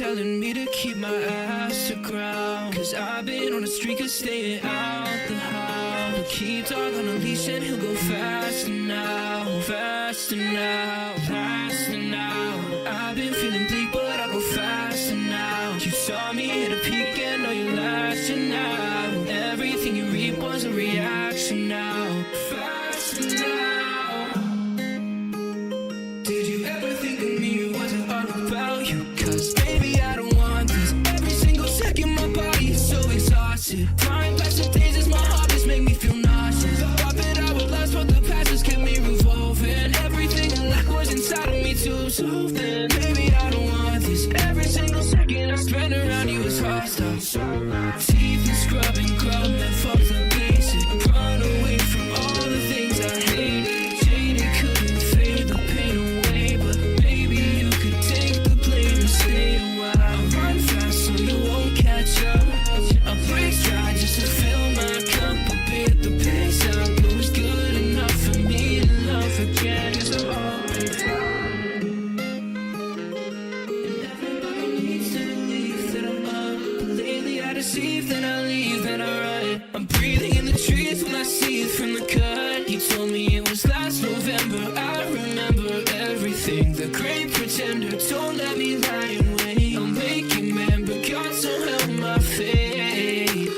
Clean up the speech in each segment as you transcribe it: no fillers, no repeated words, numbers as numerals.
telling me to keep my ass to ground, 'cause I've been on a streak of staying out the house. But keep dog on a leash and he'll go faster now, faster now, faster now. I've been feeling bleak but I'll go faster now. You saw me hit a peak and now you're lasting now. Everything you reap was a reaction now, faster now. Did you ever think of me? Was it all about you? 'Cause baby I don't want this. Every single second my body is so exhausted. Flying past the days as my heart just make me feel nauseous. Thought that I would last but the past just kept me revolving. Everything I like was inside of me too soothing. Baby I don't want this. Every single second I spend around you is hostile. Teeth and scrubbing, grub that fucks the basic. Run away from all the things I hate. Jaded couldn't fade the pain away, but maybe you could take the blame and stay a while. I'll run fast so you won't catch up. I'll break stride just to fill my cup. But at the pace I go is good enough for me to love again. 'Cause I'm up and down, and everybody needs to believe that I'm up. But lately I deceive, then I leave, then I run. I'm breathing in the trees when I see it from the cut. He told me it was last November. I remember everything. The great pretender, don't let me lie and wait. I'll make you man, but God so help my faith.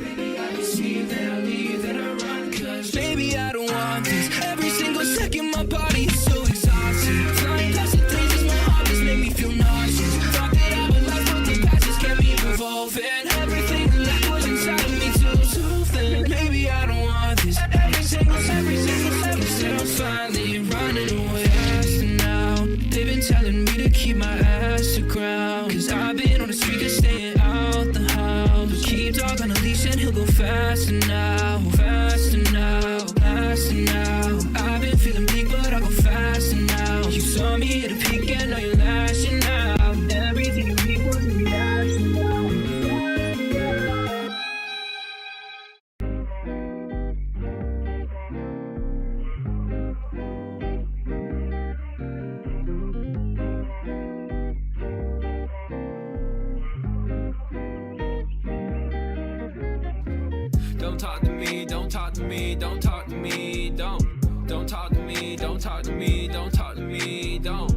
Baby, I deceive, then I leave, then I run. 'Cause baby, I don't want this. Every single second my body is so exhausted. Flying past the days as my heart just make me feel nauseous. Thought that I would last but the past just kept me revolving. Everything that was inside of me too soothing. Maybe I don't want this. Every single second said I'm finally running away. Faster now. They've been telling me to keep my ass to ground, 'cause I've been on a streak of staying out the house. But keep dog on a leash and he'll go faster now, faster now, faster now. I've been feeling bleak but I'll go faster now. You saw me hit a peak and now you're lashing out. Everything you read was a reaction now. Don't talk to me, don't talk to me, don't talk to me, don't talk to me, don't talk to me, don't talk to me, don't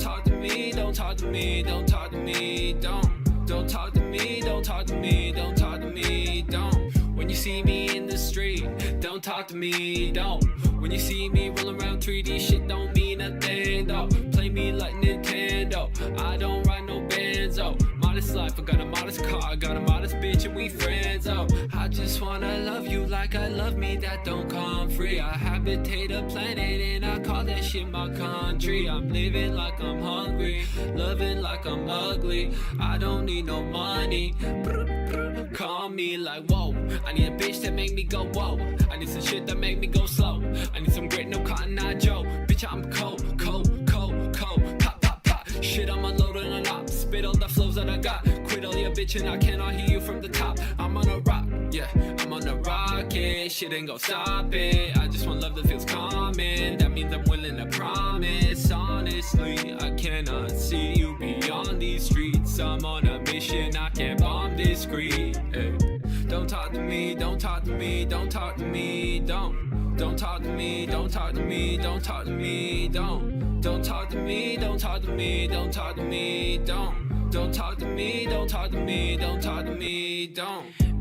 talk to me, don't talk to me, don't talk to me, don't talk to me, don't talk to me, don't talk to me, don't. When you see me in the street, don't talk to me, don't. When you see me rolling around 3D shit don't mean nothing, though. Play me like Nintendo, I don't ride no Benzo. Modest life, I got a modest car, I got a modest bitch and we friends, oh. I just wanna love you like I love me, that don't come free. I habitate a planet and I call that shit my country. I'm living like I'm hungry, loving like I'm ugly. I don't need no money, call me like whoa. I need a bitch that make me go whoa. I need some shit that make me go slow. I need some grit, no Cotton Eye Joe. Bitch, I'm cold, cold, cold, cold. Pop, pop, pop. Shit, I'm unloading on up. Spit all the flows that I got. Quit all your bitch and I cannot hear you from the top. I'm on a rock, yeah, I'm on a rocket. Shit ain't gon' stop it. I just want love that feels common. That means I'm willing to promise. Honestly, I cannot see you beyond these streets. I'm on a mission, I can't bomb discreet. Hey. Don't talk to me, don't talk to me, don't talk to me, don't talk to me, don't talk to me, don't talk to me, don't talk to me, don't talk to me, don't talk to me, don't talk to me, don't talk to me, don't talk to me,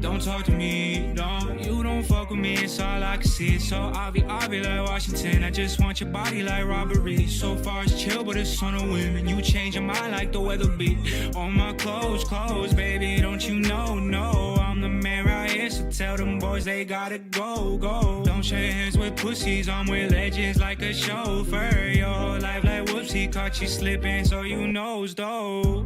Don't talk to me, don't. You don't fuck with me, it's all I can see. So I'll be like Washington. I just want your body like robbery. So far it's chill, but it's on a whim. And you change your mind like the weather be. On my clothes, baby, don't you know, no. I'm the man right here, so tell them boys they gotta go. Don't shake hands with pussies, I'm with legends like a chauffeur. Your whole life like whoopsie, caught you slipping, so you knows though.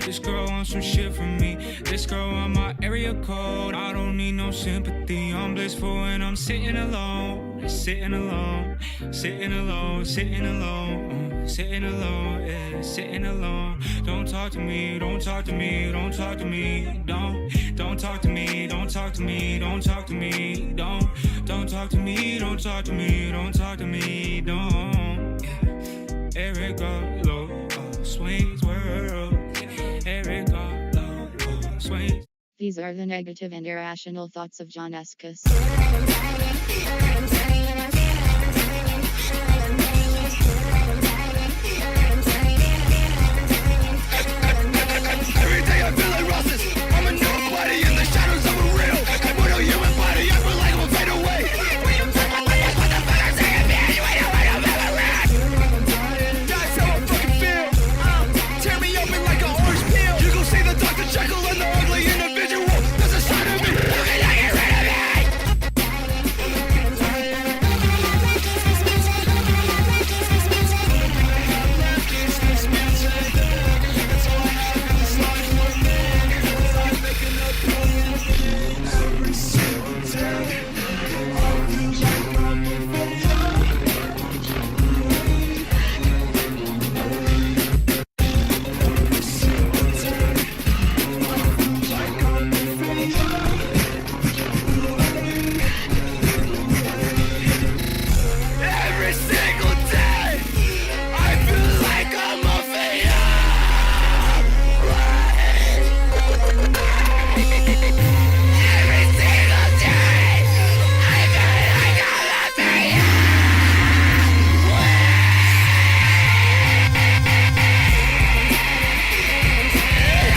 This girl wants some shit from me. This girl on my area code. I don't need no sympathy. I'm blissful and I'm sitting alone. Sitting alone, sitting alone, sitting alone, sitting alone, yeah, sitting alone. Don't talk to me, don't talk to me, don't talk to me, don't talk to me, don't talk to me, don't talk to me, don't talk to me, don't talk to me, don't talk to me, don't. Eric got low, swings world. Eric got low, swings. These are the negative and irrational thoughts of John Escus. Every day I feel like Rosses. I'm a nobody in the shadows of a real. I put a human body, I feel like I'm fade away. What the fuck I'm saying, man? You ain't know what I'm ever read. That's how I fucking feel. Tear me open like an orange peel. You gon' see the Dr. Jekyll and the ugly individual. That's a side of me. You cannot get rid of me. Every single day, I feel like I'm a Every single day, I feel like I'm a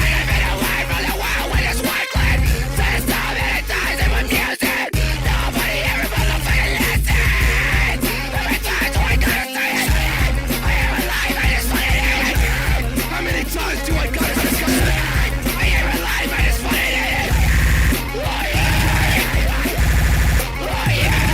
I've been away from the world with this white glint. Said so many times it was music. Nobody ever motherfucking listens. Every time do I gotta say it? I am alive, I just want it. How many times do I gotta discuss it? I am alive, I just want it. Oh yeah. Oh yeah.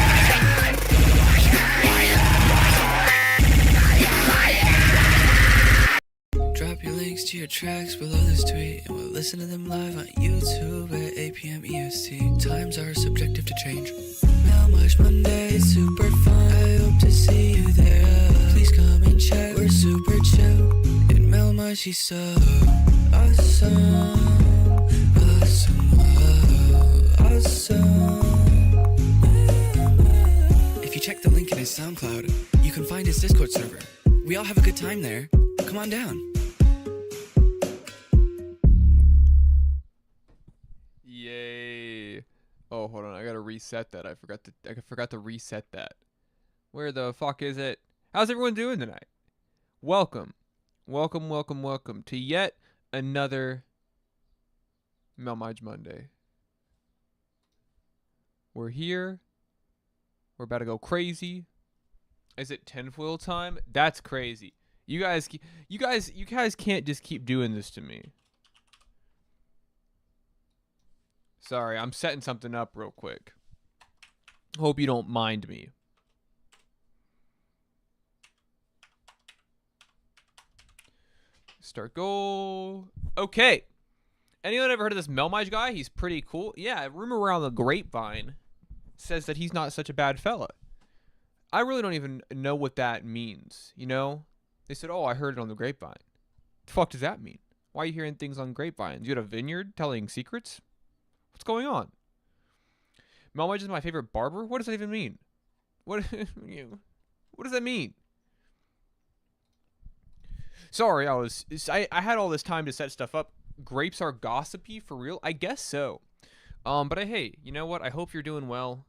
Drop your links to your tracks below this tweet, and we'll listen to them live on YouTube at 8 p.m. EST. Times are subjective to change. Melmige Monday, super fun. I hope to see you there. Please come and check. We're super chill. In Melmige, she's so awesome. Awesome. Awesome. If you check the link in his SoundCloud, you can find his Discord server. We all have a good time there. Come on down. Yay. Oh, hold on. I gotta reset that. I forgot to reset that. Where the fuck is it? How's everyone doing tonight? Welcome to yet another Melmige Monday. We're here. We're about to go crazy. Is it tinfoil time? That's crazy. You guys can't just keep doing this to me. Sorry, I'm setting something up real quick. Hope you don't mind me. Start goal. Okay. Anyone ever heard of this Melmige guy? He's pretty cool. Yeah, a rumor around the grapevine says that he's not such a bad fella. I really don't even know what that means, you know? They said, oh, I heard it on the grapevine. The fuck does that mean? Why are you hearing things on grapevines? You at a vineyard telling secrets? What's going on? Melmige is my favorite barber? What does that even mean? What does that mean? Sorry, I had all this time to set stuff up. Grapes are gossipy for real? I guess so. But hey, you know what? I hope you're doing well.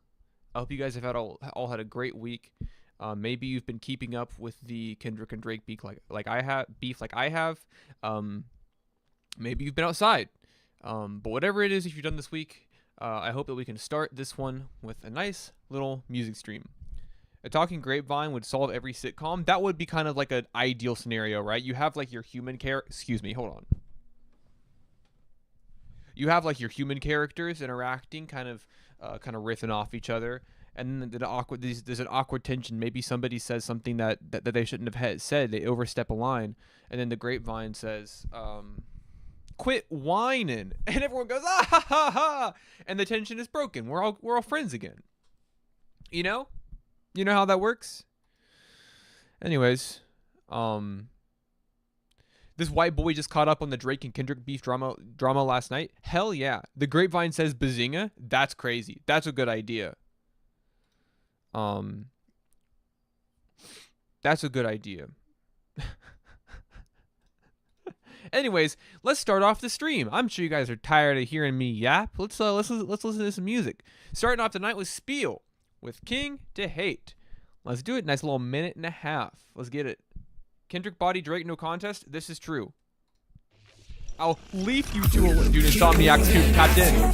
I hope you guys have all had a great week. Maybe you've been keeping up with the Kendrick and Drake beef like I have. Maybe you've been outside. But whatever it is that you've done this week, I hope that we can start this one with a nice little music stream. A talking grapevine would solve every sitcom. That would be kind of like an ideal scenario, right? You have like your human excuse me, hold on. You have like your human characters interacting, kind of riffing off each other, and then there's an awkward tension. Maybe somebody says something that they shouldn't have said. They overstep a line, and then the grapevine says, "Quit whining," and everyone goes, "Ah ha ha ha," and the tension is broken. We're all friends again. You know how that works. Anyways, this white boy just caught up on the Drake and Kendrick beef drama last night. Hell yeah. The grapevine says bazinga. That's crazy. That's a good idea. That's a good idea. Anyways, let's start off the stream. I'm sure you guys are tired of hearing me yap. Let's listen to some music. Starting off tonight with Spiel with King to Hate. Let's do it. Nice little minute and a half. Let's get it. Kendrick body Drake no contest. This is true. I'll leave you to a dude. Insomniacs 2 tapped in.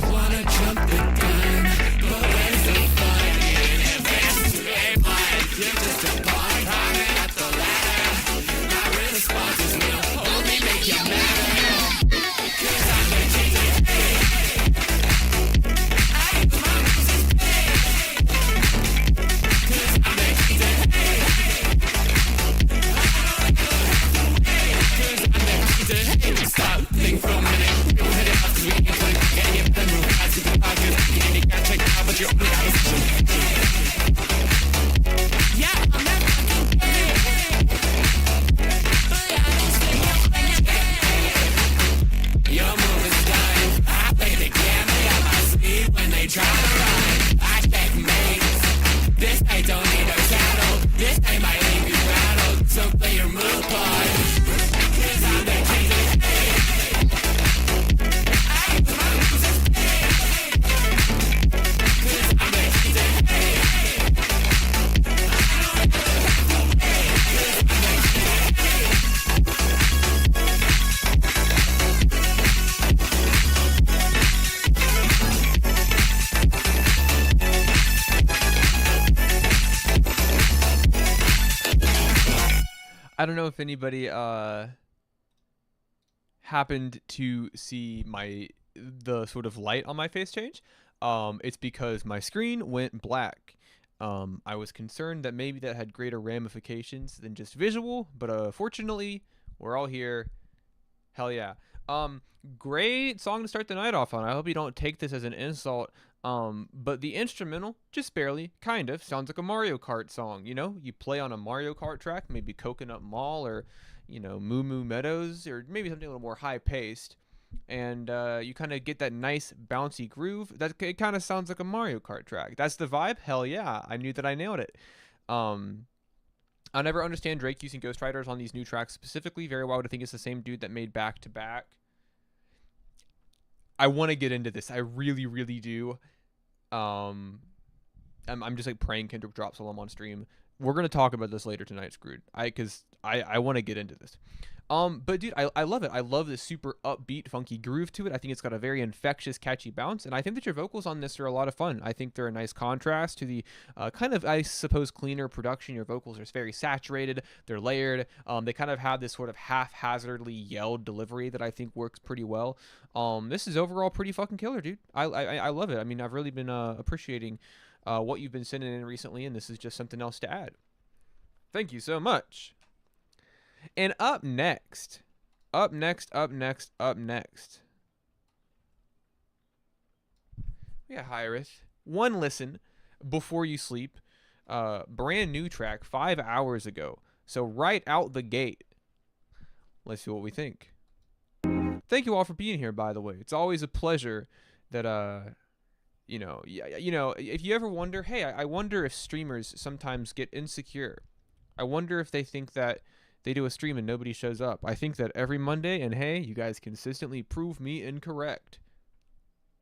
I don't know if anybody happened to see the sort of light on my face change. It's because my screen went black. I was concerned that maybe that had greater ramifications than just visual, but fortunately, we're all here. Hell yeah. Great song to start the night off on. I hope you don't take this as an insult. But the instrumental, just barely, kind of, sounds like a Mario Kart song, you know? You play on a Mario Kart track, maybe Coconut Mall or, you know, Moo Moo Meadows, or maybe something a little more high-paced, and you kind of get that nice bouncy groove. It kind of sounds like a Mario Kart track. That's the vibe? Hell yeah, I knew that I nailed it. I'll never understand Drake using ghostwriters on these new tracks specifically. Very wild to think it's the same dude that made Back to Back. I want to get into this. I really, really do. I'm just like praying Kendrick drops while I'm on stream. We're gonna talk about this later tonight, Screwed. Because I want to get into this. But dude, I love it. I love the super upbeat, funky groove to it. I think it's got a very infectious, catchy bounce, and I think that your vocals on this are a lot of fun. I think they're a nice contrast to the kind of, I suppose, cleaner production. Your vocals are very saturated. They're layered. They kind of have this sort of haphazardly yelled delivery that I think works pretty well. This is overall pretty fucking killer, dude. I love it. I mean, I've really been appreciating what you've been sending in recently, and this is just something else to add. Thank you so much. And up next. We got Hyrith. One listen before you sleep. Brand new track 5 hours ago. So right out the gate. Let's see what we think. Thank you all for being here, by the way. It's always a pleasure that you know, if you ever wonder, hey, I wonder if streamers sometimes get insecure. I wonder if they think that they do a stream and nobody shows up. I think that every Monday, and hey, you guys consistently prove me incorrect.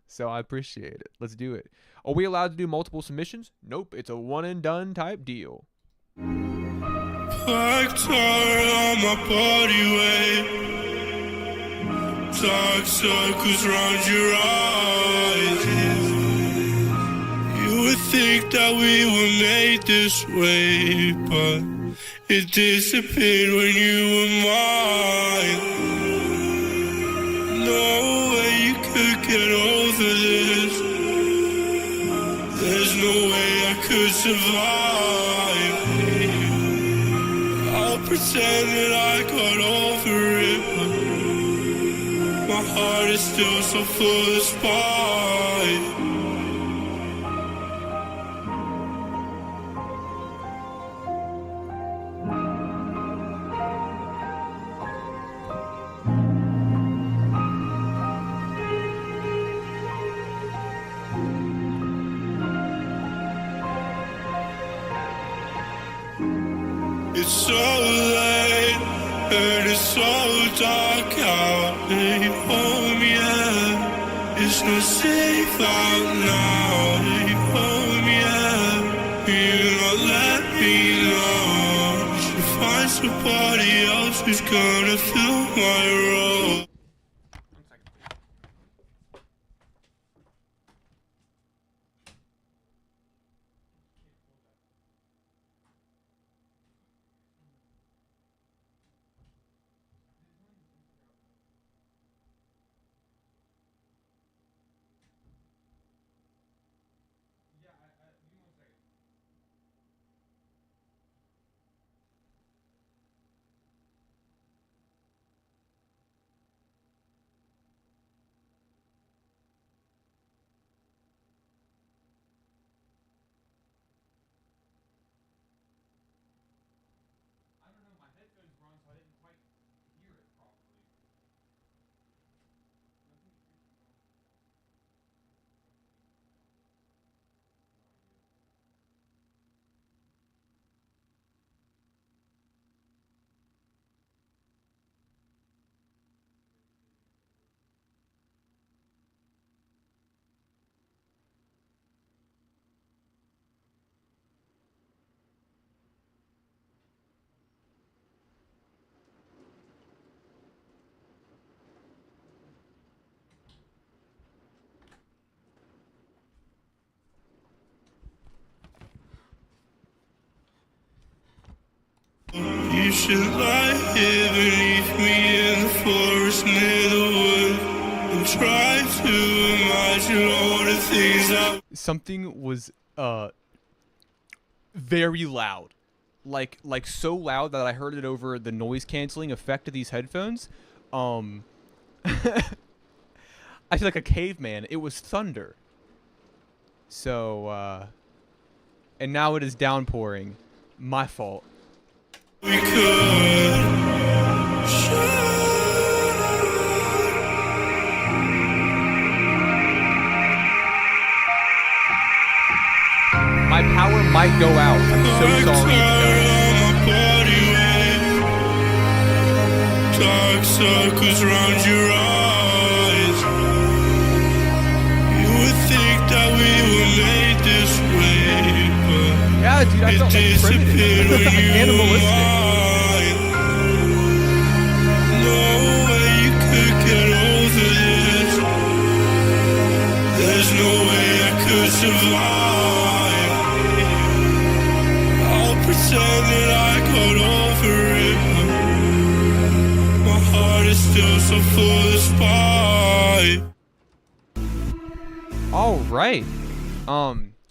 So I appreciate it. Let's do it. Are we allowed to do multiple submissions? Nope, it's a one and done type deal. Black tar on my body weight, dark circles round your eyes. You would think that we were made this way, but it disappeared when you were mine. No way you could get over this. There's no way I could survive. I'll pretend that I got over it, but my heart is still so full of spite. It's so late, And it's so dark out. Hey, home, yeah. It's not safe out now. Hey, home, yeah. You not let me know. Should find somebody else who's gonna fill my role. You should lie here beneath me in the forest near the wood and try to imagine all the things I... Something was very loud. Like so loud that I heard it over the noise canceling effect of these headphones. I feel like a caveman. It was thunder. So and now it is downpouring. My fault. We could My power might go out. I'm so sorry. dark circles round your eyes. You would think that we were made this way, but Yeah, dude, I felt like disappeared when primitive. you Animalistic. lied. No way you could get over this. There's no way I could survive. I'll pretend that I got over it. My heart is still so full of spite. All right.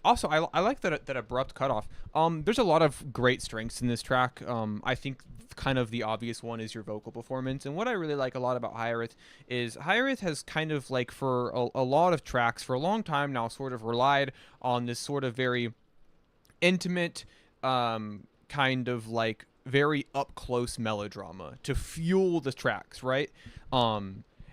Also, I like that abrupt cutoff. There's a lot of great strengths in this track. I think kind of the obvious one is your vocal performance. And what I really like a lot about Hyatt is Hyatt has kind of like for a lot of tracks for a long time now sort of relied on this sort of very intimate, kind of like very up close melodrama to fuel the tracks, right?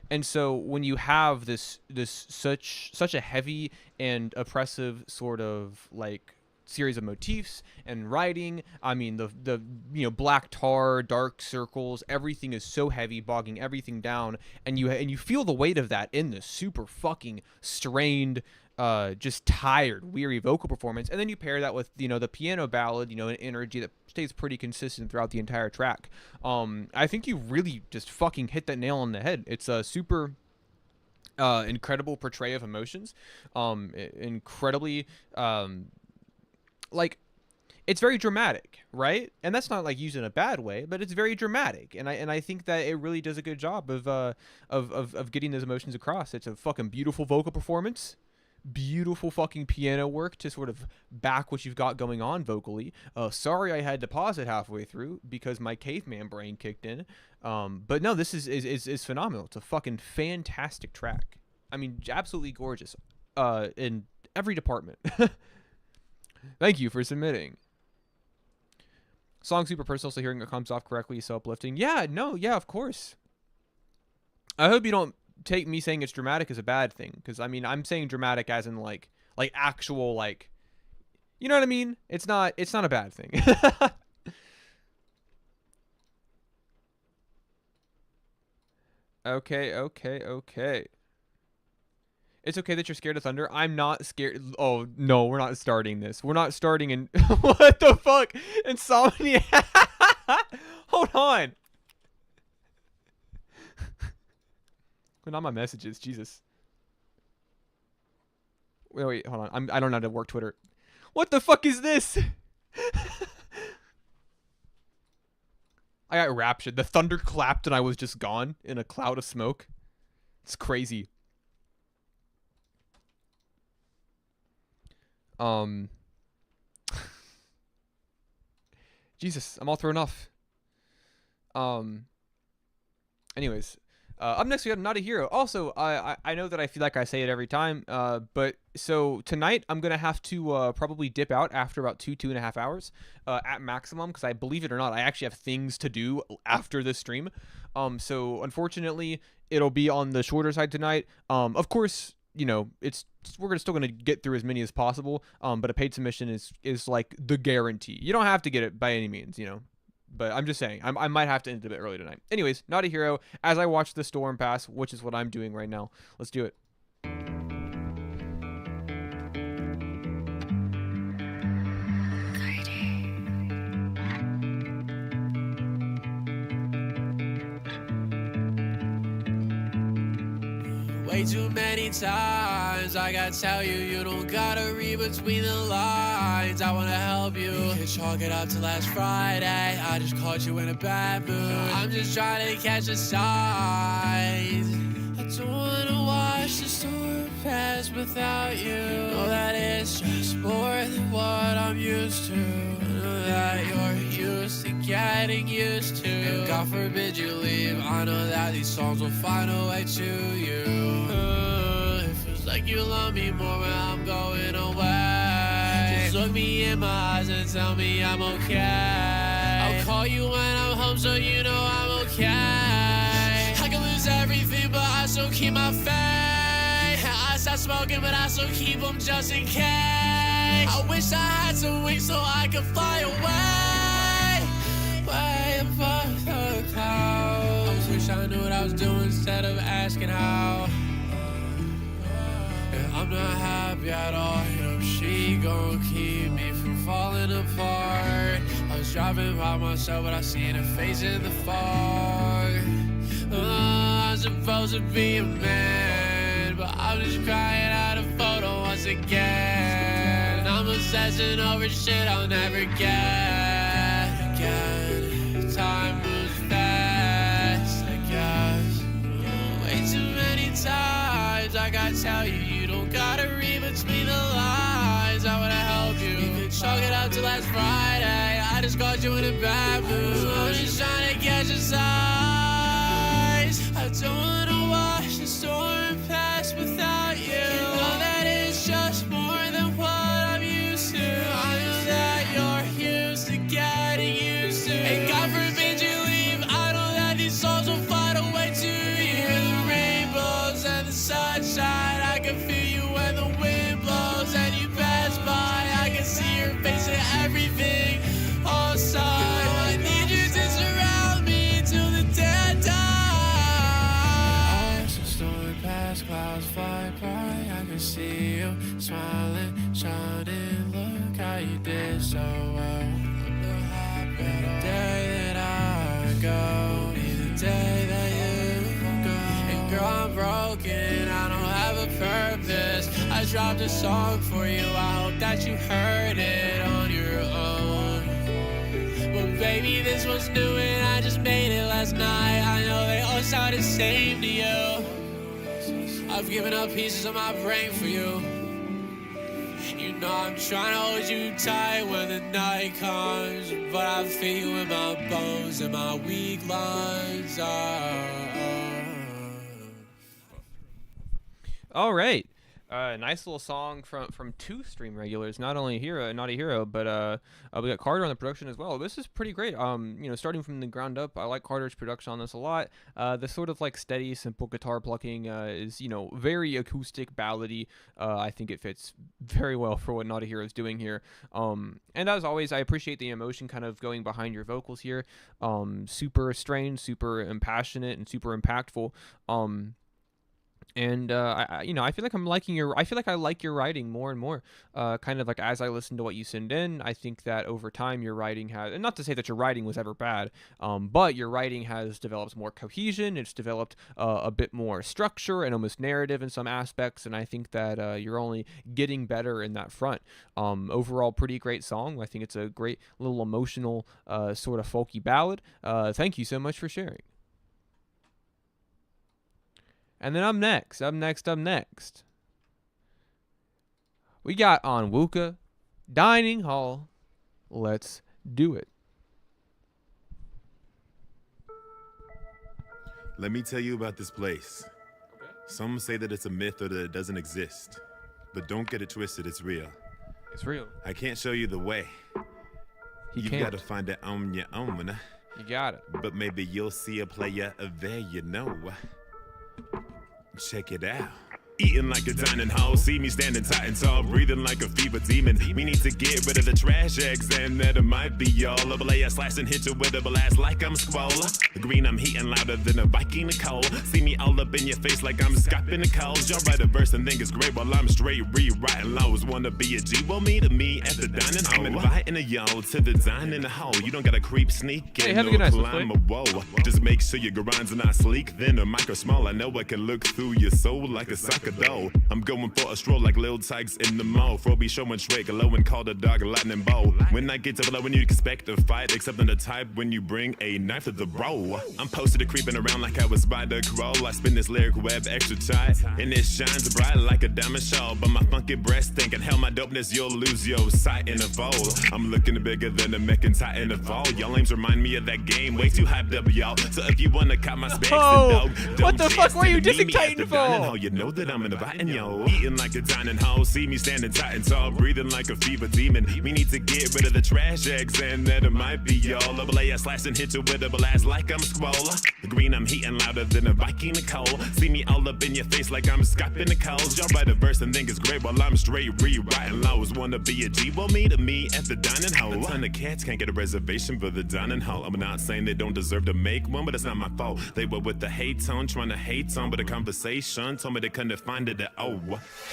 And so when you have this such a heavy and oppressive sort of like series of motifs and writing, I mean the black tar, dark circles, everything is so heavy, bogging everything down, and you feel the weight of that in this super fucking strained, just tired, weary vocal performance, and then you pair that with the piano ballad, an energy that stays pretty consistent throughout the entire track. I think you really just fucking hit that nail on the head. It's a super incredible portrayal of emotions, incredibly like it's very dramatic, right? And that's not like used in a bad way, but it's very dramatic, and I think that it really does a good job of getting those emotions across. It's a fucking beautiful vocal performance. Beautiful fucking piano work to sort of back what you've got going on vocally. Sorry I had to pause it halfway through because my caveman brain kicked in. But no, this is phenomenal. It's a fucking fantastic track. I mean, absolutely gorgeous in every department. Thank you for submitting. Song super personal, so hearing it comes off correctly is so uplifting. Yeah, of course. I hope you don't take me saying it's dramatic as a bad thing, because I mean I'm saying dramatic as in like actual, like, you know what I mean. It's not a bad thing. Okay, okay, okay. It's okay that you're scared of thunder. I'm not scared. Oh, no, we're not starting this. We're not starting in... What the fuck? Insomnia. Hold on. Not my messages. Jesus. Wait, hold on. I don't know how to work Twitter. What the fuck is this? I got raptured. The thunder clapped and I was just gone in a cloud of smoke. It's crazy. Jesus, I'm all thrown off. Anyways, up next we got Not a Hero. Also, I know that I feel like I say it every time, but so tonight I'm gonna have to probably dip out after about 2.5 hours at maximum, because I, believe it or not, I actually have things to do after this stream. So unfortunately, it'll be on the shorter side tonight. Of course, you know, we're still gonna get through as many as possible. But a paid submission is like the guarantee. You don't have to get it by any means, you know. But I'm just saying, I might have to end it a bit early tonight. Anyways, Not a Hero, as I watch the storm pass, which is what I'm doing right now. Let's do it. Way too many times I gotta tell you, you don't gotta read between the lines. I wanna help you. You can chalk it up to last Friday. I just caught you in a bad mood. I'm just trying to catch the signs. I don't wanna watch the storm pass without you. Know that it's just more than what I'm used to. I know that you're used to getting used to. And God forbid you leave. I know that these songs will find a way to you. It feels like you love me more when I'm going away. Just look me in my eyes and tell me I'm okay. I'll call you when I'm home so you know I'm okay. I can lose everything but I still keep my faith. I stop smoking but I still keep them just in case. I wish I had some wings so I could fly away, way above the clouds. I wish I knew what I was doing instead of asking how. Yeah, I'm not happy at all. You know she gon' keep me from falling apart. I was driving by myself but I seen her face in the fog. I'm supposed to be a man, but I'm just crying out a photo once again. I'm obsessing over shit I'll never get again. Time moves fast, I guess. Way too many times I gotta tell you, you don't gotta read between the lines. I wanna help you. You could chalk it up to last Friday. I just caught you in a bad mood. I'm just trying to catch your signs. I don't wanna watch the storm pass without you. You know that it's just more than what I'm used to. I know that you're used to getting used to. And God forbid you leave. I know that these songs will find a way to you. The rainbows and the sunshine. I can feel you when the wind blows and you pass by. I can see your face and everything all side. I need you to surround me till the day I die. As the storm past, clouds fly by. I can see you smiling, shining. Look how you did so well. I'm not happy at all. The day that I go, be the day that you go. And girl, I'm broken, I don't have a purpose. I dropped a song for you, I hope that you heard it on your own. But baby, this one's new and I just made it last night. I know they all sound the same to you. I've given up pieces of my brain for you. You know I'm trying to hold you tight when the night comes, but I feel you in my bones and my weak lungs. All right. Nice little song from two stream regulars, not only Hero, not a Hero, but we got Carter on the production as well. This is pretty great. Starting from the ground up, I like Carter's production on this a lot. The sort of like steady, simple guitar plucking is very acoustic, ballady. I think it fits very well for what Not a Hero is doing here. And as always, I appreciate the emotion kind of going behind your vocals here. Super strange, super impassionate, and super impactful. And I feel like I feel like I like your writing more and more. Kind of like as I listen to what you send in, I think that over time your writing has, and not to say that your writing was ever bad, but your writing has developed more cohesion. It's developed a bit more structure and almost narrative in some aspects. And I think that you're only getting better in that front. Overall, pretty great song. I think it's a great little emotional sort of folky ballad. Thank you so much for sharing. And then up next, we got Onwuka, Dining Hall. Let's do it. Let me tell you about this place. Some say that it's a myth or that it doesn't exist. But don't get it twisted, it's real. It's real. I can't show you the way. You can't. gotta find it on your own. You got it. But maybe you'll see a player there, Check it out. Eating like a dining hall, see me standing tight and tall, breathing like a fever demon. We need to get rid of the trash eggs, and that it might be all. A blade slice and hit you with a blast like I'm Squall. The green I'm heating louder than a Viking the cold. See me all up in your face like I'm scopping the calls. Y'all write a verse and think it's great while I'm straight rewriting laws. Wanna be a G? Well, meet me at the dining hall. I'm inviting a y'all to the dining hall. You don't gotta creep, sneak, Hey, and have a good night, climb a wall. Just make sure your grinds are not sleek, then a micro small. I know I can look through your soul like a soccer dough. I'm going for a stroll like Lil Tykes in the mall. Fro be showing straight, glow and call the dog a lightning bolt. When I get to blow, when you expect a fight, except in the type when you bring a knife to the bro. I'm posted to creeping around like I was by the crawl. I spin this lyric web extra tight, and it shines bright like a diamond shawl. But my funky breast thinking, hell, my dopeness, you'll lose your sight in a fall. I'm looking bigger than a Meccan in the fall. Y'all names remind me of that game, way too hyped up, y'all. So if you wanna cop my specs, Oh, then what the fuck were you dissing Titan Titanfall? You know that I'm inviting y'all. Eating like a dining hall, see me standing tight and tall, breathing like a fever demon. We need to get rid of the trash eggs, and that it might be y'all. A blade slice and hit you with a blast like I'm Squall. The green I'm heating louder than a Viking the cold. See me all up in your face like I'm scopping the calls. Y'all write a verse and think it's great while I'm straight rewriting laws. Wanna be a G? Well, meet me at the dining hall. A ton of cats can't get a reservation for the dining hall. I'm not saying they don't deserve to make one, but it's not my fault. They were with the hate tone, trying to hate on, but the conversation told me they couldn't find it at all.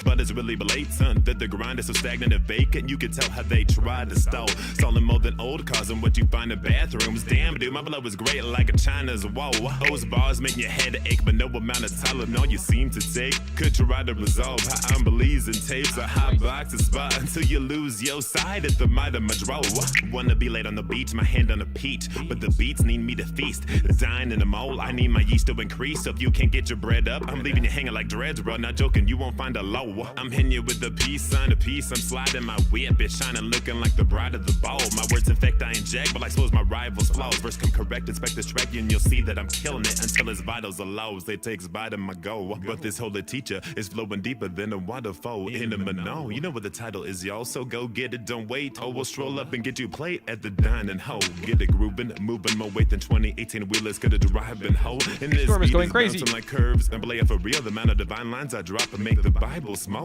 But it's really blatant that the grind is so stagnant and vacant. You can tell how they tried to stall. Stalling more than old cars and what you find in bathrooms. Damn, dude, my blood was great like a China's wall. Those bars make your head ache, but no amount of Tylenol you seem to take could try to resolve how unbeliefs and tapes a hot box a spot until you lose your side at the might of my draw. Wanna be late on the beach, my hand on a peach, but the beats need me to feast. Dine in the mole, I need my yeast to increase. So if you can't get your bread up, I'm leaving you hanging like dreads, bro. Not joking, you won't find a low. I'm hitting you with the peace sign of peace. I'm sliding my whip, it's shining, looking like the bride of the ball. My words infect, I inject, but I expose my rivals' flaws. Verse come correct, inspect this track, and you'll see that I'm killing it until his vitals are low. They takes bite of my goal. But this holy teacher is flowing deeper than a waterfall in a Mano. You know what the title is, y'all, so go get it, don't wait. Oh, we'll stroll up and get you plate at the dining hall. Get it grooving, moving more weight than 2018 wheelers could have driving hole. And this Storm is beat going is crazy. bouncing like curves and play for real. The amount of divine lines I drop and make the Bible small.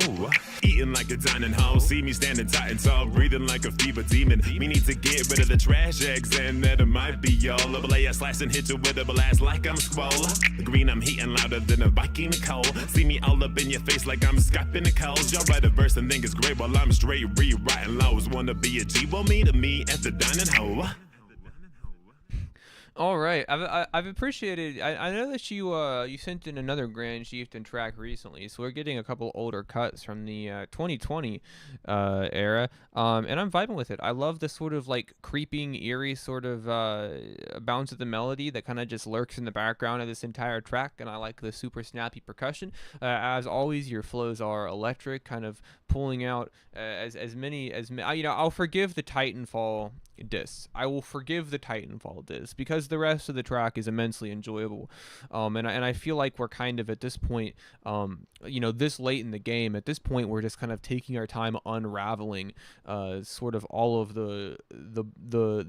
Eating like a dining hall, see me standing tight and tall, breathing like a fever demon. We need to get rid of the trash eggs, and that it might be y'all. A blade slice and hit you with a blast like I'm Squall. The green I'm heating louder than a Viking the cold. See me all up in your face like I'm scopping the calls. Y'all write a verse and think it's great while I'm straight rewriting laws. Wanna be a G? Well, meet me at the dining hall. All right, I've appreciated. I know that you sent in another Grand Chieftain track recently, so we're getting a couple older cuts from the 2020 era, and I'm vibing with it. I love the sort of like creeping, eerie sort of bounce of the melody that kind of just lurks in the background of this entire track, and I like the super snappy percussion. As always, your flows are electric, kind of pulling out as many I'll forgive the Titanfall diss. I will forgive the Titanfall diss because the rest of the track is immensely enjoyable. And I feel like we're kind of at this point, this late in the game, at this point we're just kind of taking our time unraveling sort of all of the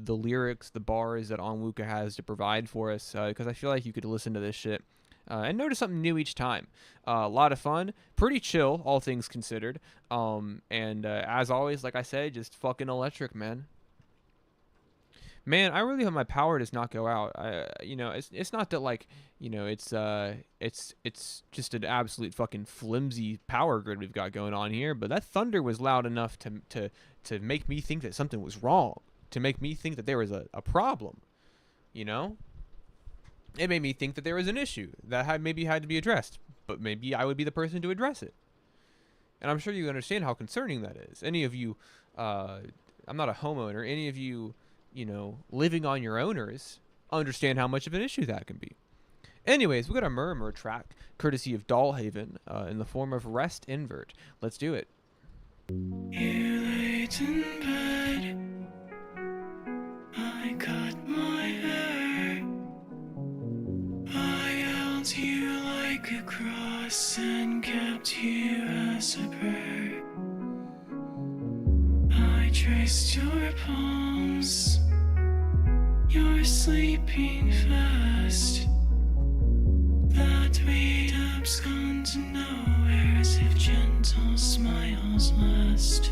lyrics, the bars that Onwuka has to provide for us, because I feel like you could listen to this shit and notice something new each time. A lot of fun, pretty chill, all things considered. And as always, like I said, just fucking electric, man. Man, I really hope my power does not go out. It's not that like, it's just an absolute fucking flimsy power grid we've got going on here. But that thunder was loud enough to make me think that something was wrong, to make me think that there was a problem. It made me think that there was an issue that maybe had to be addressed, but maybe I would be the person to address it. And I'm sure you understand how concerning that is. Any of you, I'm not a homeowner, any of you, living on your owners understand how much of an issue that can be. Anyways, we got a Murmur track, courtesy of Dollhaven, in the form of Rest Invert. Let's do it. You laid in bed, I cut my hair, I held you like a cross and kept you as a prayer. I traced your palms, you're sleeping fast, that we'd abscond to nowhere as if gentle smiles last.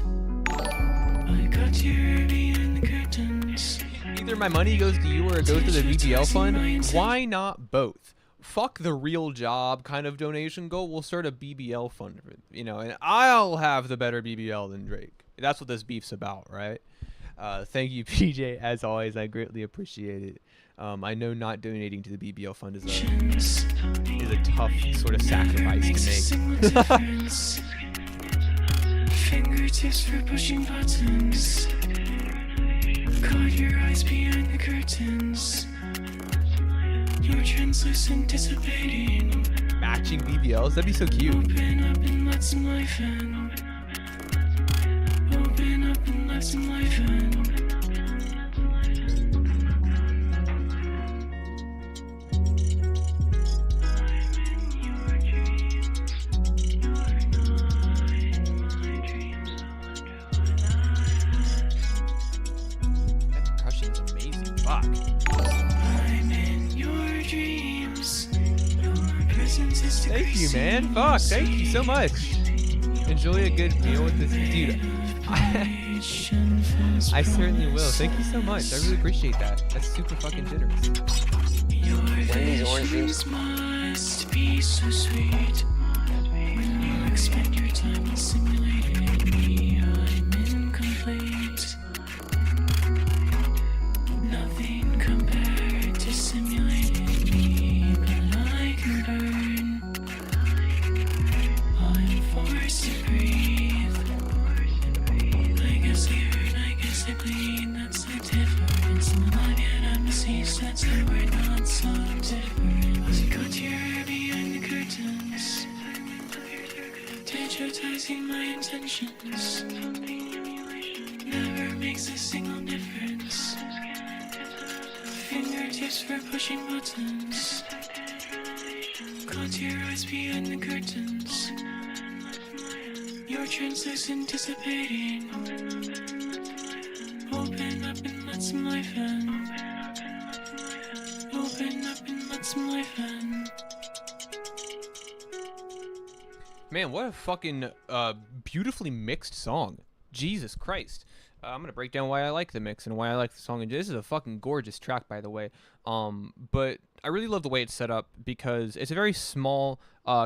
I got you behind the curtains. Either my money goes to you or it goes to the VBL fund. Why not both? Fuck the real job kind of donation goal. We'll start a BBL fund, and I'll have the better BBL than Drake. That's what this beef's about, right? Thank you, PJ. As always, I greatly appreciate it. I know not donating to the BBL fund is a tough sort of sacrifice to make. Fingertips for pushing buttons. Caught your eyes behind the curtains. You're translucent, dissipating. Matching BBLs? That'd be so cute. Open up and let some life in. Open up and let some life in. That percussion's amazing. Fuck. I'm in your dreams. Your presence is Thank you, man. Fuck. Thank you so much. Enjoy a good meal with this dude. I certainly will. Thank you so much. I really appreciate that. That's super fucking generous. One of these orange juice must be so sweet. When you expend your time simulating me, I'm incomplete. Nothing compared to simulating me, but I can burn. I'm forced to breathe. I guess I hurt, I guess I bleed. That's the difference. In the life yet I'm deceased. That's the word, not so different. Was it got here behind the curtains? Digitizing my intentions. Never makes a single difference. Fingertips for pushing buttons. Caught your eyes behind the curtains. You're translucent, dissipating. Open up and let some life in. Open up and let some life in. Man, what a fucking beautifully mixed song. Jesus Christ. I'm going to break down why I like the mix and why I like the song. And this is a fucking gorgeous track, by the way. But I really love the way it's set up because it's a very small,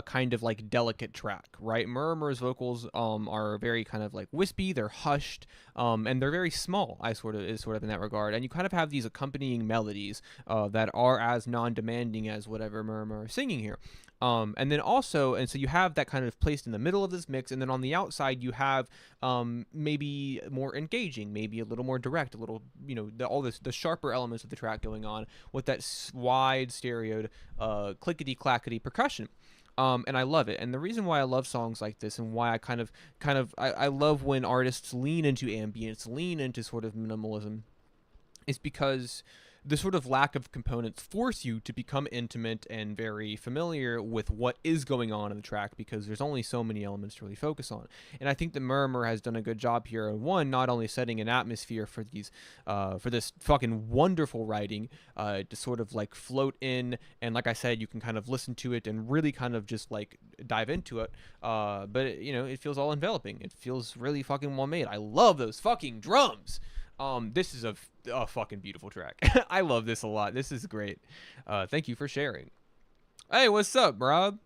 kind of like delicate track, right? Murmur's vocals are very kind of like wispy, they're hushed, and they're very small, is sort of in that regard. And you kind of have these accompanying melodies that are as non-demanding as whatever Murmur is singing here. And then also, and so you have that kind of placed in the middle of this mix, and then on the outside you have maybe more engaging, maybe a little more direct, a little, the sharper elements of the track going on with that wide stereoed clickety clackety percussion. And I love it. And the reason why I love songs like this and why I love when artists lean into ambience, lean into sort of minimalism, is because the sort of lack of components force you to become intimate and very familiar with what is going on in the track, because there's only so many elements to really focus on. And I think the Murmur has done a good job here of, one, not only setting an atmosphere for these for this fucking wonderful writing to sort of like float in, and like I said, you can kind of listen to it and really kind of just like dive into it, but it feels all enveloping. It feels really fucking well made. I love those fucking drums. This is a fucking beautiful track. I love this a lot. This is great. Thank you for sharing. Hey, what's up, Rob?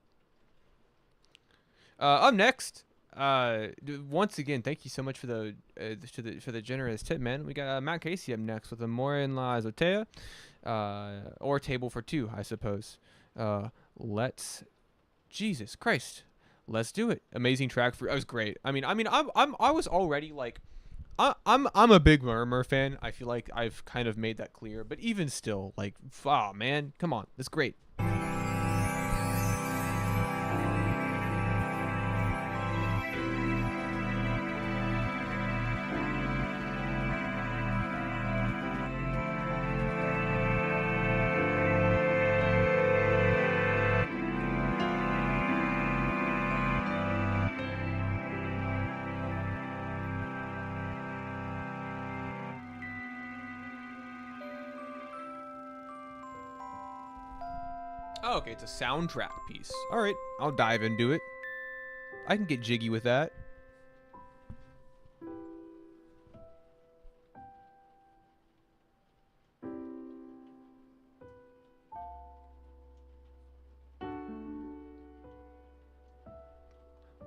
Up next, once again, thank you so much for the generous tip, man. We got Matt Casey up next with Amore en la Azotea, or Table for Two, I suppose. Jesus Christ, let's do it. Amazing track for. It was great. I was already like. I'm a big Murmur fan. I feel like I've kind of made that clear, but even still, like, man, come on, that's great. Oh, okay, it's a soundtrack piece. All right, I'll dive into it. I can get jiggy with that.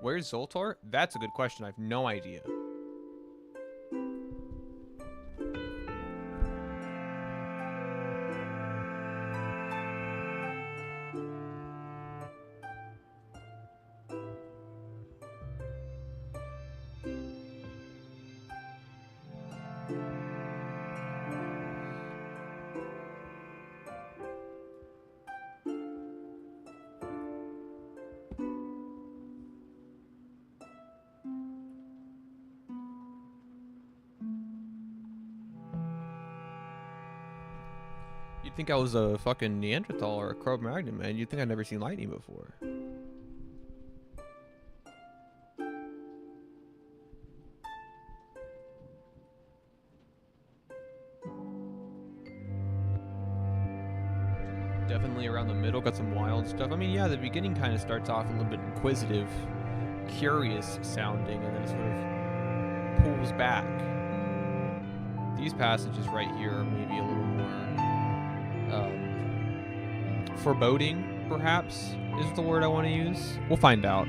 Where's Zoltar? That's a good question. I have no idea. You'd think I was a fucking Neanderthal or a Cro-Magnon, man. You'd think I'd never seen lightning before. Definitely around the middle, got some wild stuff. I mean, yeah, the beginning kind of starts off a little bit inquisitive, curious sounding, and then it sort of pulls back. These passages right here are maybe a little more foreboding, perhaps, is the word I want to use. We'll find out.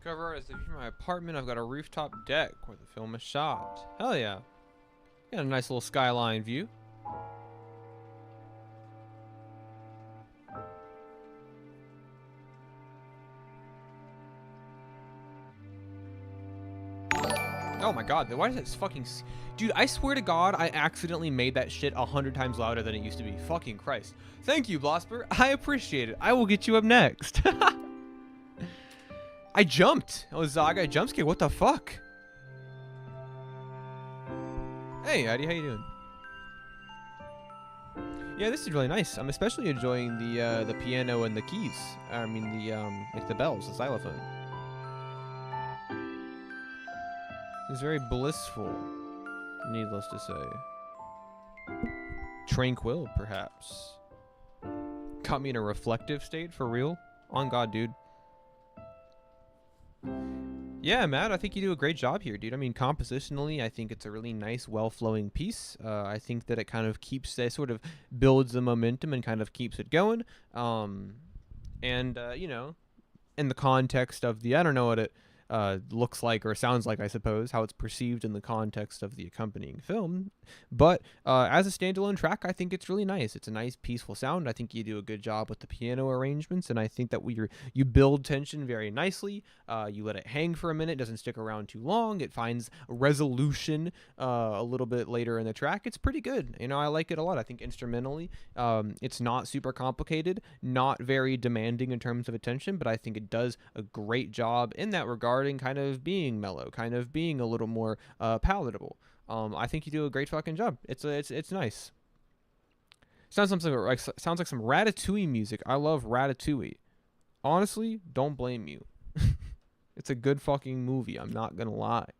Cover art is the view from my apartment. I've got a rooftop deck where the film is shot. Hell yeah. Got a nice little skyline view. Oh my god, why does that fucking... Dude, I swear to god, I accidentally made that shit 100 times louder than it used to be. Fucking Christ. Thank you, Blosper. I appreciate it. I will get you up next. I jumped. Oh, Zaga jump scare. What the fuck? Hey, Eddie, how you doing? Yeah, this is really nice. I'm especially enjoying the piano and the keys. I mean like the bells, the xylophone. It's very blissful, needless to say. Tranquil, perhaps. Caught me in a reflective state, for real? On God, dude. Yeah, Matt, I think you do a great job here, dude. I mean, compositionally, I think it's a really nice, well-flowing piece. I think that it kind of keeps, sort of builds the momentum and kind of keeps it going. You know, in the context of the, I don't know what it looks like or sounds like, I suppose, how it's perceived in the context of the accompanying film. But as a standalone track, I think it's really nice. It's a nice, peaceful sound. I think you do a good job with the piano arrangements, and I think that you build tension very nicely. You let it hang for a minute, doesn't stick around too long. It finds resolution a little bit later in the track. It's pretty good. You know, I like it a lot. I think instrumentally, it's not super complicated, not very demanding in terms of attention, but I think it does a great job in that regard and kind of being mellow, kind of being a little more palatable. I think you do a great fucking job. It's nice. Sounds like some Ratatouille music. I love Ratatouille. Honestly, don't blame you. It's a good fucking movie. I'm not gonna lie.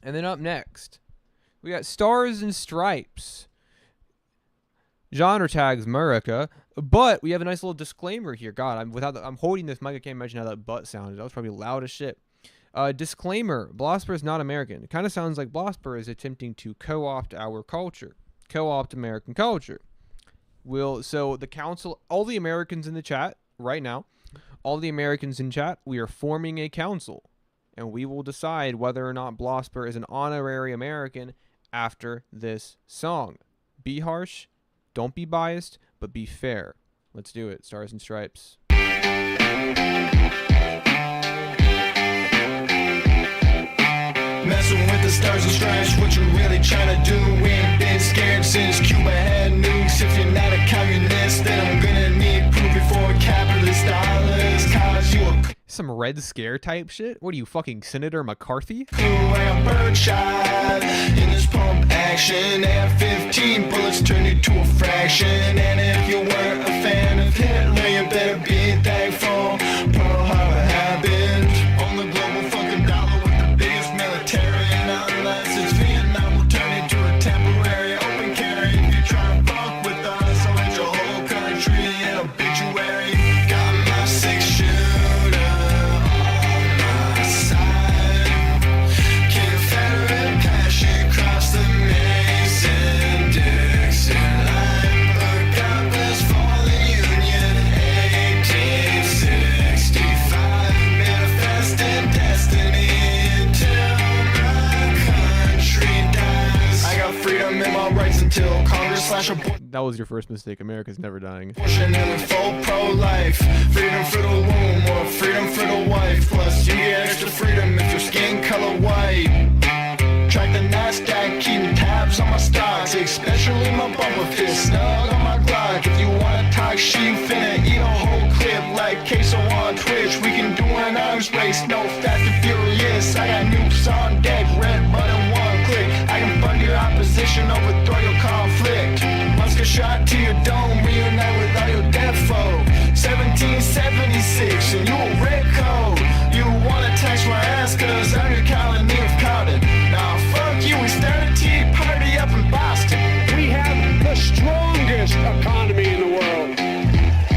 And then up next, we got Stars and Stripes. Genre tags America, but we have a nice little disclaimer here. God, I'm holding this mic. I can't imagine how that butt sounded. That was probably loud as shit. Disclaimer: Blosper is not American. It kind of sounds like Blosper is attempting to co-opt our culture, co-opt American culture. So the council, all the Americans in the chat right now, all the Americans in chat, we are forming a council, and we will decide whether or not Blosper is an honorary American after this song. Be harsh, don't be biased, but be fair. Let's do it. Stars and Stripes. Messing with the stars and stripes, what you really trying to do? We ain't been scared since Cuba had nukes. If you're not a communist, then I'm gonna need proof before capitalist dollars. Cause you a Some Red Scare type shit? What are you, fucking Senator McCarthy? cool and birdshot in this pump action. F-15 bullets turn you to a fraction. And if you weren't a fan of Hitler, you better be thankful Pearl Harbor happened on the global fucking dollar with the biggest military. And unless it's Vietnam, we'll turn it to a temporary open carry. If you try to fuck with us, I'll let your whole country in obituary. Got my 6-shooter on my side. Confederate passion cross the Mason-Dixon line. Look up as fallen Union, 1865. Manifesting destiny until my country dies. I got freedom in my rights until Congress slash abortion. That was your first mistake. America's never dying. And we full pro-life. Freedom for the womb or freedom for the wife. Plus you get extra freedom if your skin color white. Track the NASDAQ, keeping tabs on my stocks, especially my bumper fist snug on my Glock. If you wanna talk shit, you finna eat a whole clip like queso on Twitch. We can do an arms race, no Fast and Furious. I got nukes on deck, red button, one click. I can fund your opposition, overthrow your conflict. Musket shot to your dome, reunite with all your death foe. 1776, and you a red code. You wanna tax my ass cause I'm your colony of cotton. Nah, fuck you, we started Tea Party up in Boston. We have the strongest economy in the world.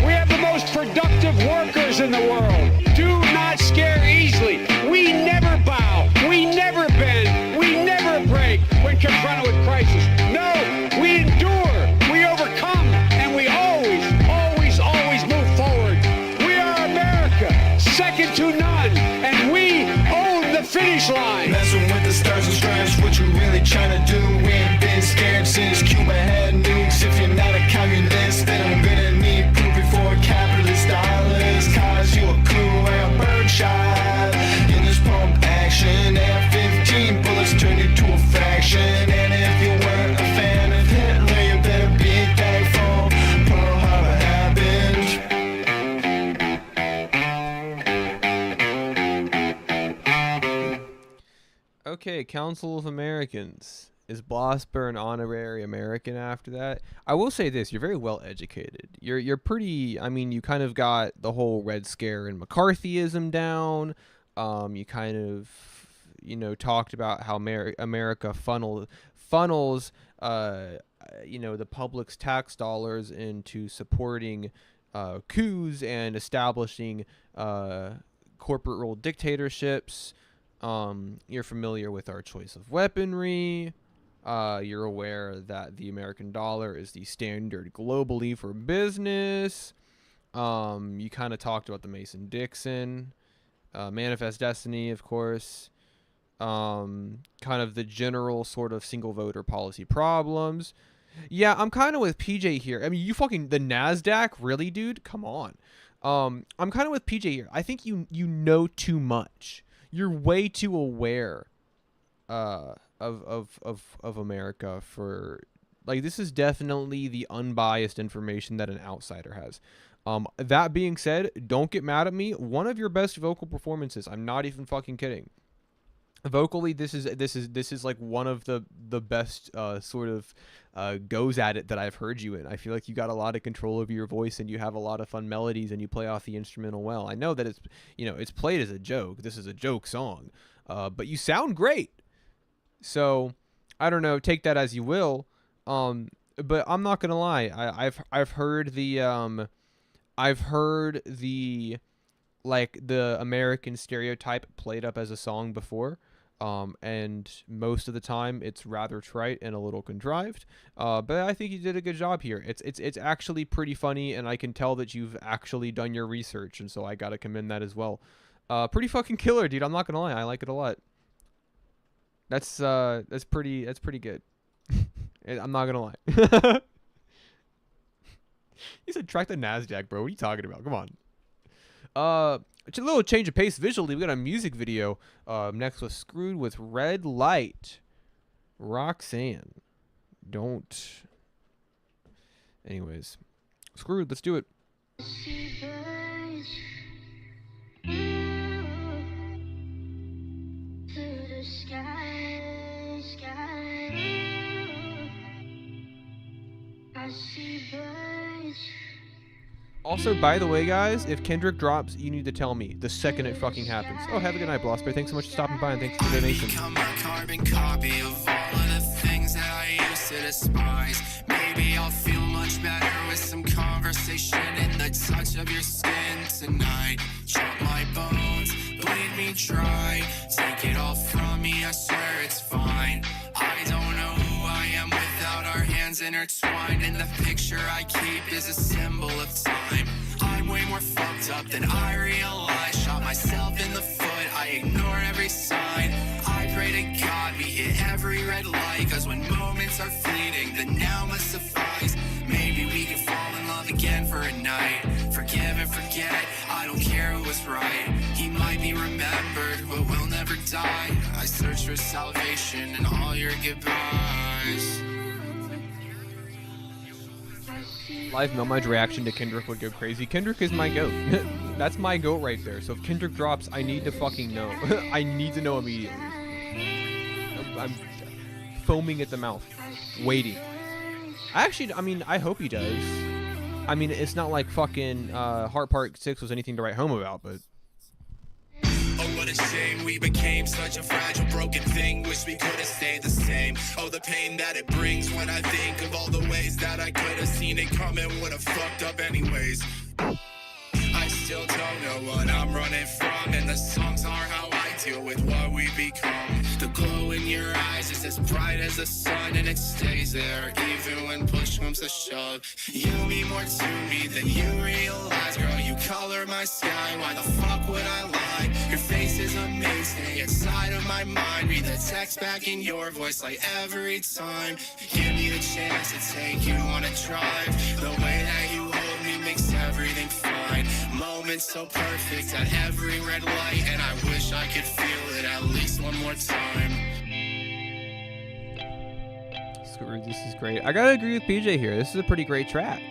We have the most productive workers in the world. Do not scare easily. We never bow. We never bend. We never break when confronted with crisis. No, we endure. We overcome. And we always, always, always move forward. We are America, second to none. And we own the finish line. Messing with the stars and stripes, what you really trying to do? We ain't been scared since Cuba had nukes. If you're not a communist, then I'm gonna need proof before capitalist dollars. Cause you a cool and birdshot in this pump action. F-15 bullets turn you to a fraction. And if you weren't a fan of Hitler, you better be thankful Pearl Harbor happened. Okay, Council of Americans. Is Blosper an honorary American after that? I will say this, you're very well educated. You're pretty, I mean, you kind of got the whole Red Scare and McCarthyism down. You kind of you know, talked about how America funnels, you know, the public's tax dollars into supporting coups and establishing corporate rule dictatorships. You're familiar with our choice of weaponry. You're aware that the American dollar is the standard globally for business. You kind of talked about the Mason-Dixon, Manifest Destiny, of course. Kind of the general sort of single voter policy problems. Yeah, I'm kind of with PJ here. I mean, you fucking the NASDAQ, really, dude? Come on. I'm kind of with PJ here. I think you know too much. You're way too aware of America for, like, this is definitely the unbiased information that an outsider has. That being said, don't get mad at me. One of your best vocal performances. I'm not even fucking kidding. Vocally, this is like one of the best sort of goes at it that I've heard you in. I feel like you got a lot of control over your voice and you have a lot of fun melodies and you play off the instrumental well. I know that it's, you know, it's played as a joke. This is a joke song, but you sound great. So I don't know. Take that as you will. But I'm not gonna lie. I've heard the like the American stereotype played up as a song before. And most of the time it's rather trite and a little contrived. But I think you did a good job here. It's actually pretty funny, and I can tell that you've actually done your research, and so I gotta commend that as well. Pretty fucking killer, dude. I'm not gonna lie. I like it a lot. That's pretty good. I'm not gonna lie. You said track the NASDAQ, bro. What are you talking about? Come on. It's a little change of pace visually. We got a music video. Next was Screwed with Red Light. Roxanne. Don't. Anyways. Screwed. Let's do it. Also, by the way, guys, if Kendrick drops, you need to tell me the second it fucking happens. Oh, have a good night, Blossbear. Thanks so much for stopping by, and thanks for the donation. Become a carbon copy of all of the things that I used to despise. Maybe I'll feel much better with some conversation and the touch of your skin tonight. Chop my bones, bleed me dry. Take it all from me, I swear it's fine. I don't know who I am without our hands intertwined, and the picture I keep is a symbol of time. I'm way more fucked up than I realize. Shot myself in the foot, I ignore every sign. I pray to God we hit every red light, cause when moments are fleeting, the now must suffice. Maybe we can fall in love again for a night. Forgive and forget, I don't care who was right. He might be remembered, but will never die. I search for salvation in all your goodbyes. Live melmige reaction to Kendrick would go crazy. Kendrick is my goat. That's my goat right there. So if Kendrick drops, I need to fucking know. I need to know immediately. I'm foaming at the mouth, waiting. I mean, I hope he does. I mean, it's not like fucking Heart Part 6 was anything to write home about, but... Oh, what a shame we became such a fragile, broken thing. Wish we could have stayed the same. Oh, the pain that it brings when I think of all the ways that I could have seen it coming. Would have fucked up anyways. I still don't know what I'm running from, and the songs are how I deal with what we become. The glow in your eyes is as bright as the sun, and it stays there even when push comes to shove. You mean more to me than you realize, girl. You color my sky. Why the fuck would I lie? Your face is amazing inside of my mind. Read the text back in your voice like every time. Give me the chance to take you on a drive. The way that you hold me makes everything fine. Moments so perfect at every red light, and I wish I could feel it at least one more time. This is great. I gotta agree with PJ here. This is a pretty great track.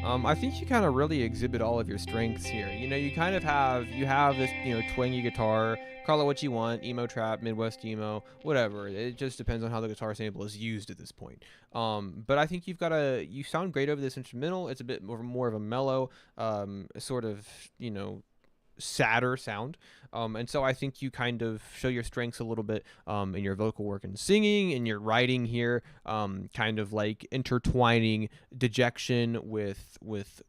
I think you kind of really exhibit all of your strengths here. You know, you kind of have this, you know, twangy guitar. Call it what you want, emo trap, Midwest emo, whatever. It just depends on how the guitar sample is used at this point. But I think you sound great over this instrumental. It's a bit more of a mellow, sort of, you know, sadder sound. And so I think you kind of show your strengths a little bit in your vocal work and singing, and your writing here, kind of like intertwining dejection with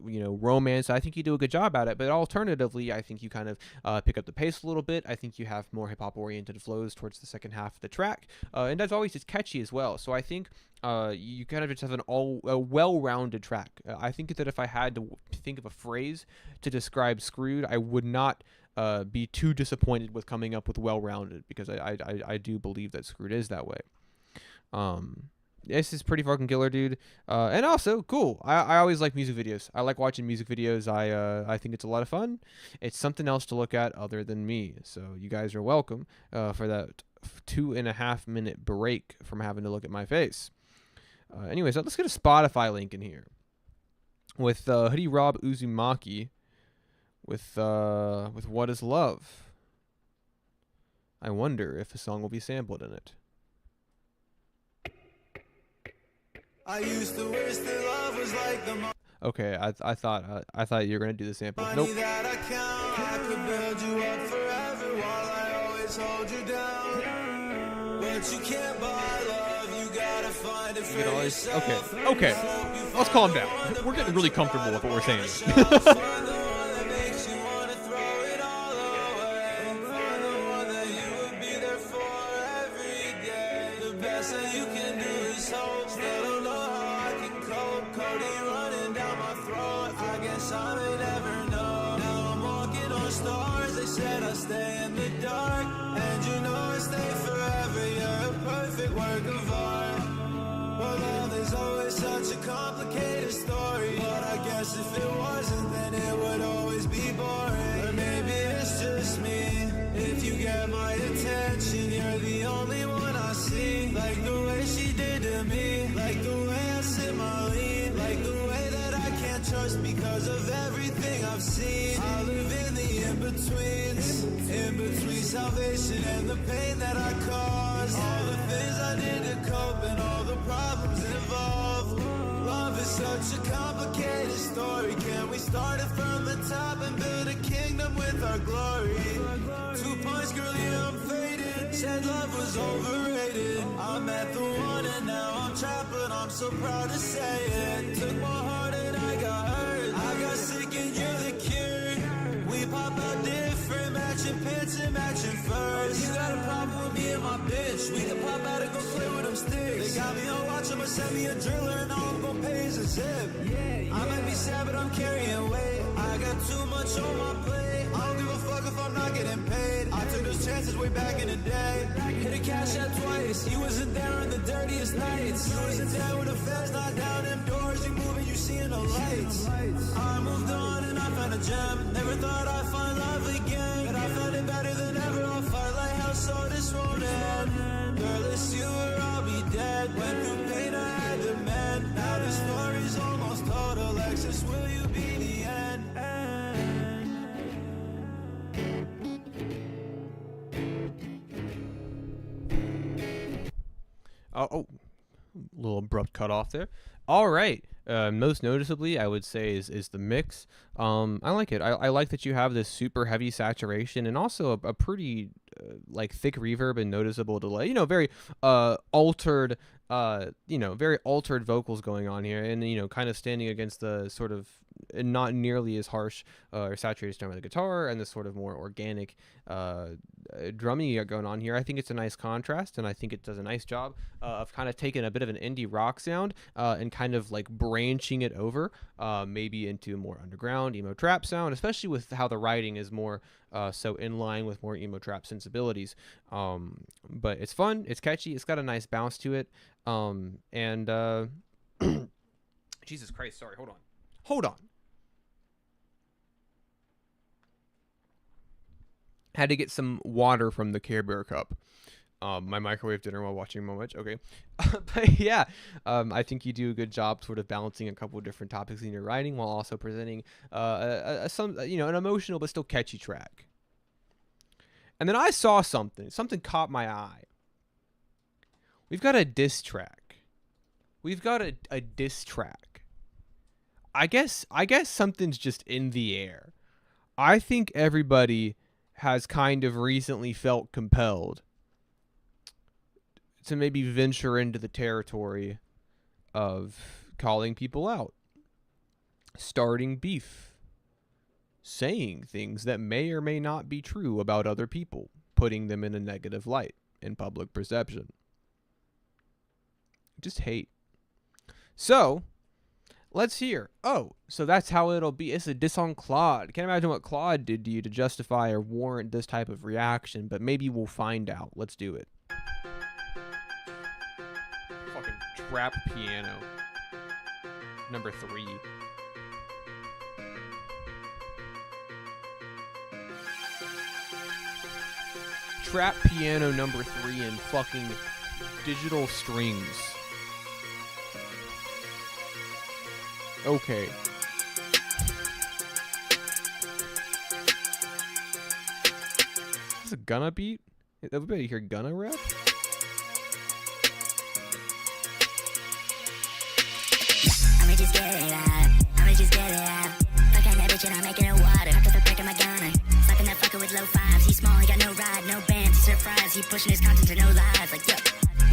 romance. I think you do a good job at it. But alternatively, I think you kind of pick up the pace a little bit. I think you have more hip hop oriented flows towards the second half of the track, and as always, it's catchy as well. So I think you kind of just have a well-rounded track. I think that if I had to think of a phrase to describe Screwed, I would not be too disappointed with coming up with well-rounded, because I do believe that Screwed is that way. This is pretty fucking killer, dude. And also, cool. I always like music videos. I like watching music videos. I think it's a lot of fun. It's something else to look at other than me. So you guys are welcome for that 2.5 minute break from having to look at my face. Anyways, let's get a Spotify link in here with Hoodie Rob Uzumaki with What Is Love. I wonder if a song will be sampled in it. I used to wish that love was like the Okay, I thought you were gonna do the sample. money Nope. that I count. I could build you up forever while I always hold you down. But you can't buy love, you gotta find it for yourself. Okay. Let's calm down. We're getting really comfortable with what we're saying. Find the one that makes you wanna throw it all away. Find the one that you would be there for every day. The best that you can do is hope. Still don't know how I can cope. Cody running down my throat. I guess I may never know. Now I'm walking on stars. They said I stay in the dark, and you know I stay forever. You're a perfect work of art. But love is always such a complicated story. But I guess if it wasn't, then it would always be boring. Or maybe it's just me. If you get my attention, you're the only one I see. Like the way she did to me. Like the way I sit my lean. Like the way that I can't trust because of everything I've seen. I live in the in-betweens. In between salvation and the pain that I caused. All the things I did to cope and all the problems involved. Love is such a complicated story. Can we start it from the top and build a kingdom with our glory? 2 points, girl, yeah, I'm faded. Said love was overrated. I met the one and now I'm trapped, but I'm so proud to say it. Took my heart and I got hurt. I got sick and you're the cure. We pop out different, matching pants and matching furs. You got a problem with me and my bitch? We can pop out and go play with them sticks. They got me on watch, I'ma send me a driller and all I'm gonna pay is a zip. I might be sad, but I'm carrying weight. I got too much on my plate. I don't give a fuck if I'm not getting paid. I took those chances way back in the day. Hit a cash out twice. You wasn't there on the dirtiest nights. You wasn't there when the feds knocked down them doors. You moving, you seeing the lights. I moved on and I found a gem. Never thought I'd find love again, but I found it better than ever. I'll fight like hell, so this won't end. Girl, it's you or I'll be dead. Went through pain, I had to mend. Now the story's almost told. Alexis, will you be the end? Oh, little abrupt cut off there. All right. Most noticeably, I would say is the mix. I like it. I like that you have this super heavy saturation and also a pretty like thick reverb and noticeable delay. Very altered. Very altered vocals going on here, and kind of standing against the sort of not nearly as harsh or saturated tone of the guitar and the sort of more organic drumming you got going on here. I think it's a nice contrast, and I think it does a nice job of kind of taking a bit of an indie rock sound and kind of like branching it over maybe into a more underground emo trap sound, especially with how the writing is more so in line with more emo trap sensibilities. But it's fun, it's catchy, it's got a nice bounce to it, and Jesus Christ, sorry, hold on. Had to get some water from the Care Bear cup. My microwave dinner while watching Momage. Okay. But yeah, I think you do a good job sort of balancing a couple of different topics in your writing while also presenting some an emotional but still catchy track. And then I saw something caught my eye. We've got a diss track. We've got a diss track. I guess something's just in the air. I think everybody has kind of recently felt compelled to maybe venture into the territory of calling people out, starting beef, saying things that may or may not be true about other people, putting them in a negative light in public perception. Just hate. So, let's hear. Oh, so that's how it'll be. It's a diss on Claude. Can't imagine what Claude did to you to justify or warrant this type of reaction, but maybe we'll find out. Let's do it. Fucking trap piano. Number 3. Trap piano number 3 in fucking digital strings. Okay. Is this a Gunna beat? Everybody hear Gunna rap? I'ma just get it out. I'ma just get it out. Fucking that bitch and I'm making it water. Up to the back of my gunner. Slapping that fucker with low fives. He's small, he got no ride, no bands. He's surprised, he pushing his content to no lives. Like, yo,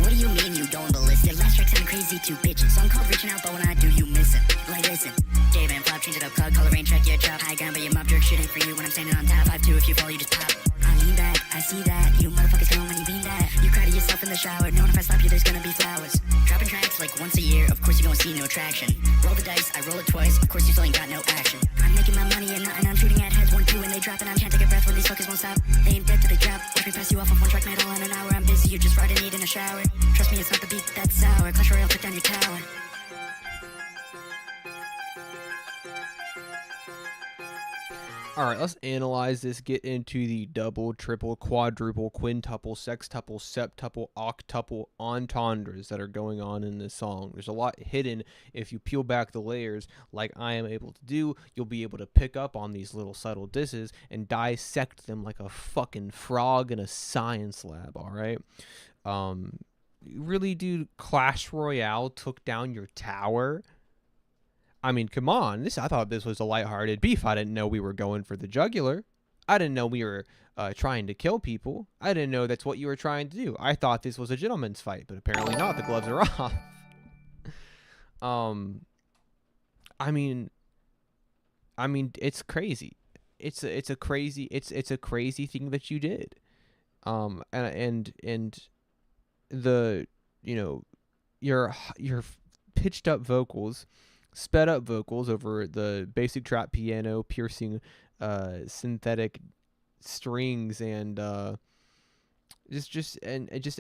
what do you mean you going ballistic? Last track sounded crazy, 2 bitches. So I'm called reaching out, but when I do, you missing. Like, listen, J-Band flop, change it up, color rain track, yeah, drop. High gun, but your mob jerk shit ain't for you when I'm standing on top. 5'2", if you fall, you just pop. I lean back, I see that. You motherfuckers come when you mean that. You cry to yourself in the shower, knowing if I slap you, there's gonna be flowers. Dropping tracks like once a year, of course you gon' see no traction. Roll the dice, I roll it twice, of course you still ain't got no action. I'm making my money and nothing, I'm shooting at heads 1, 2, and they drop, and I can't take a breath when these fuckers won't stop. They ain't dead till they drop. Watch me pass you off on 1 track metal in an hour. I'm busy, you just riding need in a shower. Trust me, it's not the beat that's sour. Clash Royale took down your tower. Alright, let's analyze this, get into the double, triple, quadruple, quintuple, sextuple, septuple, octuple entendres that are going on in this song. There's a lot hidden. If you peel back the layers like I am able to do, you'll be able to pick up on these little subtle disses and dissect them like a fucking frog in a science lab, alright? Really, dude, Clash Royale took down your tower? I mean, come on. I thought this was a lighthearted beef. I didn't know we were going for the jugular. I didn't know we were trying to kill people. I didn't know that's what you were trying to do. I thought this was a gentleman's fight, but apparently not. The gloves are off. I mean, it's crazy. It's a crazy thing that you did. And the, you know, your pitched up vocals, sped up vocals over the basic trap piano, piercing synthetic strings, and just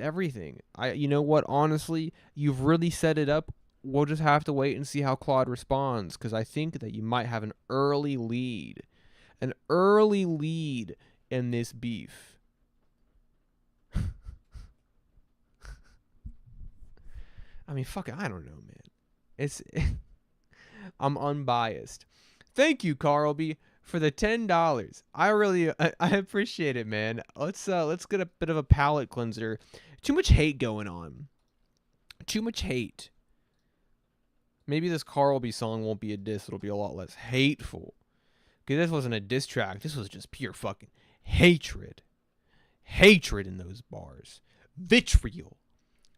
everything. You know what, honestly, you've really set it up. We'll just have to wait and see how Claude responds, because I think that you might have an early lead in this beef. I mean, fuck it, I don't know, man. I'm unbiased. Thank you, Carlby, for the $10. I appreciate it, man. Let's get a bit of a palate cleanser. Too much hate going on. Too much hate. Maybe this Carlby song won't be a diss. It'll be a lot less hateful. Because this wasn't a diss track. This was just pure fucking hatred. Hatred in those bars. Vitriol.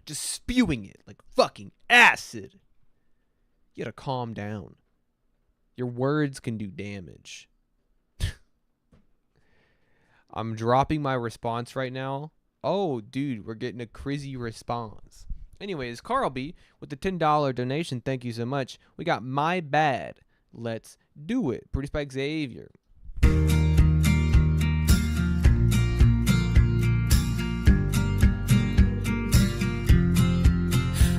Just spewing it like fucking acid. You gotta calm down. Your words can do damage. I'm dropping my response right now. Oh, dude, we're getting a crazy response. Anyways, Carlby with the $10 donation. Thank you so much. We got My Bad. Let's do it. Produced by Xavier.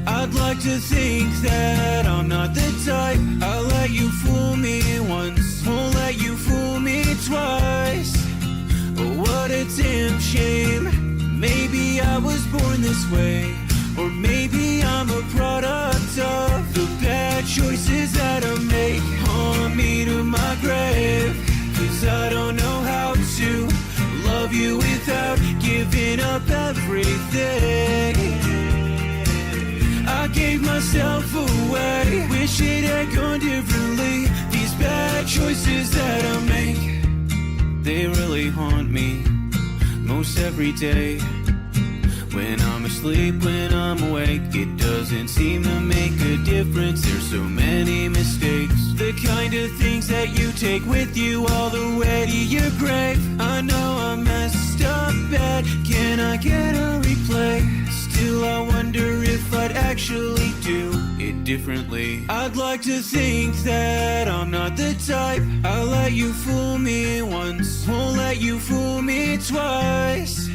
I'd like to think that I'm not the type. I'll let you fool me once, won't let you fool me twice. Oh, what a damn shame. Maybe I was born this way, or maybe I'm a product of the bad choices that I make. Haunt me to my grave, 'cause I don't know how to love you without giving up everything. I gave myself away, wish it had gone differently. These bad choices that I make they really haunt me most every day. When I'm asleep, when I'm awake, it doesn't seem to make a difference. There's so many mistakes, the kind of things that you take with you all the way to your grave. I know I messed up bad, can I get a replay? Still I wonder if I'd actually do it differently. I'd like to think that I'm not the type. I'll let you fool me once, won't let you fool me twice.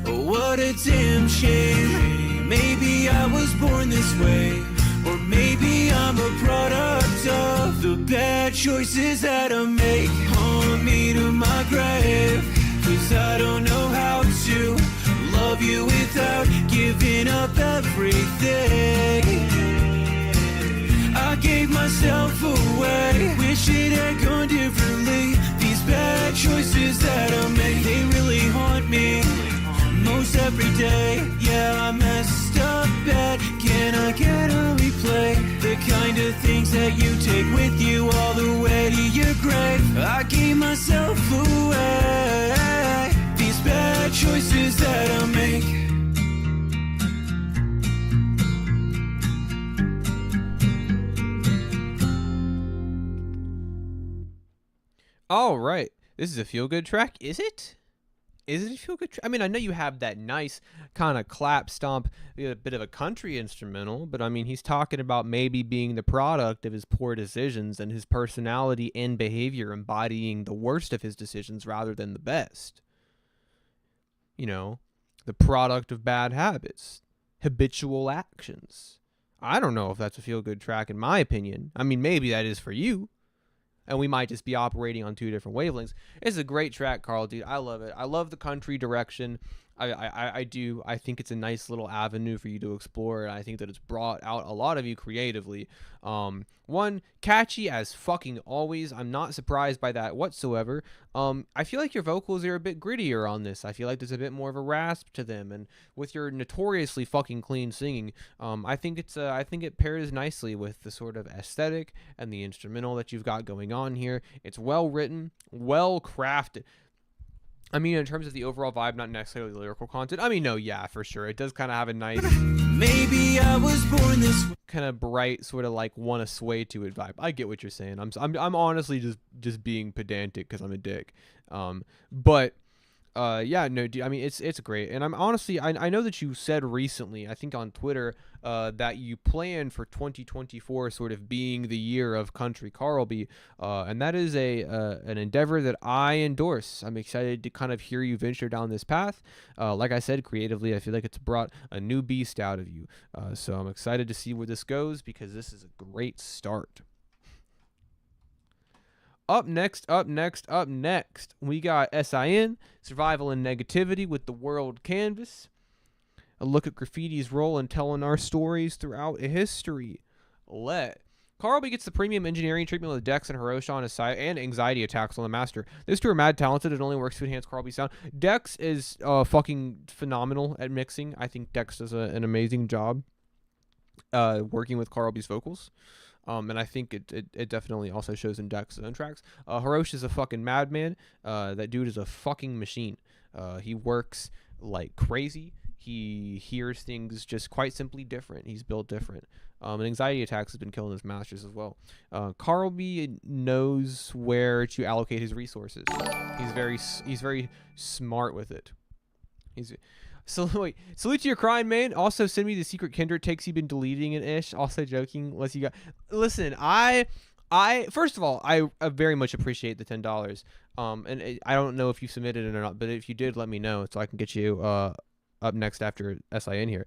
Oh, what a damn shame. Maybe I was born this way, or maybe I'm a product of the bad choices that I make. Haunt me to my grave, 'cause I don't know how to love you without giving up everything. I gave myself away, wish it had gone differently. These bad choices that I make, they really haunt me most every day. Yeah, I messed up bad, can I get a replay? The kind of things that you take with you all the way to your grave. I gave myself away, these bad choices that I make. All right, this is a feel-good track, is it? Is it a feel-good track? I mean, I know you have that nice kind of clap stomp, a bit of a country instrumental, but I mean, he's talking about maybe being the product of his poor decisions and his personality and behavior embodying the worst of his decisions rather than the best. You know, the product of bad habits, habitual actions. I don't know if that's a feel-good track in my opinion. I mean, maybe that is for you. And we might just be operating on two different wavelengths. It's a great track, Carl, dude. I love it. I love the country direction. I do. I think it's a nice little avenue for you to explore, and I think that it's brought out a lot of you creatively. One, catchy as fucking always. I'm not surprised by that whatsoever. I feel like your vocals are a bit grittier on this. I feel like there's a bit more of a rasp to them, and with your notoriously fucking clean singing, I think it pairs nicely with the sort of aesthetic and the instrumental that you've got going on here. It's well written, well crafted. I mean, in terms of the overall vibe, not necessarily lyrical content. I mean, no, yeah, for sure. It does kind of have a nice, maybe I was born this kind of bright, sort of like want to sway to it vibe. I get what you're saying. I'm honestly just being pedantic because I'm a dick. But yeah, no, dude, I mean, it's great. And I'm honestly, I know that you said recently, I think on Twitter, that you plan for 2024 sort of being the year of Country Carlby, and that is an endeavor that I endorse. I'm excited to kind of hear you venture down this path. Like I said, creatively, I feel like it's brought a new beast out of you. So I'm excited to see where this goes because this is a great start. Up next, we got SIN, Survival and Negativity with the World Canvas. A look at graffiti's role in telling our stories throughout history. Carlby gets the premium engineering treatment with Dex and Hiroshi on his side and anxiety attacks on the master. These two are mad talented and only works to enhance Carlby's sound. Dex is fucking phenomenal at mixing. I think Dex does an amazing job working with Carlby's vocals. And I think it definitely also shows in Dex's own tracks. Hiroshi is a fucking madman. That dude is a fucking machine. He works like crazy. He hears things just quite simply different. He's built different. And anxiety attacks has been killing his masters as well. Carlby knows where to allocate his resources. He's very smart with it. Salute to your crying, man. Also, send me the secret Kindred takes you've been deleting and ish. Also joking. Unless you got, listen, I first of all, I very much appreciate the $10. And I don't know if you submitted it or not, but if you did, let me know so I can get you up next after SIN here.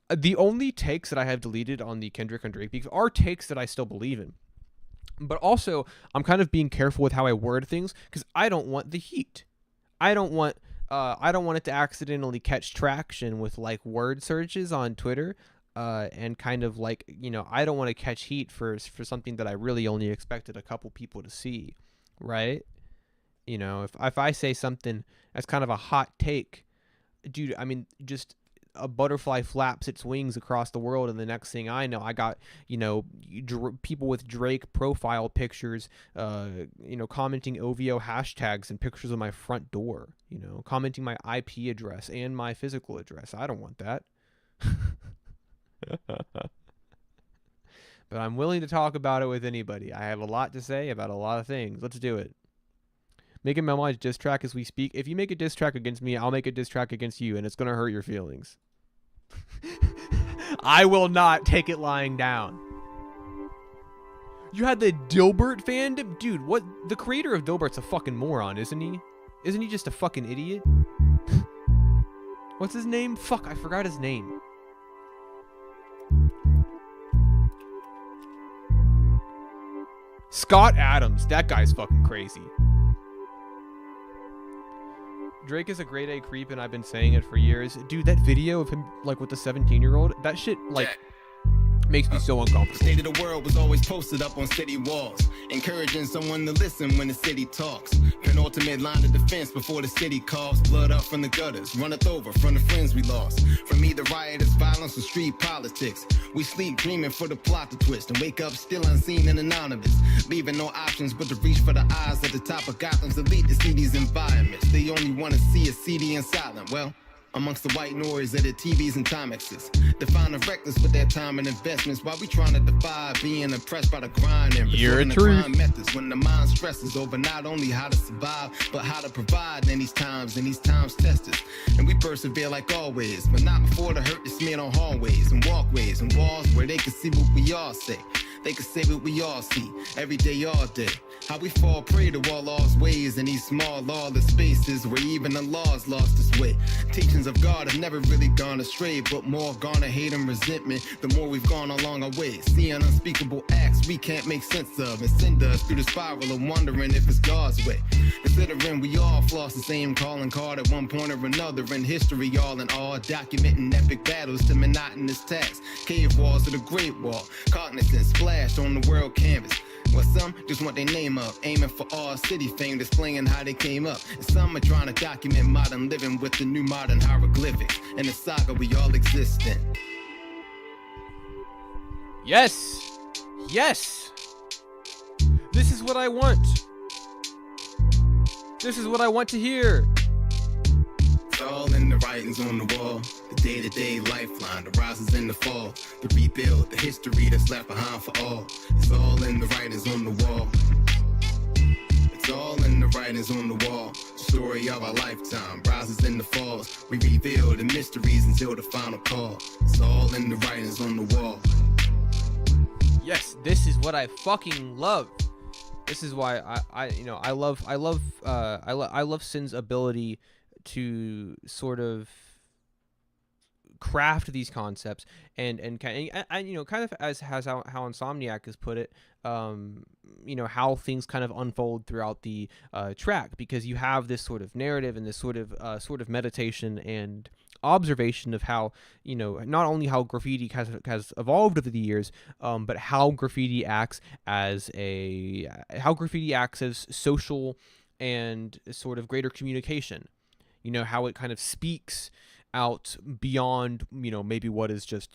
The only takes that I have deleted on the Kendrick and Drake beats are takes that I still believe in. But also, I'm kind of being careful with how I word things because I don't want the heat. I don't want it to accidentally catch traction with like word searches on Twitter, and kind of like, you know, I don't want to catch heat for something that I really only expected a couple people to see, right? You know, if I say something that's kind of a hot take, dude, I mean, just a butterfly flaps its wings across the world, and the next thing I know, I got, you know, people with Drake profile pictures, you know, commenting OVO hashtags and pictures of my front door, you know, commenting my IP address and my physical address. I don't want that. But I'm willing to talk about it with anybody. I have a lot to say about a lot of things. Let's do it. Make a melmige diss track as we speak. If you make a diss track against me, I'll make a diss track against you, and it's going to hurt your feelings. I will not take it lying down. You had the Dilbert fandom? Dude, what? The creator of Dilbert's a fucking moron, isn't he? Isn't he just a fucking idiot? What's his name? Fuck, I forgot his name. Scott Adams. That guy's fucking crazy. Drake is a grade A creep, and I've been saying it for years. Dude, that video of him, like, with the 17-year-old, that shit, like, makes me so uncomfortable. State of the world was always posted up on city walls, encouraging someone to listen when the city talks. Penultimate line of defense before the city calls. Blood up from the gutters, runneth over from the friends we lost. From either riotous violence or street politics. We sleep dreaming for the plot to twist and wake up still unseen and anonymous, leaving no options but to reach for the eyes at the top of Gotham's elite to see these environments. They only want to see us seedy and silent. Well, amongst the white noise of the TVs and Timexes, defining reckless with their time and investments, while we trying to defy being impressed by the grind and resorting to crime methods. When the mind stresses over not only how to survive, but how to provide in these times test us. And we persevere like always, but not before the hurt is smeared on hallways and walkways and walls where they can see what we all say. They can say what we all see, every day, all day. How we fall prey to all lost ways in these small lawless spaces where even the law's lost its way. Teachings of God have never really gone astray, but more gone to hate and resentment the more we've gone along our way. Seeing unspeakable acts we can't make sense of and send us through the spiral of wondering if it's God's way. Considering we all floss the same calling card at one point or another in history, all in all, documenting epic battles to monotonous tasks. Cave walls to the Great Wall, cognizance splashed on the world canvas. Well, some just want their name up, aiming for all city fame, displaying how they came up. And some are trying to document modern living with the new modern hieroglyphics and the saga we all exist in. Yes! Yes! This is what I want. This is what I want to hear. It's all in the writings on the wall, the day-to-day lifeline, the rises and the fall, the rebuild, the history that's left behind for all. It's all in the writings on the wall. It's all in the writings on the wall. Story of our lifetime, rises and the falls. We reveal the mysteries until the final call. It's all in the writings on the wall. Yes, this is what I fucking love. This is why I love Sin's ability to sort of craft these concepts and kind of as how Insomniac has put it, how things kind of unfold throughout the track, because you have this sort of narrative and this sort of meditation and observation of how, not only how graffiti has evolved over the years, but how graffiti acts as social and sort of greater communication. How it kind of speaks out beyond, maybe what is just,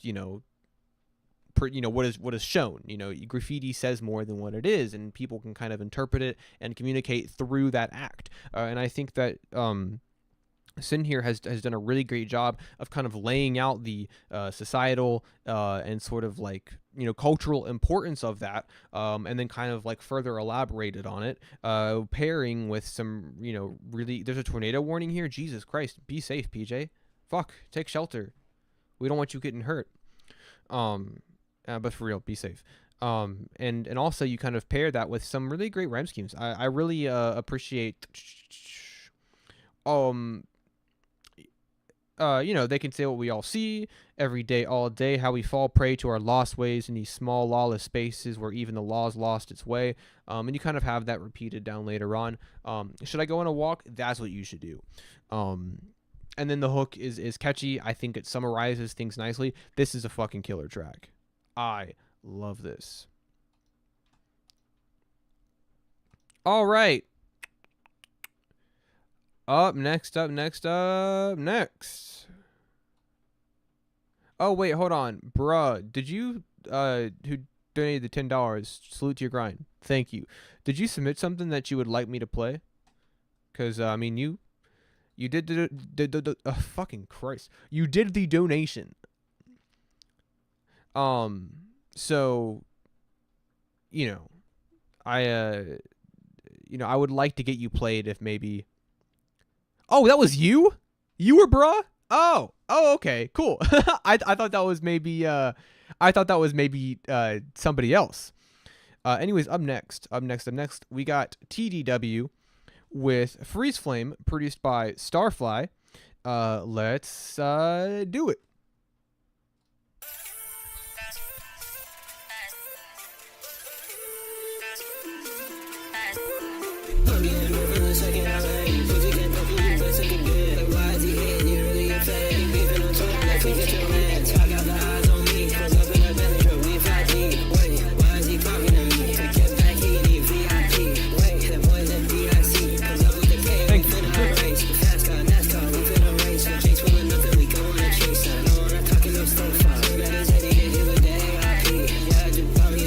what is shown. Graffiti says more than what it is, and people can kind of interpret it and communicate through that act. And I think that Sin here has done a really great job of kind of laying out the societal and sort of like, cultural importance of that, and then kind of like further elaborated on it, pairing with some, really, there's a tornado warning here. Jesus Christ, be safe, PJ. Fuck, take shelter. We don't want you getting hurt. But for real, be safe. And also you kind of pair that with some really great rhyme schemes. I really appreciate they can say what we all see every day, all day, how we fall prey to our lost ways in these small lawless spaces where even the law's lost its way. And you kind of have that repeated down later on. Should I go on a walk? That's what you should do. And then the hook is catchy. I think it summarizes things nicely. This is a fucking killer track. I love this. All right. Up next. Oh wait, hold on, bruh. Did you who donated the $10? Salute to your grind. Thank you. Did you submit something that you would like me to play? Cause I mean you did the fucking Christ. You did the donation. So you know, I would like to get you played if maybe. Oh, that was you? You were bruh? Oh, okay, cool. I thought that was maybe somebody else. Anyways, up next, we got TDW with Freeze Flame, produced by Starfly. Let's do it.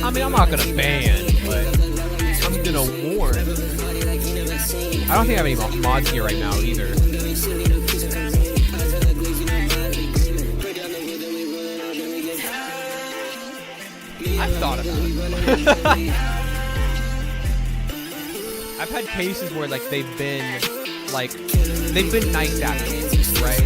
I mean, I'm not gonna ban, but I'm gonna warn. I don't think I have any mods here right now either. I've thought about it. I've had cases where like they've been nice at me, right?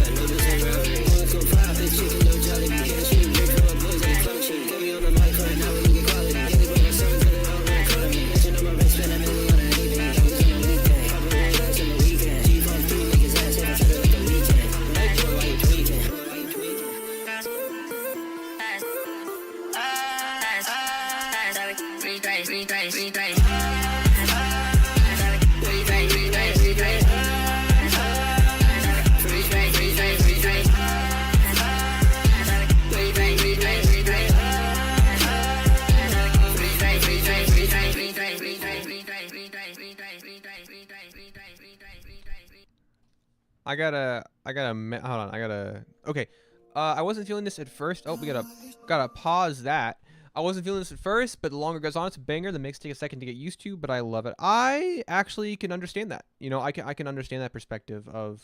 Okay. I wasn't feeling this at first. Oh, we gotta pause that. I wasn't feeling this at first, but the longer it goes on, it's a banger. The mix takes a second to get used to, but I love it. I actually can understand that. You know, I can understand that perspective of,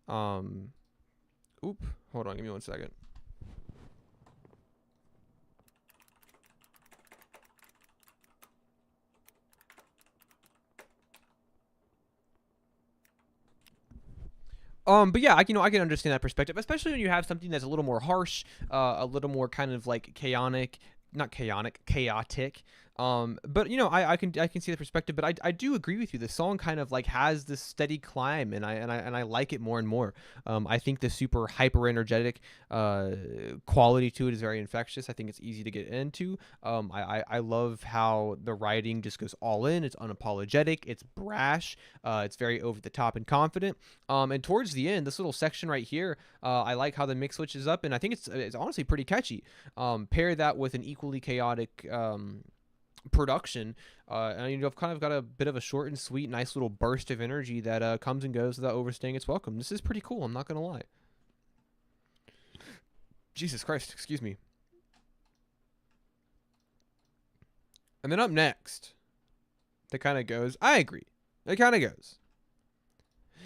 oop, hold on, give me 1 second. But yeah, I can understand that perspective, especially when you have something that's a little more harsh, a little more kind of like chaotic. But you know, I can see the perspective, but I do agree with you. The song kind of like has this steady climb, and I like it more and more. I think the super hyper energetic quality to it is very infectious. I think it's easy to get into. I love how the writing just goes all in. It's unapologetic. It's brash. It's very over the top and confident. And towards the end, this little section right here, I like how the mix switches up, and I think it's honestly pretty catchy. Pair that with an equally chaotic production, and you've kind of got a bit of a short and sweet, nice little burst of energy that comes and goes without overstaying its welcome. This is pretty cool. I'm not gonna lie. Jesus Christ, excuse me. And then up next, that kind of goes. I agree. It kind of goes.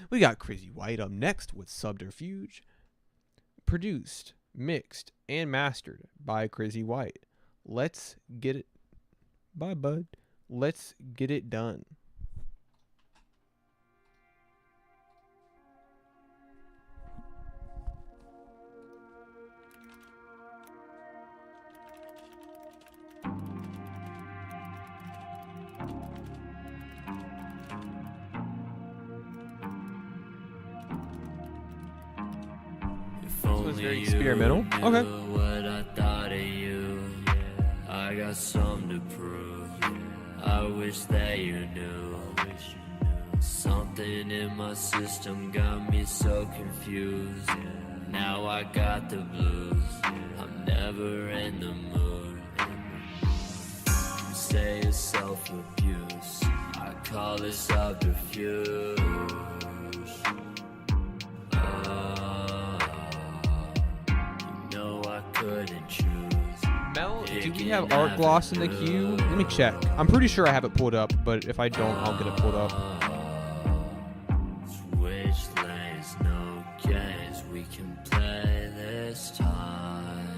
We got Crazy White up next with Subterfuge, produced, mixed, and mastered by Crazy White. Let's get it. Bye, bud. Let's get it done. This was very experimental. Okay. What I thought of you, I got something to prove. I wish that you knew. Something in my system got me so confused. Now I got the blues. I'm never in the mood. You say it's self-abuse. I call it subterfuge. You know I Mel, do we have Art Gloss in the queue? Let me check. I'm pretty sure I have it pulled up, but if I don't, I'll get it pulled up. Switch lanes, no games. We can play this time.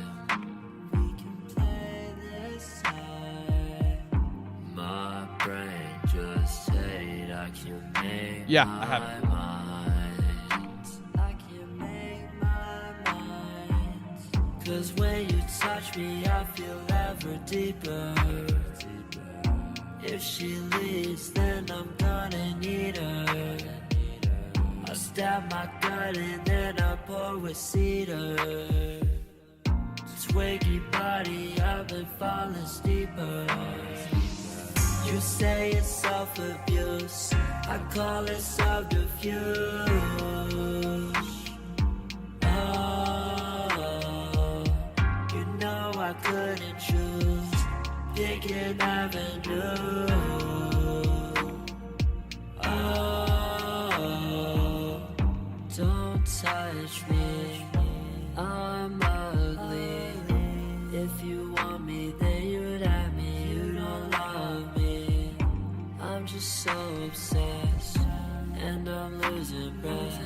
We can play this time. My brain just hate. I can make Yeah, I have it. I can make my mind. 'Cause when you touch me, I feel ever deeper. If she leaves, then I'm gonna need her. I stab my gut and then I pour with cedar. Twiggy body, I've been falling steeper. You say it's self-abuse, I call it subterfuge. Oh, you know I couldn't choose, pick an avenue. Oh, don't touch me, I'm ugly. If you want me, then you'd have me. You don't love me, I'm just so obsessed, and I'm losing breath.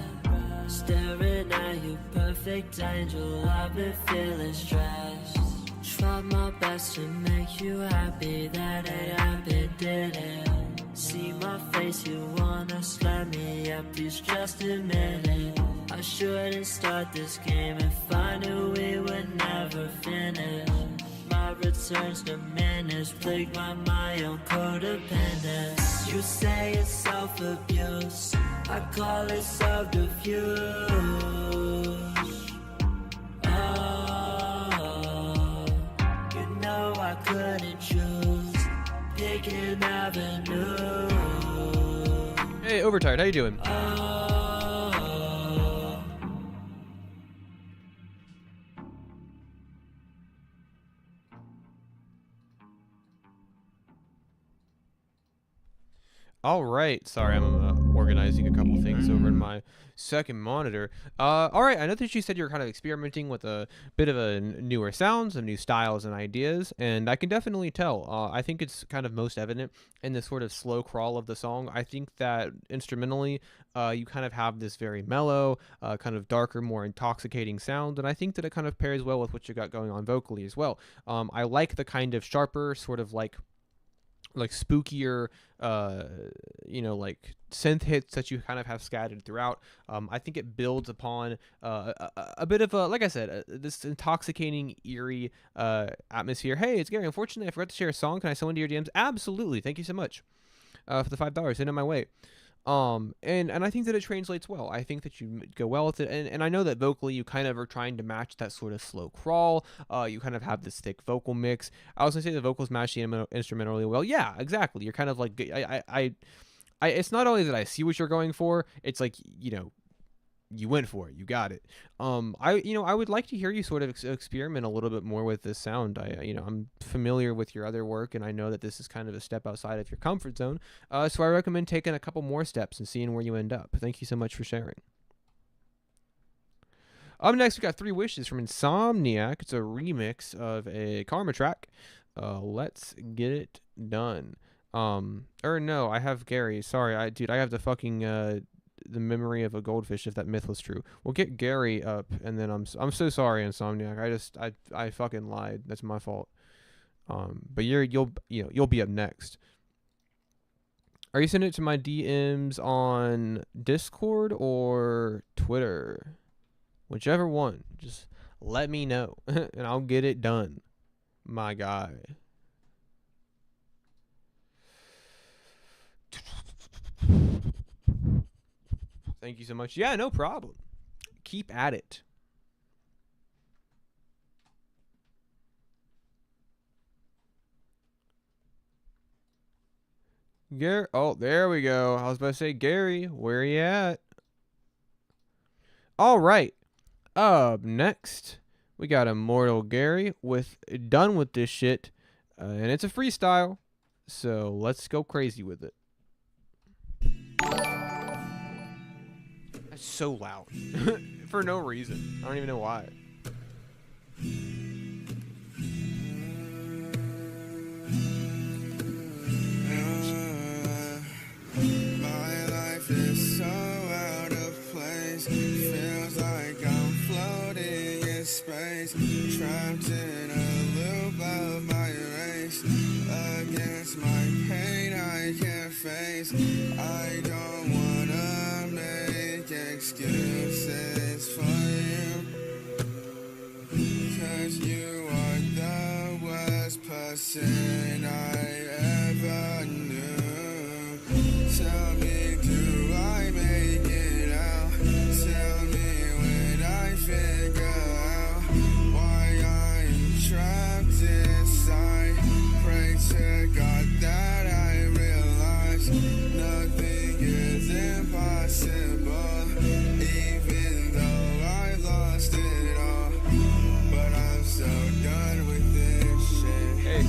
Staring at you, perfect angel, I've been feeling stressed. Tried my best to make you happy, that ain't happened, did it? See my face, you wanna slap me up, please just admit it. I shouldn't start this game if I knew we would never finish. My returns diminished, plagued by my own codependence. You say it's self-abuse, I call it subterfuge. Oh, you know I couldn't choose, pick an avenue. Hey, Overtired, how you doing? All right. Sorry, I'm organizing a couple things over in my second monitor. All right. I know that you said you're kind of experimenting with a bit of a newer sounds and new styles and ideas, and I can definitely tell. I think it's kind of most evident in the sort of slow crawl of the song. I think that instrumentally, you kind of have this very mellow, kind of darker, more intoxicating sound, and I think that it kind of pairs well with what you got going on vocally as well. I like the kind of sharper, sort of like spookier, like synth hits that you kind of have scattered throughout. I think it builds upon a bit of a, like I said, this intoxicating, eerie atmosphere. Hey, it's Gary. Unfortunately, I forgot to share a song. Can I send one to your DMs? Absolutely. Thank you so much for the $5. Send it my way. And I think that it translates well. I think that you go well with it, and I know that vocally you kind of are trying to match that sort of slow crawl. You kind of have this thick vocal mix. I was gonna say the vocals match the instrumental really well. Yeah, exactly. You're kind of like I it's not only that I see what you're going for. It's like, you went for it. You got it. I would like to hear you sort of experiment a little bit more with this sound. I'm familiar with your other work, and I know that this is kind of a step outside of your comfort zone. So I recommend taking a couple more steps and seeing where you end up. Thank you so much for sharing. Up next, we got 3 Wishes from Insomniac. It's a remix of a Karma track. Let's get it done. No, I have Gary. Sorry, I have the fucking the memory of a goldfish, if that myth was true. We'll get Gary up, and then I'm so sorry, Insomniac. I fucking lied. That's my fault. But you'll be up next. Are you sending it to my DMs on Discord or Twitter? Whichever one. Just let me know, and I'll get it done. My guy. Thank you so much. Yeah, no problem. Keep at it. Gary. Oh, there we go. I was about to say, Gary, where you at? All right. Up next, we got Immortal Gary with Done With This Shit. And it's a freestyle. So let's go crazy with it. That's so loud. For no reason. I don't even know why. space, trapped in a loop of my race. Against my pain I can't face. I don't wanna make excuses for you, 'cause you are the worst person I ever knew. Tell me, do I make it out? Tell me when I figure out why I'm trapped inside. Pray to God that I realize nothing is impossible, even though I lost it all. But I'm so done with this shit.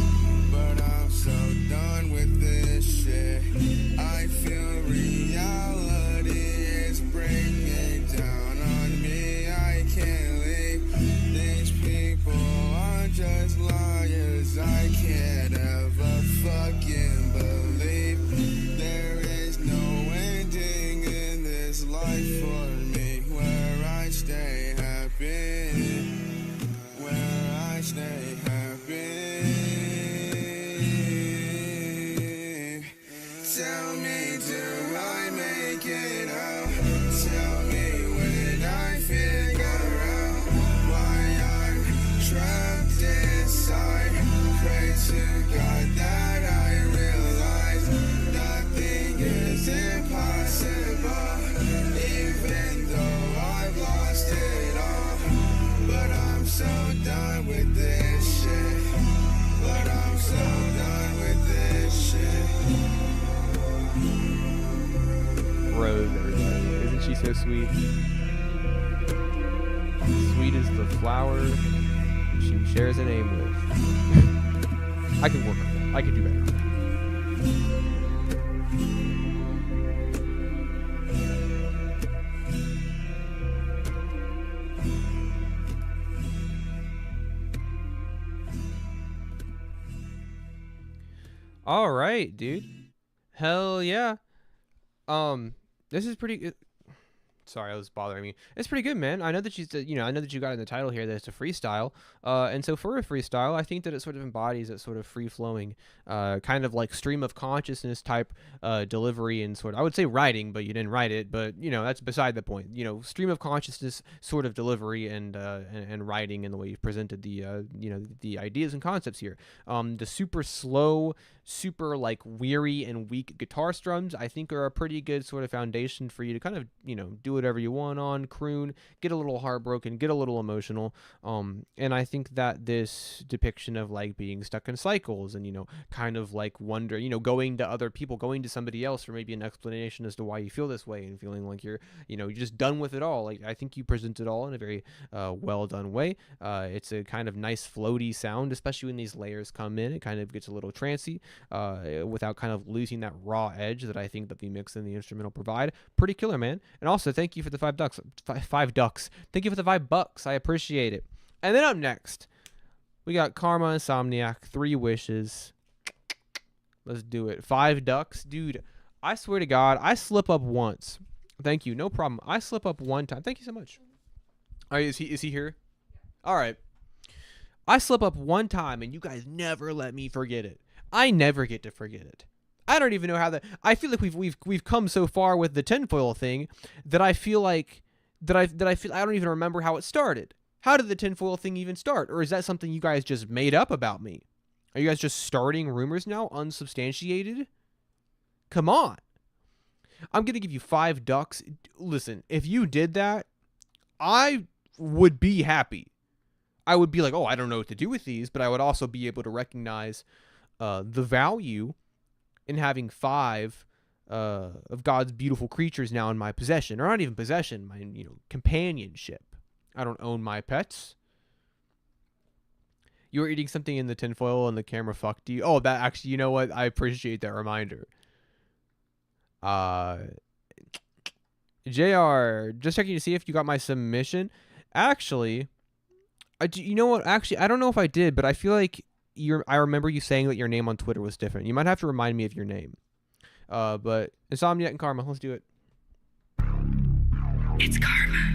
But I'm so done with this shit. I feel reality is breaking down on me. I can't leave. These people are just liars. I can't ever fucking believe there is no ending in this life for me. Where I stay happy, where I stay happy. Tell me, do I make it out? Tell me when I figure out why I'm trapped inside. Pray to God that I realize nothing is impossible, even though I've lost it all. But I'm so done with this shit. But I'm so done with this shit. Rose, everybody. Isn't she so sweet? Sweet as the flower she shares a name with. I can work on that. I can do better on that. All right, dude. Hell yeah. This is pretty good. Sorry, that was bothering me. It's pretty good, man. I know that I know that you got in the title here that it's a freestyle. And so for a freestyle, I think that it sort of embodies that sort of free-flowing, kind of like stream of consciousness type delivery and sort of, I would say writing, but you didn't write it, but that's beside the point. Stream of consciousness sort of delivery and writing and the way you've presented the ideas and concepts here. The super slow, super like weary and weak guitar strums, I think are a pretty good sort of foundation for you to kind of, do whatever you want on, croon, get a little heartbroken, get a little emotional. And I think that this depiction of like being stuck in cycles and, kind of like wonder, going to other people, going to somebody else for maybe an explanation as to why you feel this way and feeling like you're just done with it all. Like, I think you present it all in a very well done way. It's a kind of nice floaty sound, especially when these layers come in. It kind of gets a little trancy without kind of losing that raw edge that I think that the mix and the instrumental provide. Pretty killer, man. And also, thank you for the $5. Thank you for the $5. I appreciate it. And then up next, we got Karma Insomniac, 3 Wishes. Let's do it. 5 ducks. Dude, I swear to God, I slip up once. Thank you. No problem. I slip up one time. Thank you so much. All right, is he here? All right. I slip up one time, and you guys never let me forget it. I never get to forget it. I don't even know how that. I feel like we've come so far with the tinfoil thing that I feel like I don't even remember how it started. How did the tinfoil thing even start? Or is that something you guys just made up about me? Are you guys just starting rumors now, unsubstantiated? Come on. I'm going to give you 5 ducks. Listen, if you did that, I would be happy. I would be like, oh, I don't know what to do with these, but I would also be able to recognize the value in having 5 of God's beautiful creatures now in my possession. Or not even possession, my companionship. I don't own my pets. You were eating something in the tinfoil and the camera fucked you. Oh, that actually, you know what? I appreciate that reminder. JR, just checking to see if you got my submission. Actually, you know what? Actually, I don't know if I did, but I feel like I remember you saying that your name on Twitter was different. You might have to remind me of your name. But Insomniac and Karma, let's do it. It's Karma.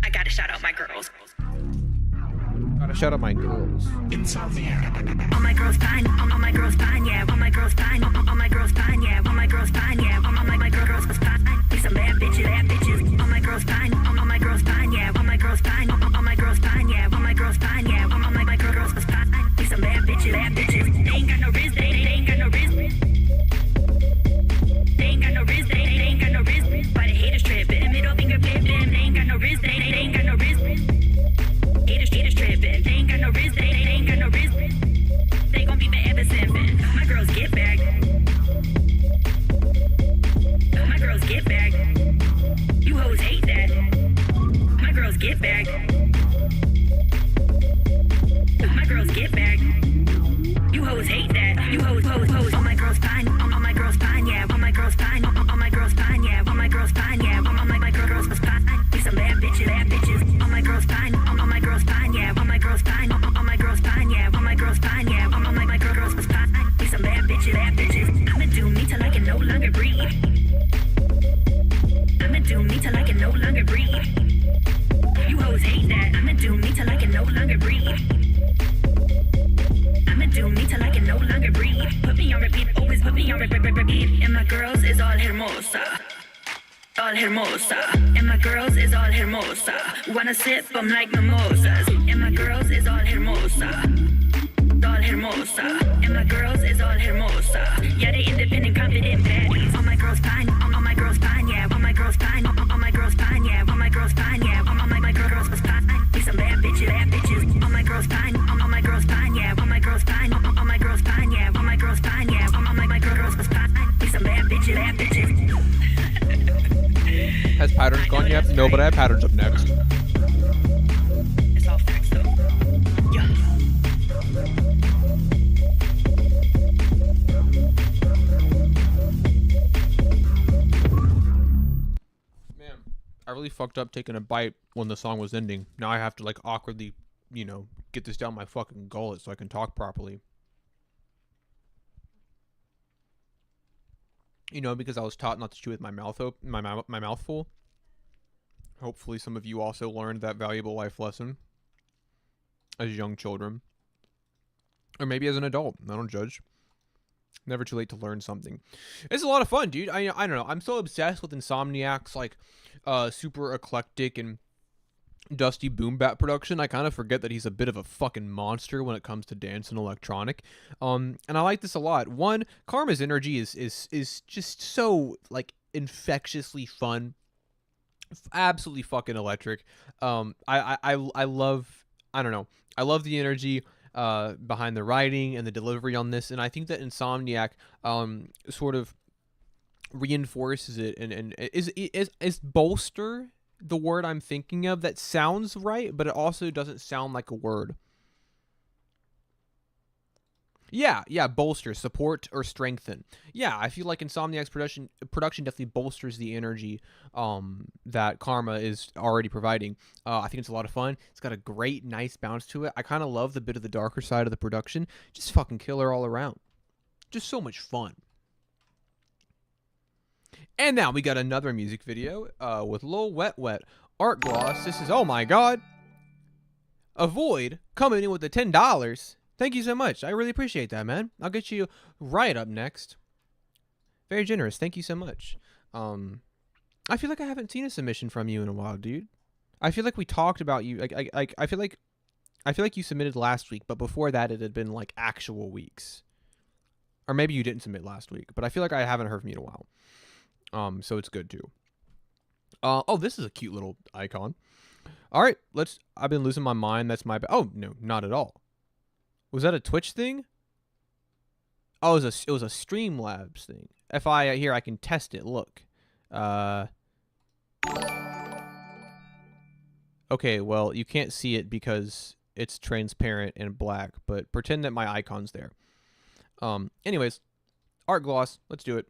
I gotta shout out my girls. shout out my girls. All my girls fine, all my girls fine, yeah. All my girls fine, all my girls fine, yeah. All my girls fine, yeah. All my girls fine. We some bad bitches. All my girls fine, all my girls fine, yeah. All my girls fine, all my girls fine, yeah. All my girls fine, yeah. All my girls fine. We some bad bitches. They ain't got no wrist, they ain't got no wrist. They ain't got no wrist, they ain't got no wrist. Why the haters tripping? Middle finger flipping. They ain't got no wrist, they ain't got no wrist. Haters tripping. They ain't got no wrist, they ain't got no wrist. They gon' be forever simping. My girls get back. My girls get back. You hoes hate that. My girls get back. My girls get back. You hoes hate that. You hoes. All my girls fine. All my girls fine. Yeah. All my girls fine. All my girls fine. Yeah. All my girls fine. Yeah. All my girls was fine. We some bad bitches. All my girls fine. All my girls fine. Yeah. All my girls fine. All my girls fine. Yeah. All my girls fine. Yeah. All my girls was fine. We some bad bitches. I'ma do me till I can no longer breathe. I'ma do me till I can no longer breathe. You hoes hate that. I'ma do me till I can no longer breathe. I'ma do me till I can no longer breathe. Put me on repeat, always put me on repeat. And my girls is all hermosa. All hermosa. And my girls is all hermosa. Wanna sip them like mimosas. And my girls is all hermosa. All hermosa. And my girls is all hermosa. Yeah, they independent, confident baddies. All my girls fine. All my girls fine, yeah. All my girls fine. All my girls fine, yeah. All my girls fine, yeah. All my girls was fine. We some bad bitches. All my girls fine. All my girls fine, yeah. All my girls fine. All my girls fine, yeah. All my girls fine, yeah. All my girls was fine. We some bad bitches. Has patterns gone yet? No, but I have patterns up next. It's all facts though. Yeah. Man, I really fucked up taking a bite when the song was ending. Now I have to like awkwardly, get this down my fucking gullet so I can talk properly. Because I was taught not to chew with my mouth open, my mouth full. Hopefully some of you also learned that valuable life lesson as young children. Or maybe as an adult. I don't judge. Never too late to learn something. It's a lot of fun, dude. I don't know. I'm so obsessed with Insomniac's like super eclectic and dusty boom bap production. I kind of forget that he's a bit of a fucking monster when it comes to dance and electronic. And I like this a lot. One, Karma's energy is just so like infectiously fun. Absolutely fucking electric. I love, I don't know. I love the energy behind the writing and the delivery on this, and I think that Insomniac sort of reinforces it and is bolster the word I'm thinking of. That sounds right, but it also doesn't sound like a word. Yeah, bolster, support, or strengthen. Yeah, I feel like Insomniac's production definitely bolsters the energy that Karma is already providing. I think it's a lot of fun. It's got a great, nice bounce to it. I kind of love the bit of the darker side of the production. Just fucking killer all around. Just so much fun. And now we got another music video with Lil Wet Wet. Art Gloss. This is, oh my god. Avoid coming in with the $10. Thank you so much. I really appreciate that, man. I'll get you right up next. Very generous. Thank you so much. I feel like I haven't seen a submission from you in a while, dude. I feel like we talked about you. I feel like you submitted last week, but before that it had been like actual weeks. Or maybe you didn't submit last week, but I feel like I haven't heard from you in a while. So it's good too. Oh, this is a cute little icon. All right, I've been losing my mind. That's my oh no, not at all. Was that a Twitch thing? Oh, it was a Streamlabs thing. If I can test it. Look. Okay, well, you can't see it because it's transparent and black, but pretend that my icon's there. Anyways, Art Gloss, let's do it.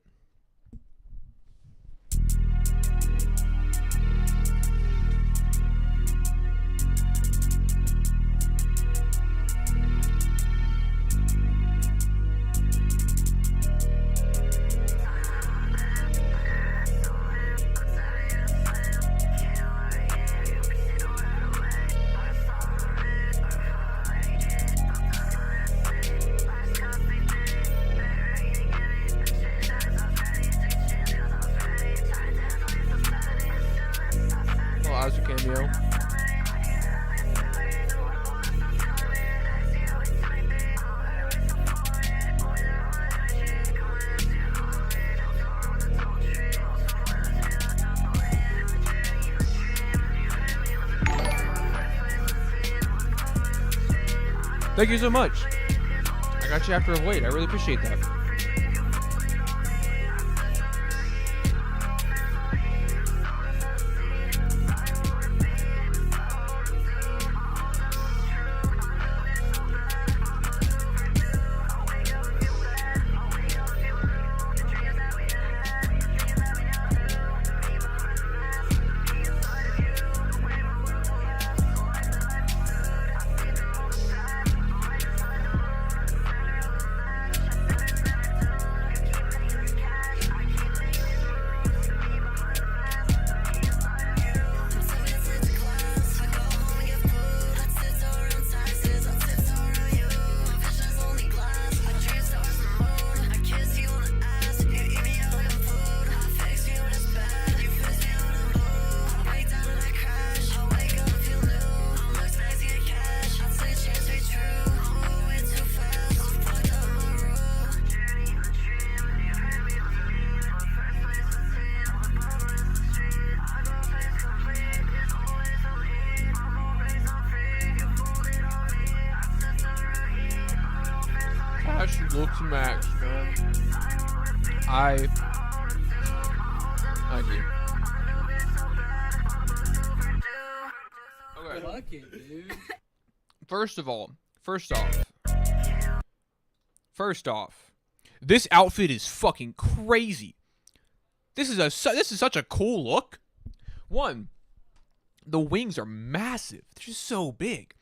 Thank you so much. I got you after a wait. I really appreciate that. Looks max, man. I do. Okay. Fuck it, dude. First off, this outfit is fucking crazy. This is such a cool look. One, the wings are massive. They're just so big.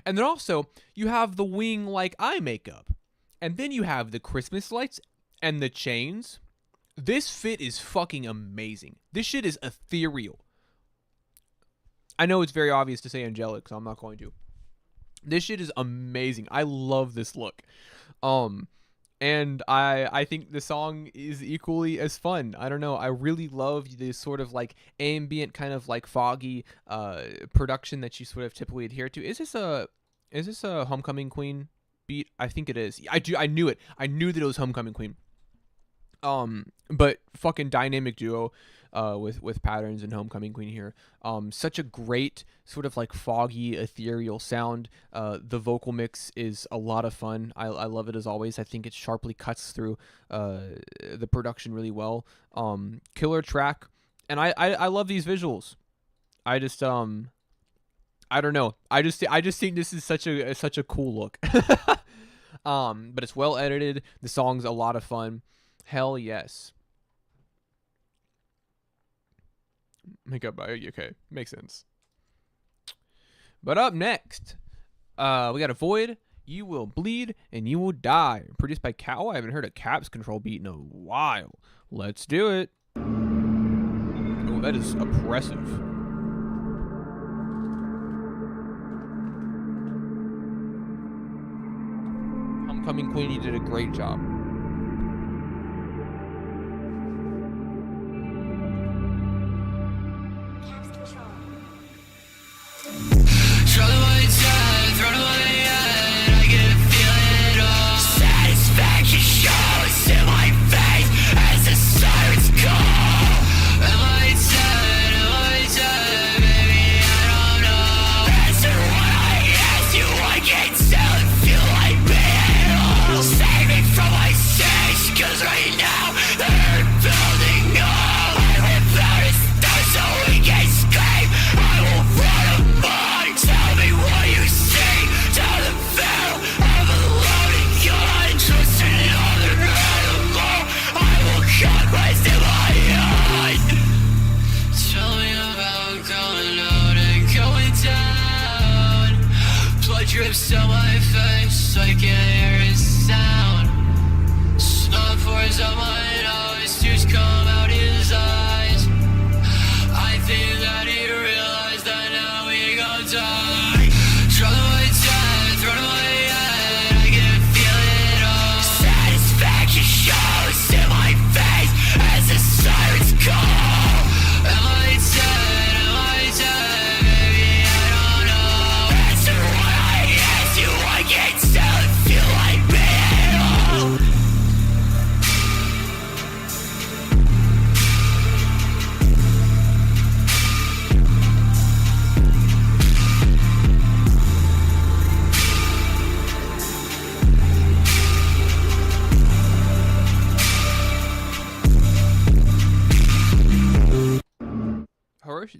And then also, you have the wing like eye makeup. And then you have the Christmas lights and the chains. This fit is fucking amazing. This shit is ethereal. I know it's very obvious to say angelic, so I'm not going to. This shit is amazing. I love this look. And I think the song is equally as fun. I don't know. I really love this sort of like ambient kind of like foggy production that you sort of typically adhere to. Is this a Homecoming Queen beat? I think it is. I knew it. I knew that it was Homecoming Queen. But fucking dynamic duo with Patterns and Homecoming Queen here. Such a great sort of like foggy ethereal sound. The vocal mix is a lot of fun. I love it as always. I think it sharply cuts through the production really well. Killer track, and I love these visuals. I just I don't know. I just think this is such a cool look. But it's well edited. The song's a lot of fun. Hell yes. Okay, makes sense. But up next, we got a Void. You Will Bleed and You Will Die. Produced by Cow. I haven't heard a Caps Control beat in a while. Let's do it. Oh, that is oppressive. Homecoming Queen, you did a great job. Drips down my face, I can't hear a sound. Smoke pours out my nose, tears come out his eyes. I think that he realized that now we gon' die. Throw away death, throw away head, I can feel it all. Satisfaction shows in my face as the sirens call. Am I dead? Am I dead? Baby, I don't know. Answer what I can't tell if you like me at all.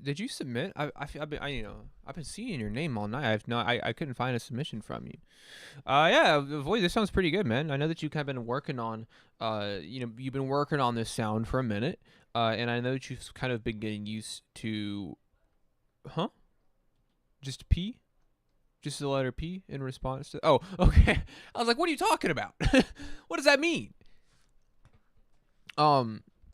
Did you submit? I've been seeing your name all night. I couldn't find a submission from you. Yeah, Void, this sounds pretty good, man. I know that you kind of been working on, you've been working on this sound for a minute, and I know that you've kind of been getting used to, just P, just the letter P in response to. Oh, okay. I was like, what are you talking about? What does that mean?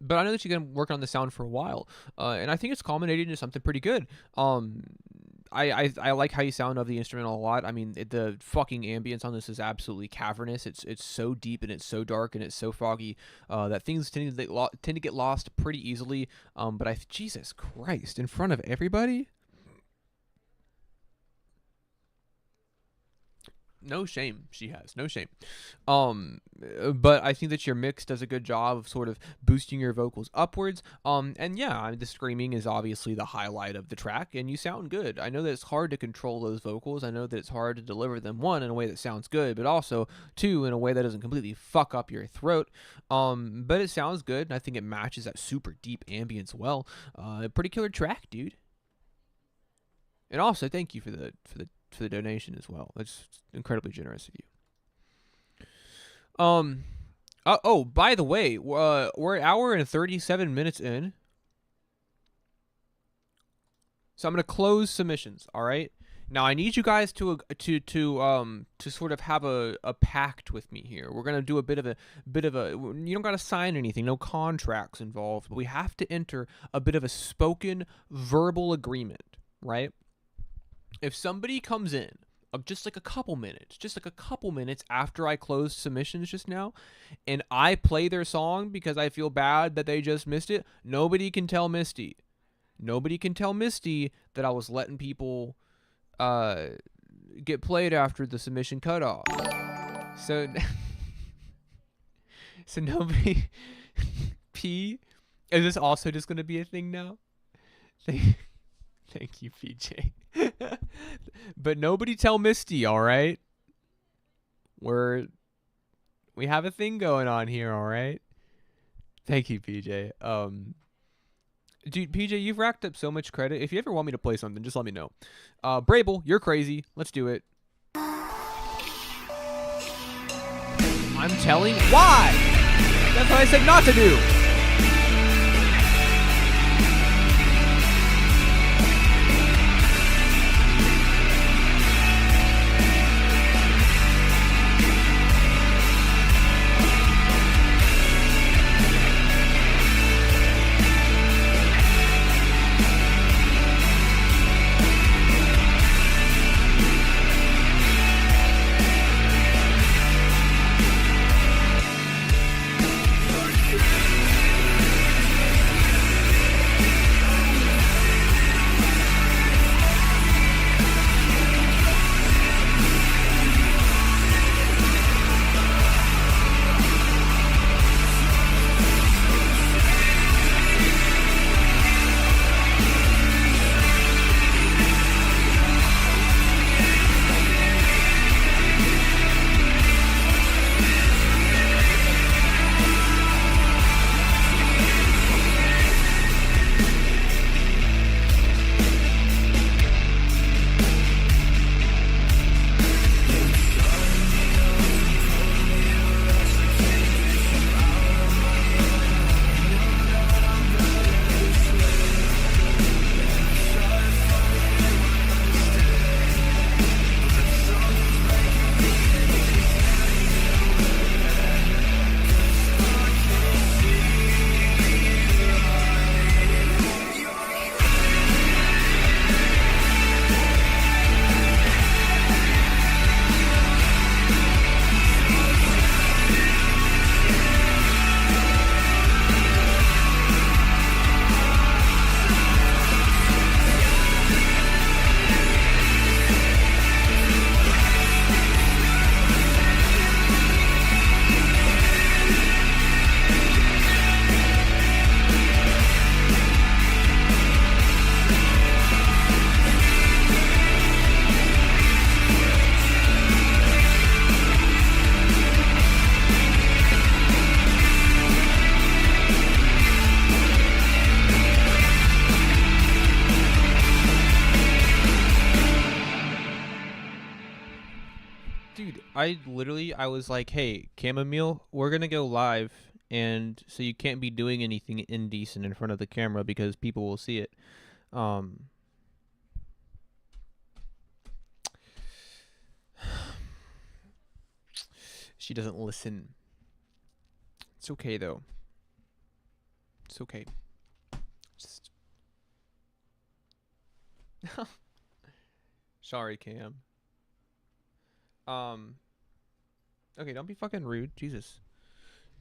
But I know that you've been working on the sound for a while, and I think it's culminated into something pretty good. I like how you sound of the instrumental a lot. I mean, the fucking ambience on this is absolutely cavernous. It's so deep and it's so dark and it's so foggy that things tend to get lost pretty easily. But Jesus Christ, in front of everybody. No shame, she has. No shame. But I think that your mix does a good job of sort of boosting your vocals upwards. And yeah, the screaming is obviously the highlight of the track, and you sound good. I know that it's hard to control those vocals. I know that it's hard to deliver them, one, in a way that sounds good, but also, two, in a way that doesn't completely fuck up your throat. But it sounds good, and I think it matches that super deep ambience well. Pretty killer track, dude. And also, thank you for the donation as well. That's incredibly generous of you. Oh, by the way, we're an hour and 37 minutes in. So I'm gonna close submissions. All right. Now I need you guys to sort of have a pact with me here. We're gonna do a bit of a. You don't gotta sign anything. No contracts involved. But we have to enter a bit of a spoken verbal agreement, right? If somebody comes in of just like a couple minutes after I closed submissions just now, and I play their song because I feel bad that they just missed it, nobody can tell Misty. Nobody can tell Misty that I was letting people get played after the submission cutoff. So nobody... P? Is this also just going to be a thing now? Thank you, PJ. But nobody tell Misty, all right? We have a thing going on here, all right? Thank you, PJ. Dude, PJ, you've racked up so much credit. If you ever want me to play something, just let me know. Brable, you're crazy. Let's do it. I'm telling... Why? That's what I said not to do. Dude, I was like, hey, Chamomile, we're gonna go live, and so you can't be doing anything indecent in front of the camera because people will see it. She doesn't listen. It's okay though. It's okay. Just sorry, Cam. Okay, don't be fucking rude. Jesus.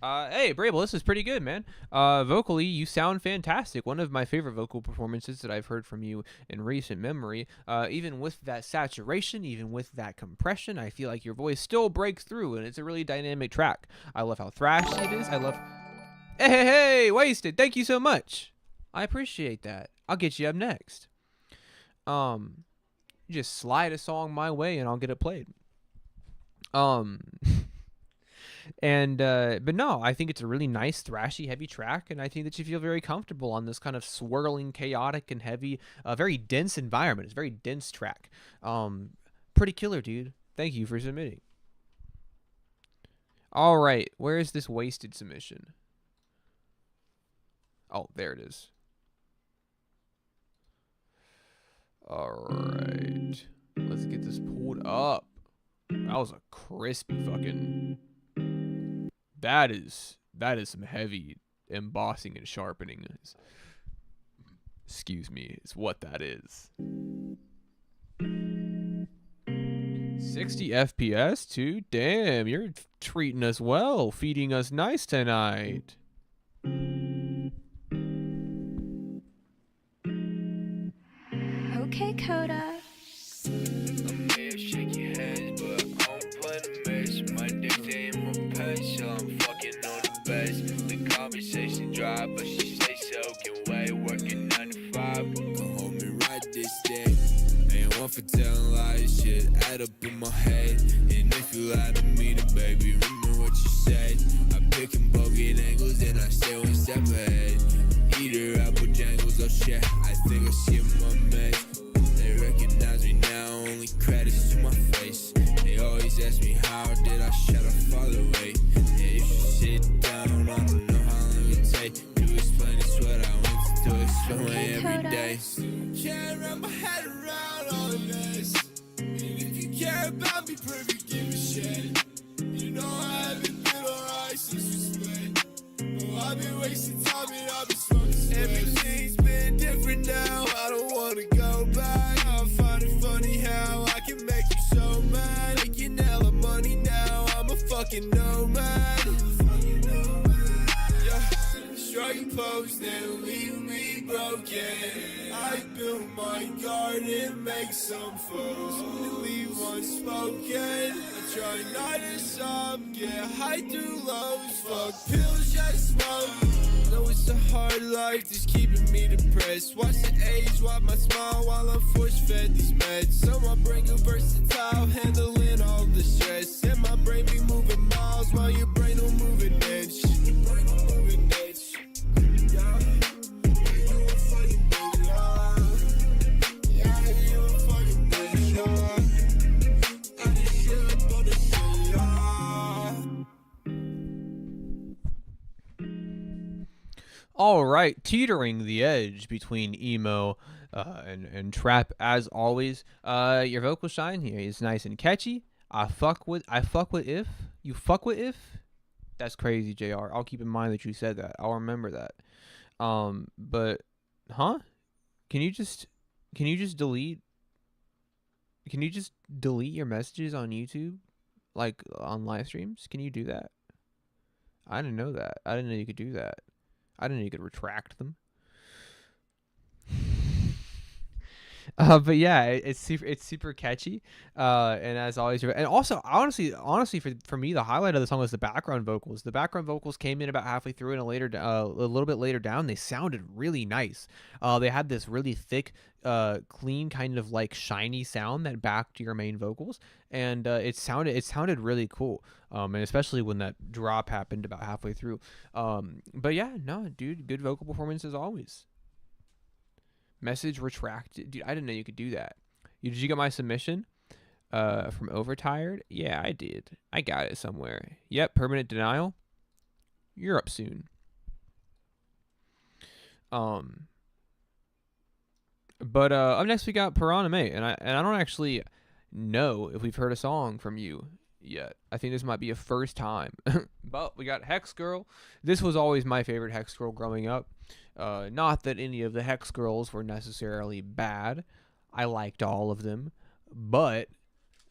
Hey, Brable, this is pretty good, man. Vocally, you sound fantastic. One of my favorite vocal performances that I've heard from you in recent memory. Even with that saturation, even with that compression, I feel like your voice still breaks through, and it's a really dynamic track. I love how thrashy it is. I love... Hey, Wasted, thank you so much. I appreciate that. I'll get you up next. You just slide a song my way, and I'll get it played. And but no, I think it's a really nice thrashy heavy track, and I think that you feel very comfortable on this kind of swirling, chaotic, and heavy, very dense environment. It's a very dense track. Pretty killer, dude. Thank you for submitting. All right, where is this Wasted submission? Oh, there it is. All right, let's get this pulled up. That was a crispy fucking... That is some heavy embossing and sharpening. Excuse me, is what that is. 60 FPS too? Damn, you're treating us well, feeding us nice tonight. Okay, Coda. Conversation dry, but she stay soaking way, working 9 to 5. Come home and write this day. Ain't one for telling lies, shit add up in my head. And if you lie to me, then baby, remember what you said. I pick and bogan angles and I stay one step ahead. Eater apple jangles, oh shit, I think I skip my meds. They recognize me now, only credits to my face. They always ask me how did I shut off all the way. Yeah, you should sit down, I don't know to explain it's what I want to explain every day. Can't wrap my head around all of this. And if you care about me, perfect, give a shit. You know I haven't been alright since we split. Oh, I've been wasting time and I've been smoking. Everything's been different now. I don't wanna go back. I find it funny how I can make you so mad. Making hella money now. I'm a fucking nomad. Strike pose, then leave me broken. I build my garden, make some foes, leave unspoken. I try not to stop, get high through lows. Fuck pills, just smoke. Know it's a hard life, just keeping me depressed. Watch the age, wipe my smile while I'm force-fed these meds. So my brain go versatile, handling all the stress. And my brain be moving miles while your brain don't move an inch. Your brain don't move an inch. All right, teetering the edge between emo and trap as always. Your vocal shine here is nice and catchy. I fuck with if. You fuck with if? That's crazy, JR. I'll keep in mind that you said that. I'll remember that. But huh? Can you just delete your messages on YouTube, like on live streams? Can you do that? I didn't know that. I didn't know you could do that. I didn't know you could retract them. But yeah, it's super catchy. And as always, and also honestly, for me, the highlight of the song was the background vocals. The background vocals came in about halfway through, and a little bit later down, they sounded really nice. They had this really thick, clean, kind of like shiny sound that backed your main vocals, and it sounded really cool. And especially when that drop happened about halfway through. But yeah, no, dude, good vocal performance as always. Message retracted. Dude, I didn't know you could do that. Did you get my submission? From Overtired? Yeah, I did. I got it somewhere. Yep, Permanent Denial. You're up soon. But up next we got Piranha May, and I don't actually know if we've heard a song from you yet. I think this might be a first time. But we got Hex Girl. This was always my favorite Hex Girl growing up. Not that any of the Hex Girls were necessarily bad. I liked all of them, but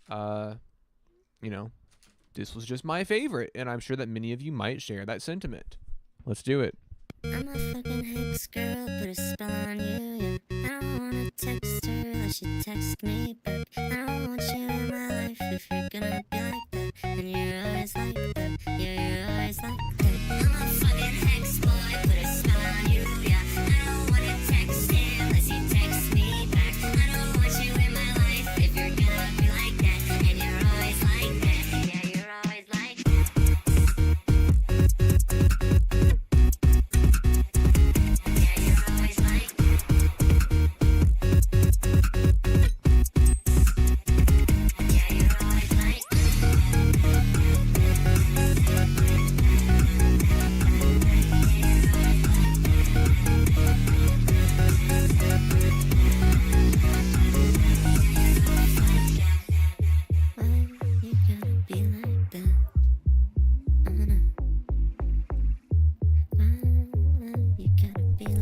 you know, this was just my favorite, and I'm sure that many of you might share that sentiment. Let's do it. I'm a fucking hex girl, put a spell on you, yeah. I don't wanna text her unless you text me back. I don't want you in my life if you're gonna be like that. And you're always like that, yeah, you're always like that. I'm a fucking hex boy, put a spell on you, yeah. I don't wanna text you unless you text me back. I don't want you in my life if you're gonna be like that. And you're always like that, yeah, you're always like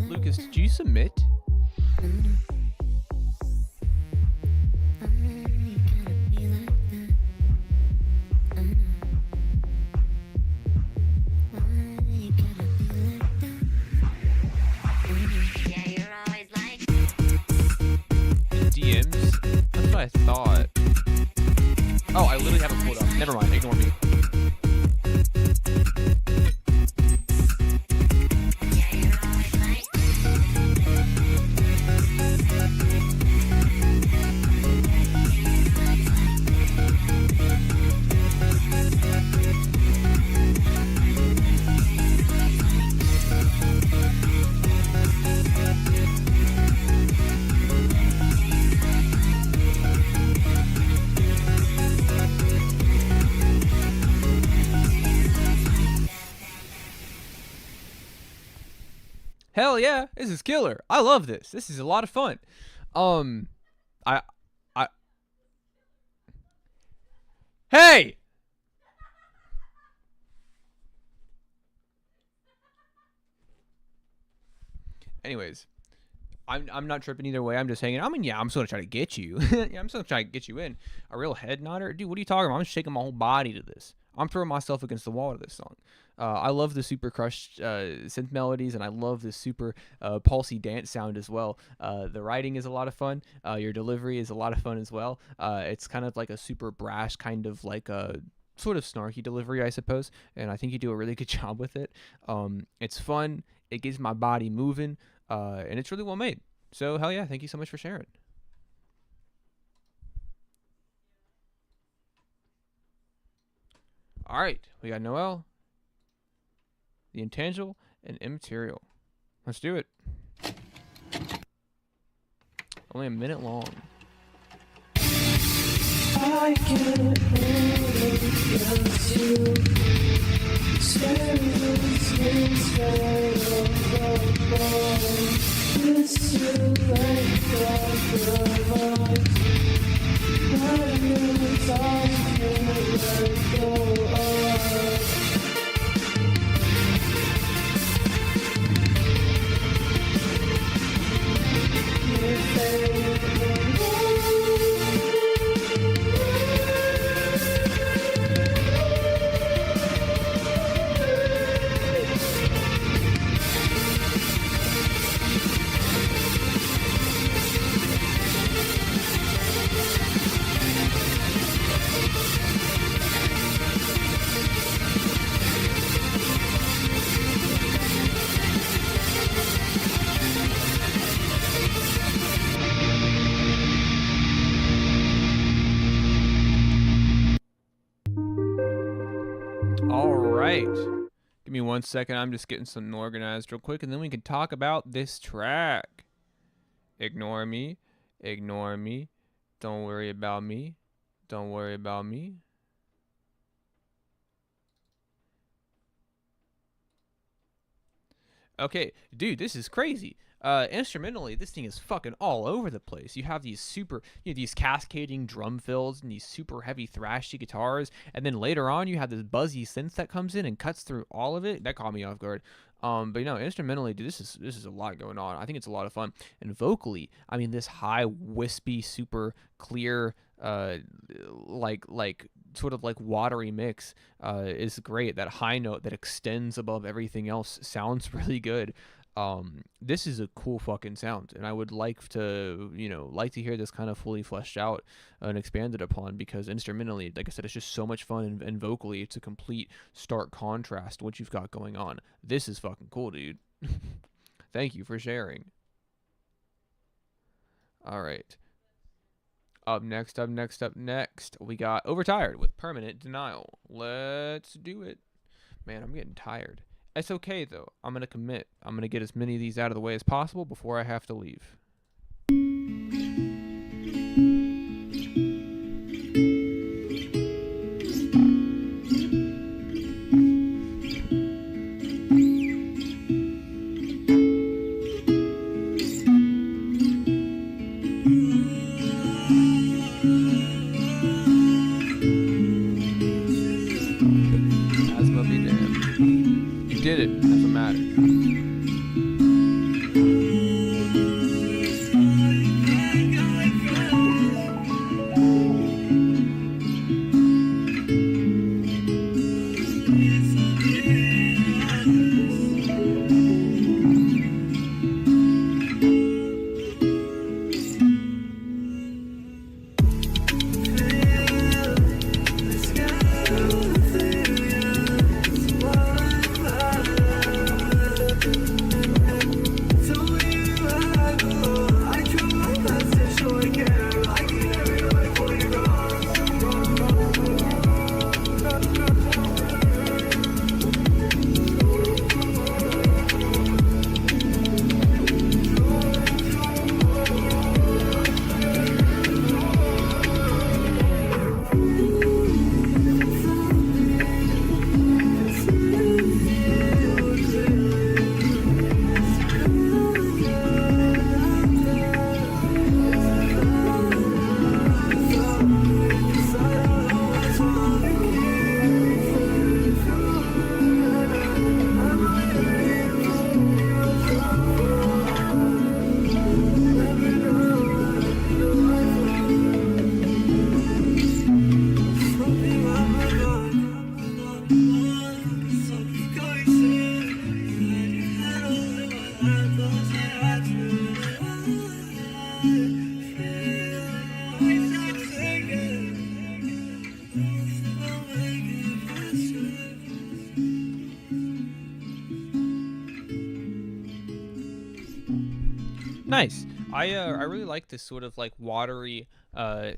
Lucas, did you submit? DMs? That's what I thought. Oh, I literally have it pulled up. Never mind, ignore me. Hell yeah, this is killer. I love this. This is a lot of fun. I Hey! Anyways, I'm not tripping either way. I'm just hanging. I mean, yeah, I'm still gonna try to get you. Yeah, I'm still gonna try to get you in. A real head nodder, dude. What are you talking about? I'm shaking my whole body to this. I'm throwing myself against the wall to this song. I love the super crushed synth melodies, and I love the super pulsy dance sound as well. The writing is a lot of fun. Your delivery is a lot of fun as well. It's kind of like a super brash, kind of like a sort of snarky delivery, I suppose, and I think you do a really good job with it. It's fun. It gets my body moving, and it's really well made. So hell yeah, thank you so much for sharing. All right, we got Noel, the intangible, and immaterial. Let's do it. Only a minute long. I can't hold against you. It's too late for the All right. Give me 1 second. I'm just getting something organized real quick, and then we can talk about this track. Ignore me. Ignore me. Don't worry about me. Don't worry about me. Okay, dude, this is crazy. Instrumentally, this thing is fucking all over the place. You have these these cascading drum fills and these super heavy thrashy guitars, and then later on you have this buzzy synth that comes in and cuts through all of it. That caught me off guard. But you know, instrumentally, dude, this is a lot going on. I think it's a lot of fun. And vocally, I mean, this high, wispy, super clear, like sort of like watery mix is great. That high note that extends above everything else sounds really good. This is a cool fucking sound, and I would like to, you know, hear this kind of fully fleshed out and expanded upon, because instrumentally, like I said, it's just so much fun, and vocally, it's a complete stark contrast to what you've got going on. This is fucking cool, dude. Thank you for sharing. All right. Up next, we got Overtired with Permanent Denial. Let's do it. Man, I'm getting tired. It's okay, though. I'm going to commit. I'm going to get as many of these out of the way as possible before I have to leave. Asthma be damned. You did it. Doesn't matter. Nice. I really like this sort of like watery,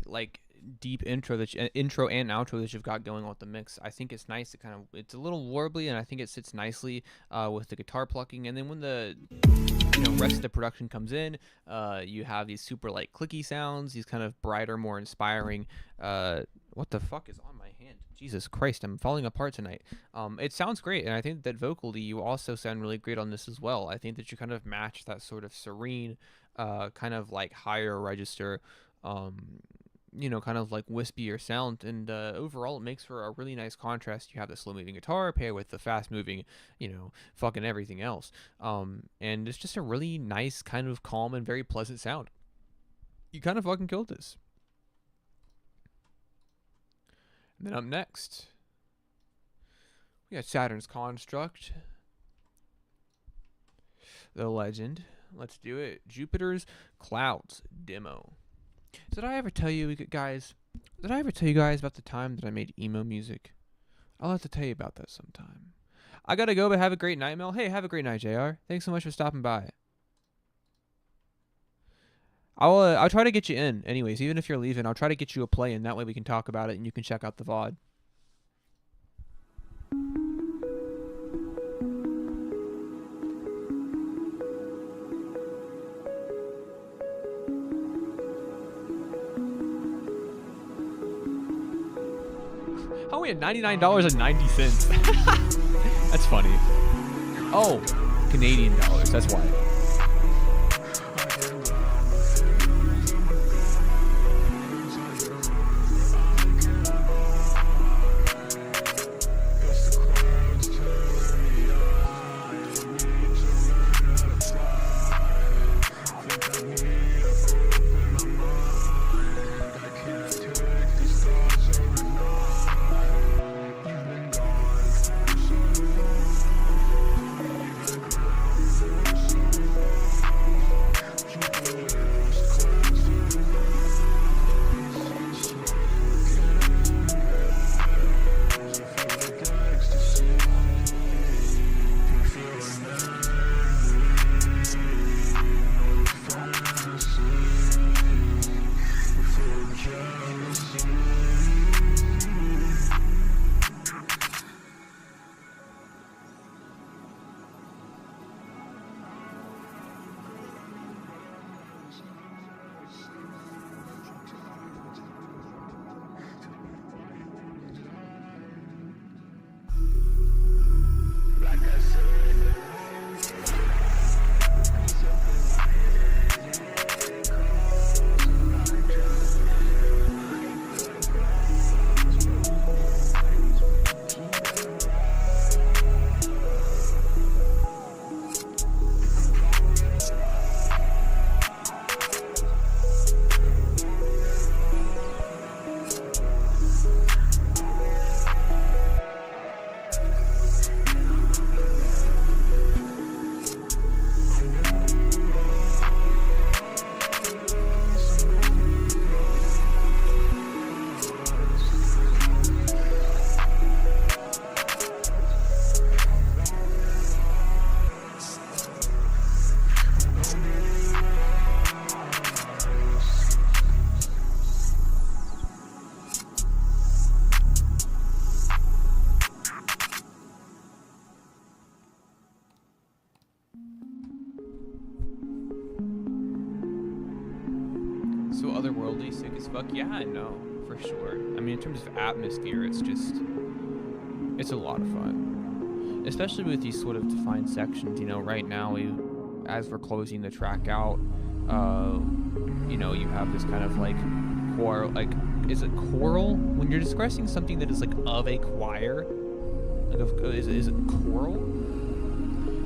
like deep intro intro and outro that you've got going on with the mix. I think it's nice. It's a little warbly, and I think it sits nicely with the guitar plucking. And then when the rest of the production comes in, you have these super like clicky sounds, these kind of brighter, more inspiring. What the fuck is on my hand? Jesus Christ, I'm falling apart tonight. It sounds great, and I think that vocally you also sound really great on this as well. I think that you kind of match that sort of serene, kind of like higher register, kind of like wispier sound, and overall it makes for a really nice contrast. You have the slow moving guitar paired with the fast moving, fucking everything else. And it's just a really nice, kind of calm and very pleasant sound. You kind of fucking killed this. And then up next, we got Saturn's Construct, the legend. Let's do it. Jupiter's Clouds demo. Did I ever tell you guys about the time that I made emo music? I'll have to tell you about that sometime. I gotta go, but have a great night, Mel. Hey, have a great night, JR. Thanks so much for stopping by. I'll try to get you in. Anyways, even if you're leaving, I'll try to get you a play, and that way we can talk about it, and you can check out the VOD. How are we at $99.90? That's funny. Oh, Canadian dollars. That's why. So otherworldly, sick as fuck. Yeah, I know, for sure. I mean, in terms of atmosphere, it's a lot of fun. Especially with these sort of defined sections, you know, right now, as we're closing the track out, you know, you have this kind of like choral, like, is it choral? When you're expressing something that is like of a choir, like is it choral?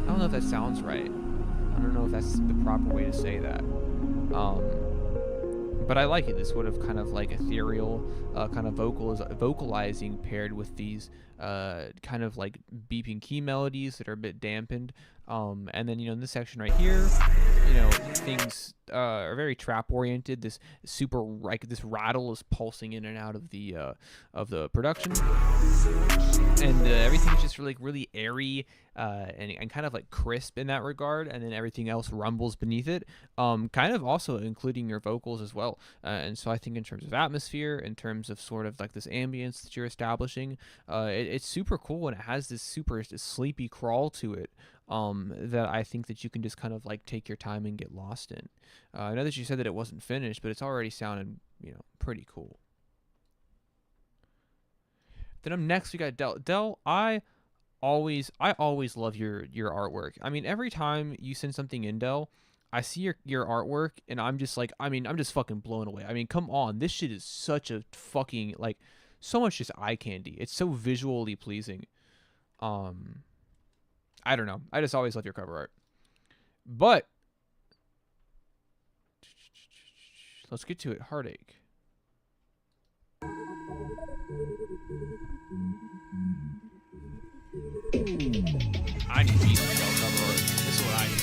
I don't know if that sounds right. I don't know if that's the proper way to say that. But I like it, this sort of kind of like ethereal kind of vocalizing paired with these kind of like beeping key melodies that are a bit dampened. And then, you know, in this section right here, you know, things are very trap oriented. This super, like, this rattle is pulsing in and out of the production, and everything is just really airy and kind of like crisp in that regard. And then everything else rumbles beneath it, kind of also including your vocals as well. And so I think in terms of atmosphere, in terms of sort of like this ambience that you're establishing, it's super cool, and it has this super sleepy crawl to it. That I think that you can just kind of like take your time and get lost in. I know that you said that it wasn't finished, but it's already sounded, you know, pretty cool. Then up next we got Del. Del, I always love your artwork. I mean, every time you send something in, Del, I see your artwork, and I'm just like, I mean, I'm just fucking blown away. I mean, come on, this shit is such a fucking, like, so much just eye candy. It's so visually pleasing. I don't know. I just always love your cover art. But let's get to it. Heartache. I need these cover art. This is what I need.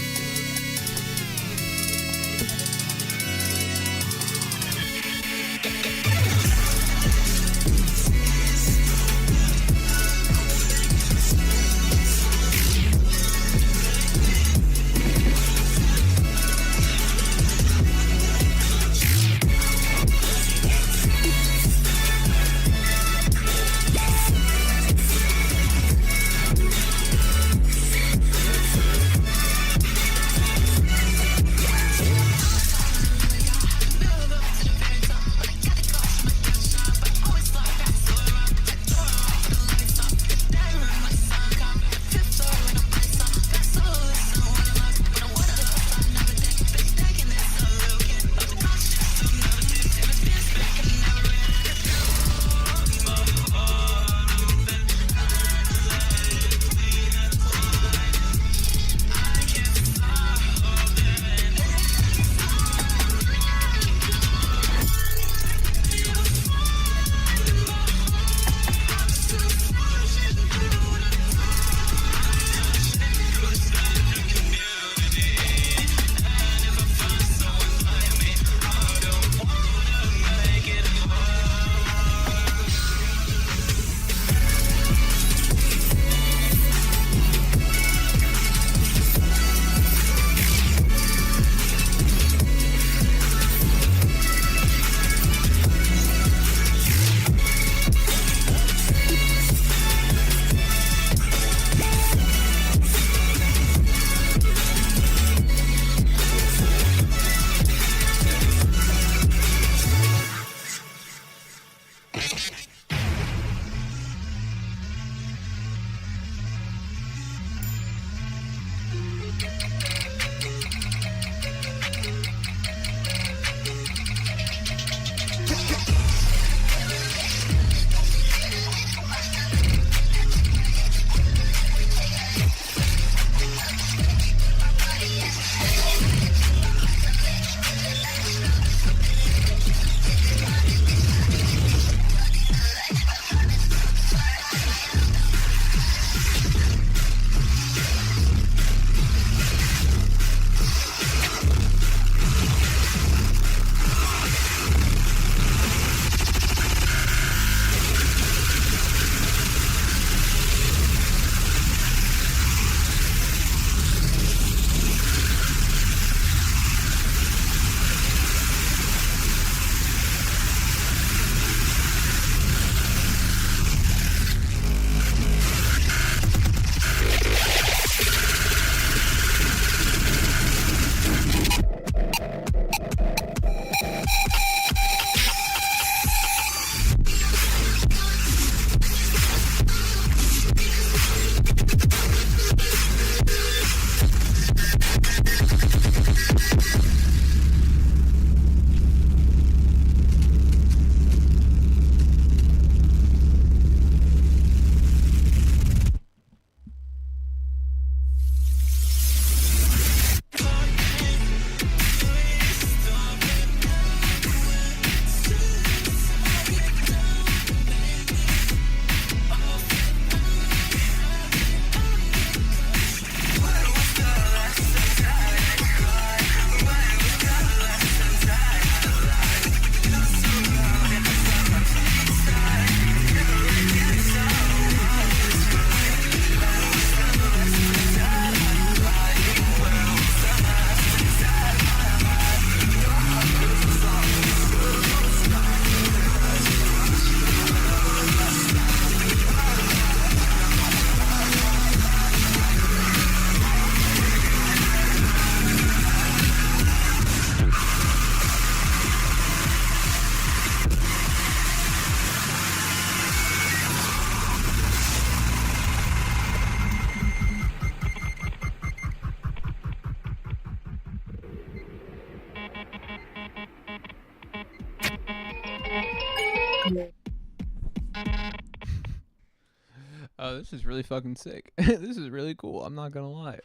This is really fucking sick. This is really cool. I'm not gonna lie.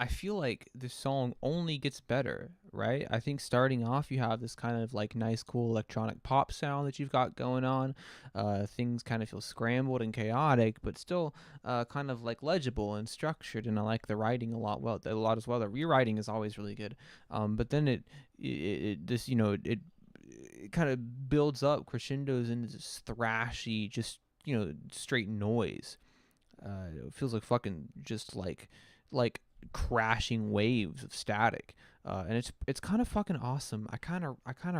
I feel like this song only gets better, right? I think starting off, you have this kind of like nice, cool electronic pop sound that you've got going on. Things kind of feel scrambled and chaotic, but still kind of like legible and structured. And I like the writing a lot as well. The rewriting is always really good. But then it kind of builds up, crescendos into this thrashy, just straight noise. It feels like fucking just like crashing waves of static, and it's kind of fucking awesome. I kind of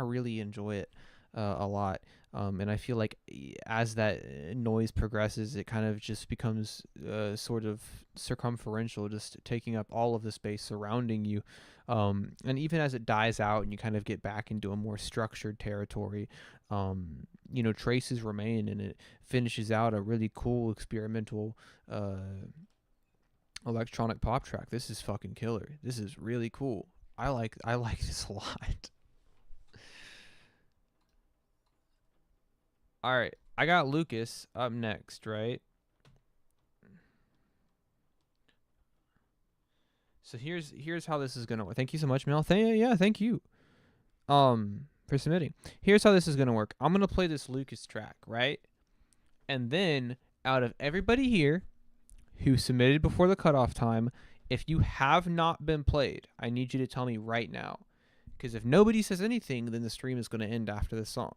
really enjoy it a lot, and I feel like as that noise progresses, it kind of just becomes sort of circumferential, just taking up all of the space surrounding you. And even as it dies out and you kind of get back into a more structured territory, traces remain, and it finishes out a really cool experimental electronic pop track. This is fucking killer. This is really cool. I like this a lot. All right, I got Lucas up next, right? So here's how this is gonna work. Thank you so much, Mel. Thank you. For submitting. Here's how this is gonna work. I'm gonna play this Lucas track, right? And then out of everybody here who submitted before the cutoff time, if you have not been played, I need you to tell me right now. Because if nobody says anything, then the stream is going to end after this song.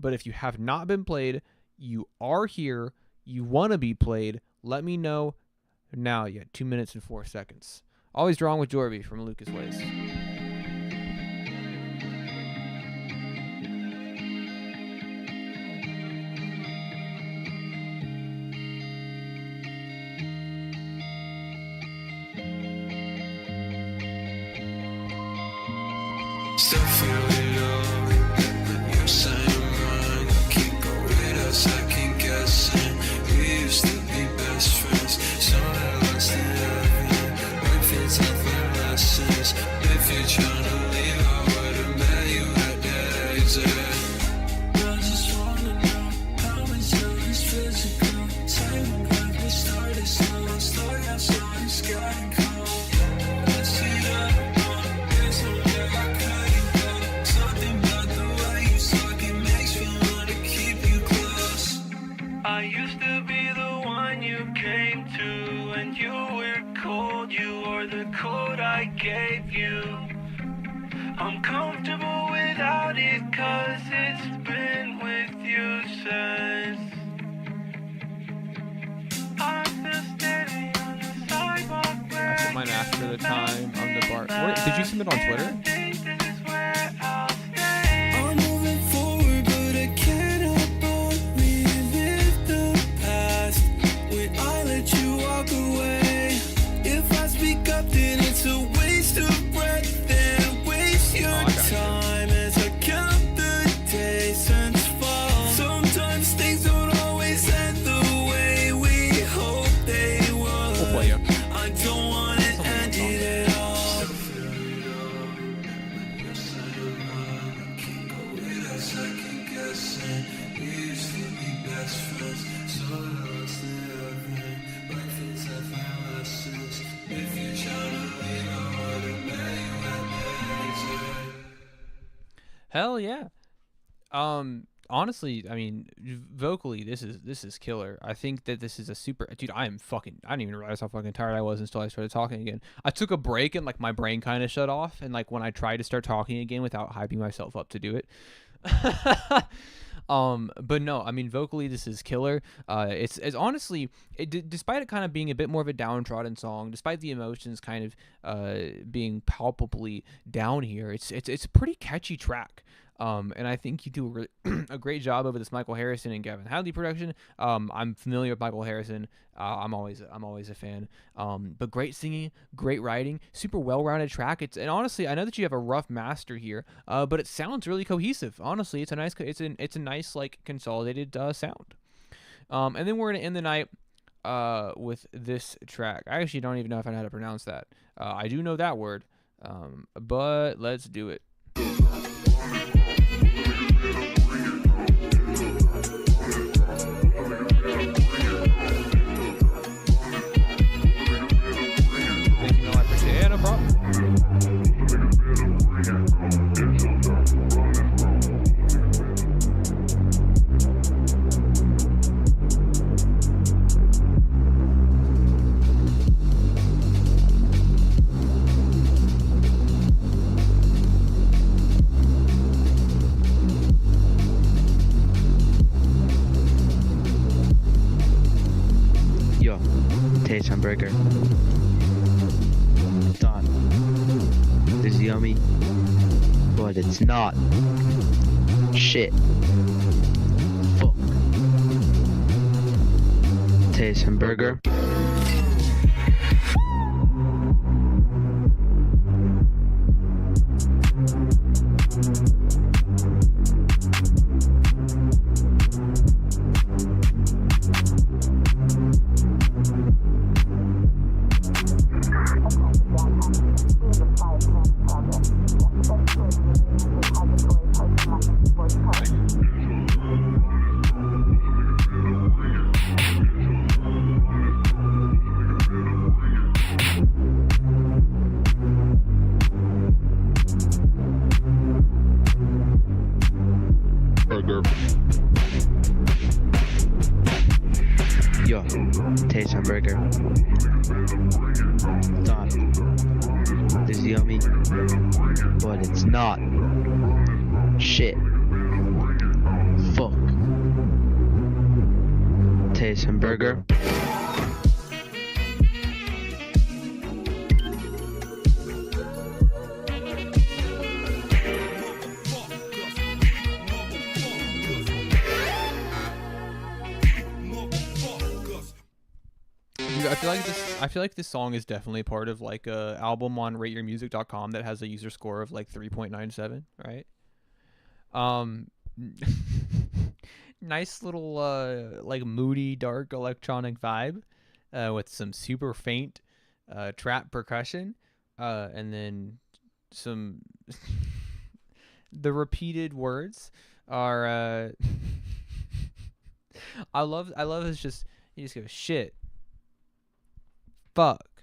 But if you have not been played, you are here, you want to be played, let me know now. You got 2 minutes and 4 seconds. Always drawing with Jorby from Lucas Ways. Still feeling low, but you're saying mine. Keep going with us, I keep guessing. We used to be best friends, so I lost the heaven. Life is nothing lessons. If you're trying to leave, I would've met you at the exit. I just wanna know how much of this physical. Time like we started slow, slow down, so it's getting cold. Let's see that. I used to be the one you came to when you were cold. You were the cold I gave you. I'm comfortable without it, cause it's been with you since. I'm still standing on the sidewalk where I put mine after the time on the bar. Did you submit on Twitter? I'm moving forward, but I can't help but relive the past. When I let you walk away, if I speak up, then it's a waste of breath and waste your time as I count the days since fall. Sometimes things don't always end the way we hope they would. We'll play you. I don't want it ended at all. Hell yeah. Honestly, I mean, vocally, this is killer. I think that this is a super dude. I didn't even realize how fucking tired I was until I started talking again. I took a break and like my brain kind of shut off, and like when I tried to start talking again without hyping myself up to do it. But no, I mean, vocally, this is killer. It's honestly, despite it kind of being a bit more of a downtrodden song, despite the emotions kind of being palpably down here, it's a pretty catchy track. And I think you do a great job over this Michael Harrison and Gavin Hadley production. I'm familiar with Michael Harrison. I'm always a fan. But great singing, great writing, super well-rounded track. And honestly, I know that you have a rough master here, but it sounds really cohesive. Honestly, it's a nice like consolidated sound. And then we're gonna end the night with this track. I actually don't even know if I know how to pronounce that. I do know that word, but let's do it. Taste hamburger. Done. This is yummy, but it's not. Shit. Fuck. Taste hamburger. Yo, taste hamburger. Done. This is yummy, but it's not. Shit. Fuck. Taste hamburger. I feel like this song is definitely part of like a album on rateyourmusic.com that has a user score of like 3.97, right? Nice little like moody dark electronic vibe with some super faint trap percussion and then some the repeated words are I love it's just you just go shit. Fuck.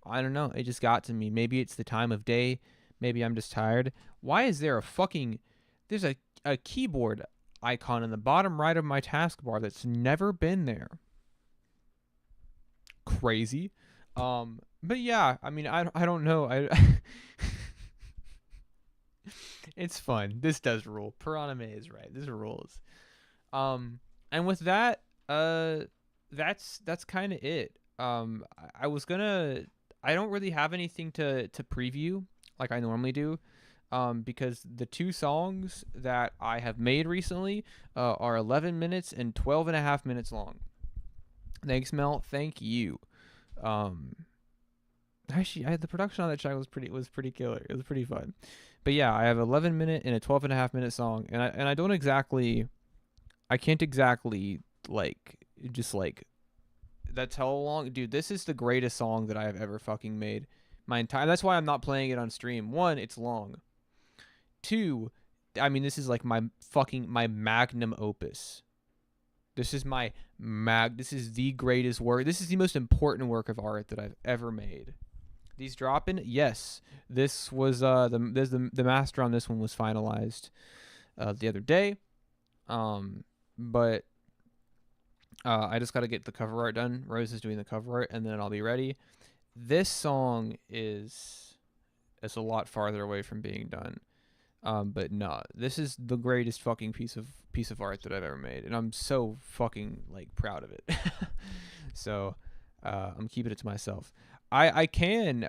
I don't know. It just got to me. Maybe it's the time of day. Maybe I'm just tired. Why is there there's a keyboard icon in the bottom right of my taskbar that's never been there? Crazy. But yeah, I mean, I don't know. It's fun. This does rule. Piranha is right. This rules. And with that, that's kind of it. I don't really have anything to preview like I normally do, because the two songs that I have made recently are 11 minutes and 12 and a half minutes long. Thanks, Mel. Thank you. Actually, the production on that track was pretty killer. It was pretty fun. But yeah, I have 11 minute and a 12 and a half minute song, and I can't exactly that's how long, dude. This is the greatest song that I have ever fucking made. That's why I'm not playing it on stream. One, it's long. Two, I mean, this is like my magnum opus. This is this is the greatest work. This is the most important work of art that I've ever made. These dropping, yes. This was the master on this one was finalized the other day. But I just got to get the cover art done. Rose is doing the cover art, and then I'll be ready. This song it's a lot farther away from being done. But no, this is the greatest fucking piece of art that I've ever made, and I'm so fucking like proud of it. So I'm keeping it to myself. I can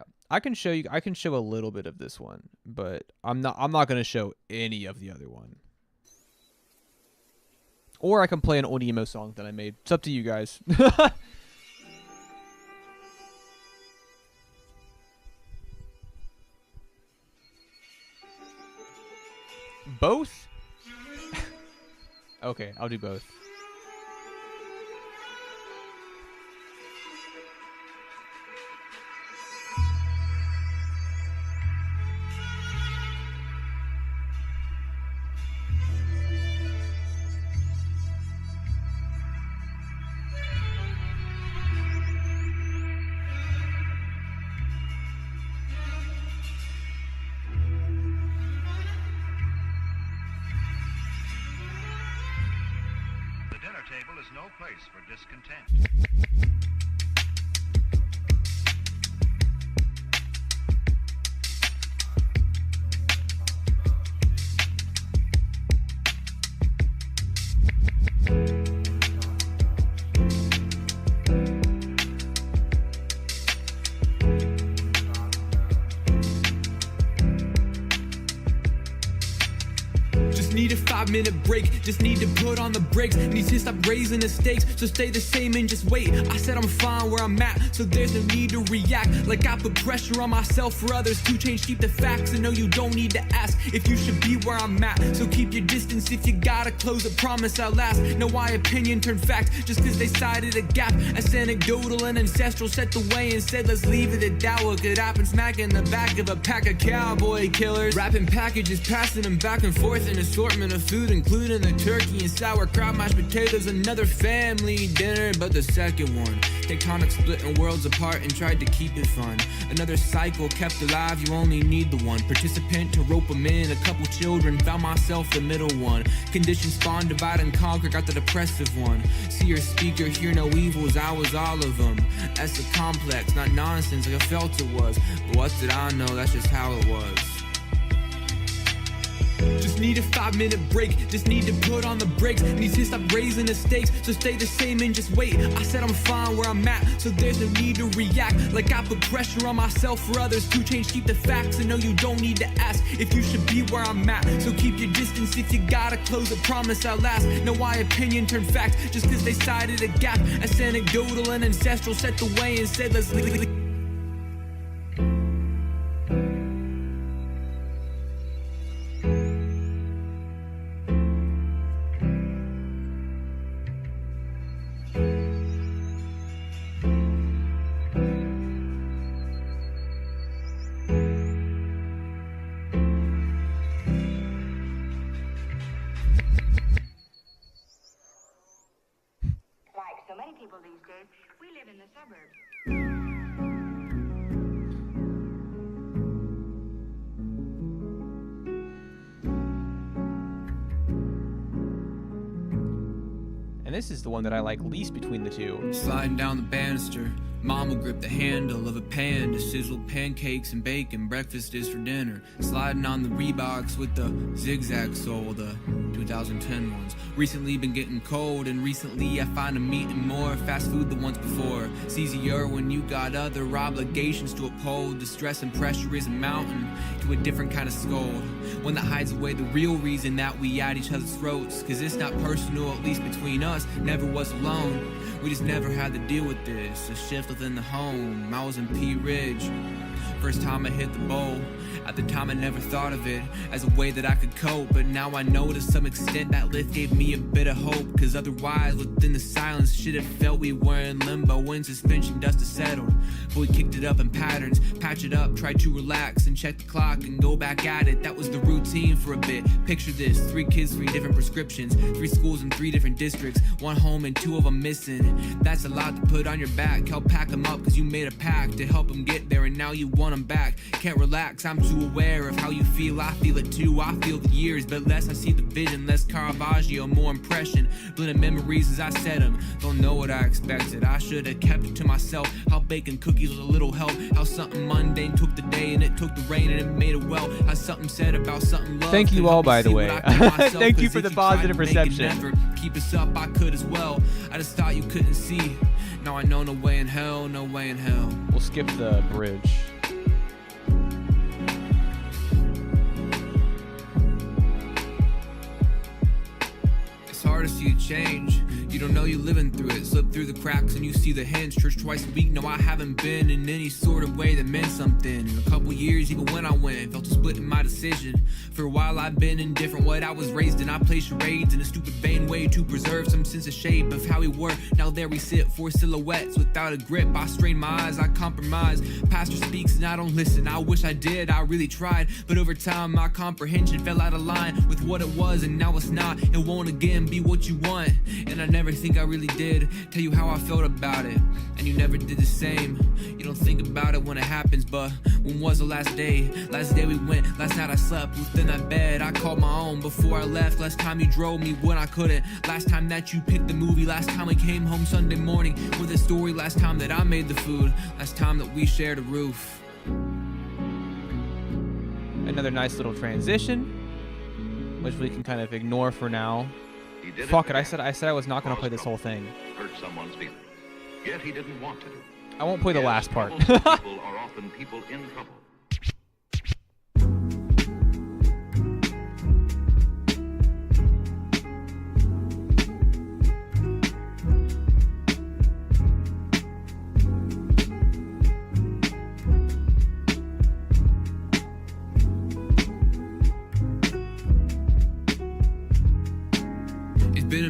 show you. I can show a little bit of this one, but I'm not gonna show any of the other one. Or I can play an old emo song that I made. It's up to you guys. Both? Okay, I'll do both. Table is no place for discontent. 5-minute break, just need to put on the brakes. Need to stop raising the stakes, so stay the same and just wait. I said I'm fine where I'm at, so there's no need to react like I put pressure on myself for others to change. Keep the facts, and no, you don't need to ask if you should be where I'm at. So keep your distance if you gotta close a promise at last. No, why opinion turned fact just cause they cited a gap. As anecdotal and ancestral set the way and said let's leave it at that. What could happen smack in the back of a pack of cowboy killers, wrapping packages, passing them back and forth. An assortment of food including the turkey and sauerkraut, mashed potatoes, another family dinner. But the second one, tectonic splitting worlds apart and tried to keep it fun. Another cycle kept alive, you only need the one participant to rope them in. A couple children, found myself the middle one. Conditions spawn, divide and conquer, got the depressive one. See or speaker, hear no evils, I was all of them. That's a complex, not nonsense like I felt it was. But what did I know, that's just how it was. Just need a 5-minute break, just need to put on the brakes. Need to stop raising the stakes, so stay the same and just wait. I said I'm fine where I'm at, so there's no need to react like I put pressure on myself for others to change. Keep the facts, and no, you don't need to ask if you should be where I'm at. So keep your distance if you gotta close a promise at last. No, why opinion turned fact just cause they cited a gap. As anecdotal and ancestral set the way and said let's leave. Like so many people these days, we live in the suburbs. And this is the one that I like least between the two. Sliding down the banister, Mom will grip the handle of a pan to sizzle pancakes and bacon. Breakfast is for dinner. Sliding on the Reeboks with the zigzag sole, the 2010 ones. Recently been getting cold, and recently I find I'm eating more fast food than once before. It's easier when you got other obligations to uphold. The stress and pressure is a mountain to a different kind of scold, one that hides away the real reason that we at each other's throats. Cause it's not personal, at least between us, never was alone. We just never had to deal with this. A shift within the home. I was in P Ridge. First time I hit the bowl. At the time I never thought of it as a way that I could cope, but now I know to some extent that lift gave me a bit of hope. Cause otherwise within the silence shit it felt we were in limbo when suspension dust has settled. But we kicked it up in patterns, patch it up, tried to relax and check the clock and go back at it. That was the routine for a bit. Picture this, 3 kids, 3 different prescriptions, 3 schools in 3 different districts, 1 home and 2 of them missing. That's a lot to put on your back. Help pack them up cause you made a pact to help them get there and now you want them back. Can't relax, I'm too aware of how you feel. I feel it too, I feel the years, but less I see the vision, less Caravaggio, more impression. Blending memories as I said them. Don't know what I expected, I should have kept it to myself. How baking cookies was a little help. How something mundane took the day and it took the rain and it made it well. How something said about something love. Thank you all, by the way. Thank you for the positive reception. Keep us up, I could as well. I just thought you couldn't see. Now I know no way in hell, no way in hell. We'll skip the bridge. It's hard to see the change. You don't know you're living through it. Slip through the cracks and you see the hints. Church twice a week, no I haven't been in any sort of way that meant something. In a couple years, even when I went, felt a split in my decision. For a while I've been indifferent what I was raised in. I play charades in a stupid vain way to preserve some sense of shape of how we were. Now there we sit, 4 silhouettes without a grip. I strain my eyes, I compromise. Pastor speaks and I don't listen. I wish I did, I really tried. But over time my comprehension fell out of line with what it was, and now it's not. It won't again be what you want. And I never think I really did tell you how I felt about it, and you never did the same. You don't think about it when it happens, but when was the last day? Last day we went, last night I slept within that bed. I called my own before I left. Last time you drove me when I couldn't. Last time that you picked the movie. Last time we came home Sunday morning with a story. Last time that I made the food. Last time that we shared a roof. Another nice little transition, which we can kind of ignore for now. Fuck it, I said I was not going to play this whole thing. Hurt someone's feelings. Yet he didn't want to do. I won't play the last part. People are often people in trouble.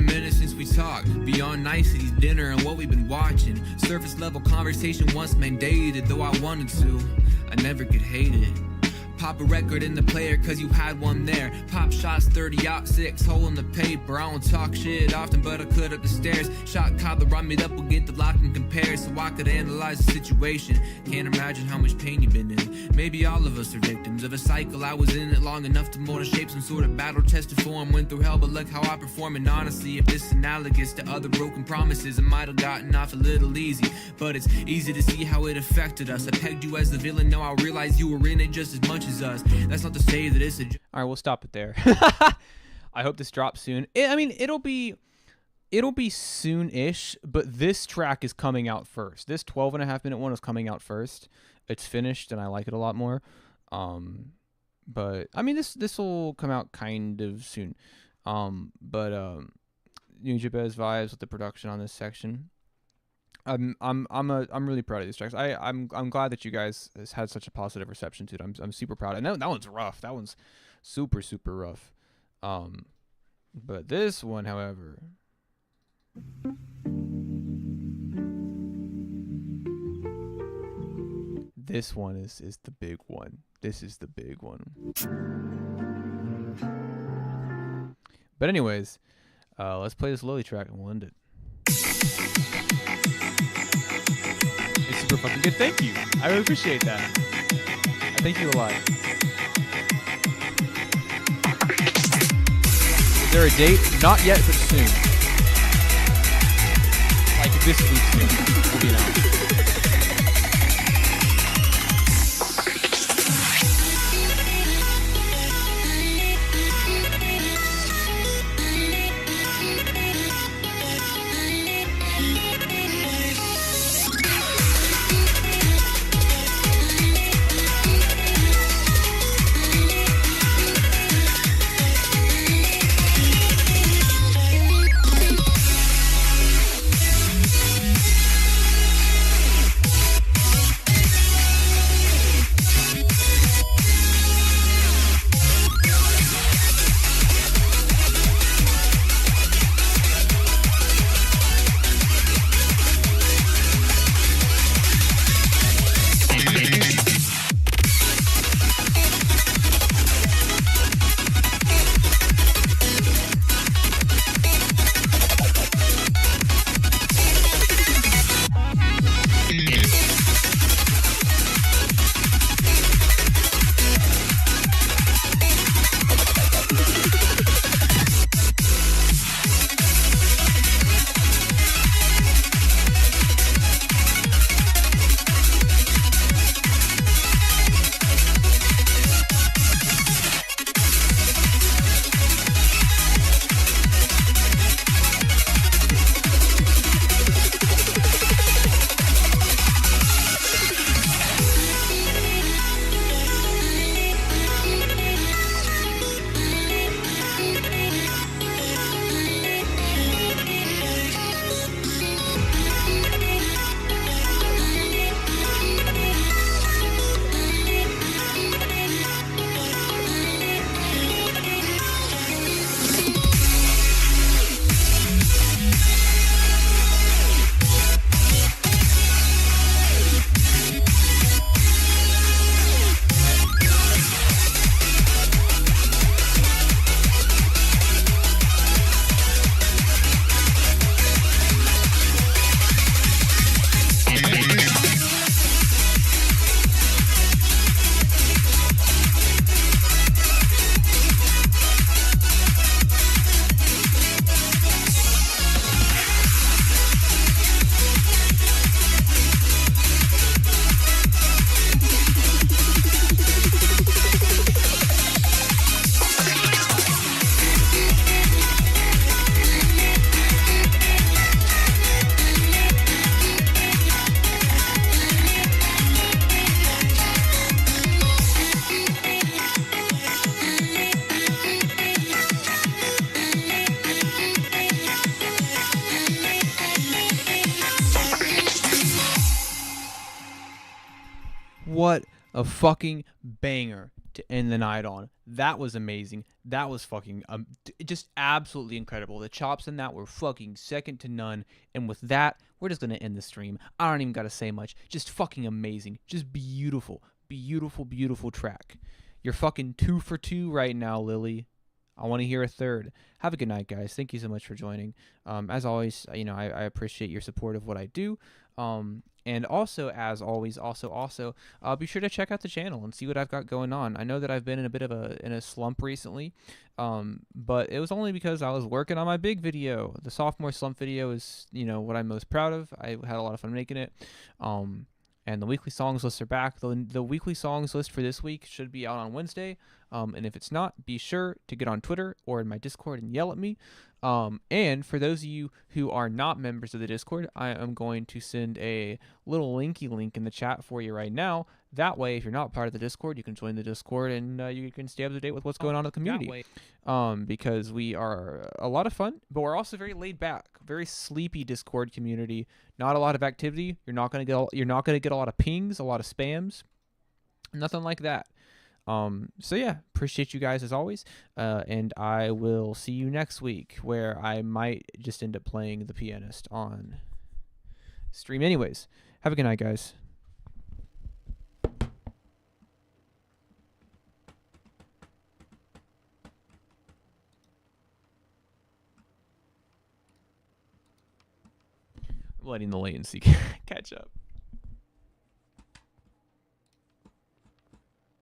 a minute since we talked. Beyond niceties, dinner, and what we've been watching. Surface level conversation once mandated, though I wanted to. I never could hate it. Pop a record in the player cause you had one there. Pop shots 30-6, hole in the paper. I don't talk shit often, but I could up the stairs. Shot collar, run me up, we'll get the lock and compare, so I could analyze the situation. Can't imagine how much pain you've been in. Maybe all of us are victims of a cycle. I was in it long enough to mold and shape some sort of battle tested form. Went through hell, but look how I perform. And honestly, if this analogous to other broken promises, I might have gotten off a little easy. But it's easy to see how it affected us. I pegged you as the villain, now I realize you were in it just as much as us. That's not to say that it's a... All right, we'll stop it there. I hope this drops soon. I mean, it'll be soon-ish, but this track is coming out first. This 12.5-minute one is coming out first. It's finished, and I like it a lot more. But I mean, this will come out kind of soon. But New Jabez vibes with the production on this section. I'm really proud of these tracks. I'm glad that you guys has had such a positive reception to it. I'm super proud. And that one's rough. That one's super rough. But this one, however, this one is the big one. This is the big one. But anyways, let's play this Lily track and we'll end it. It's super fucking good. Thank you. I really appreciate that. I thank you a lot. Is there a date? Not yet, but soon. Like this week soon. Will be announced. What a fucking banger. to end the night on. That was amazing. That was fucking just absolutely incredible. The chops in that were fucking second to none. And with that, we're just gonna end the stream. I don't even gotta say much. Just fucking amazing. Just beautiful, beautiful, beautiful track. You're fucking 2 for 2 right now, Lily. I want to hear a third. Have a good night, guys. Thank you so much for joining. As always, you know, I appreciate your support of what I do. And also, as always, be sure to check out the channel and see what I've got going on. I know that I've been in a bit of a slump recently, but it was only because I was working on my big video. The sophomore slump video is, you know, what I'm most proud of. I had a lot of fun making it. And the weekly songs lists are back. The weekly songs list for this week should be out on Wednesday. And if it's not, be sure to get on Twitter or in my Discord and yell at me. And for those of you who are not members of the Discord, I am going to send a little linky link in the chat for you right now. That way, if you're not part of the Discord, you can join the Discord and you can stay up to date with what's going on in the community. Because we are a lot of fun, but we're also very laid back, very sleepy Discord community. Not a lot of activity. You're not gonna get a lot of pings, a lot of spams, nothing like that. So yeah, appreciate you guys as always, and I will see you next week, where I might just end up playing the pianist on stream. Anyways, have a good night, guys. I'm letting the latency catch up.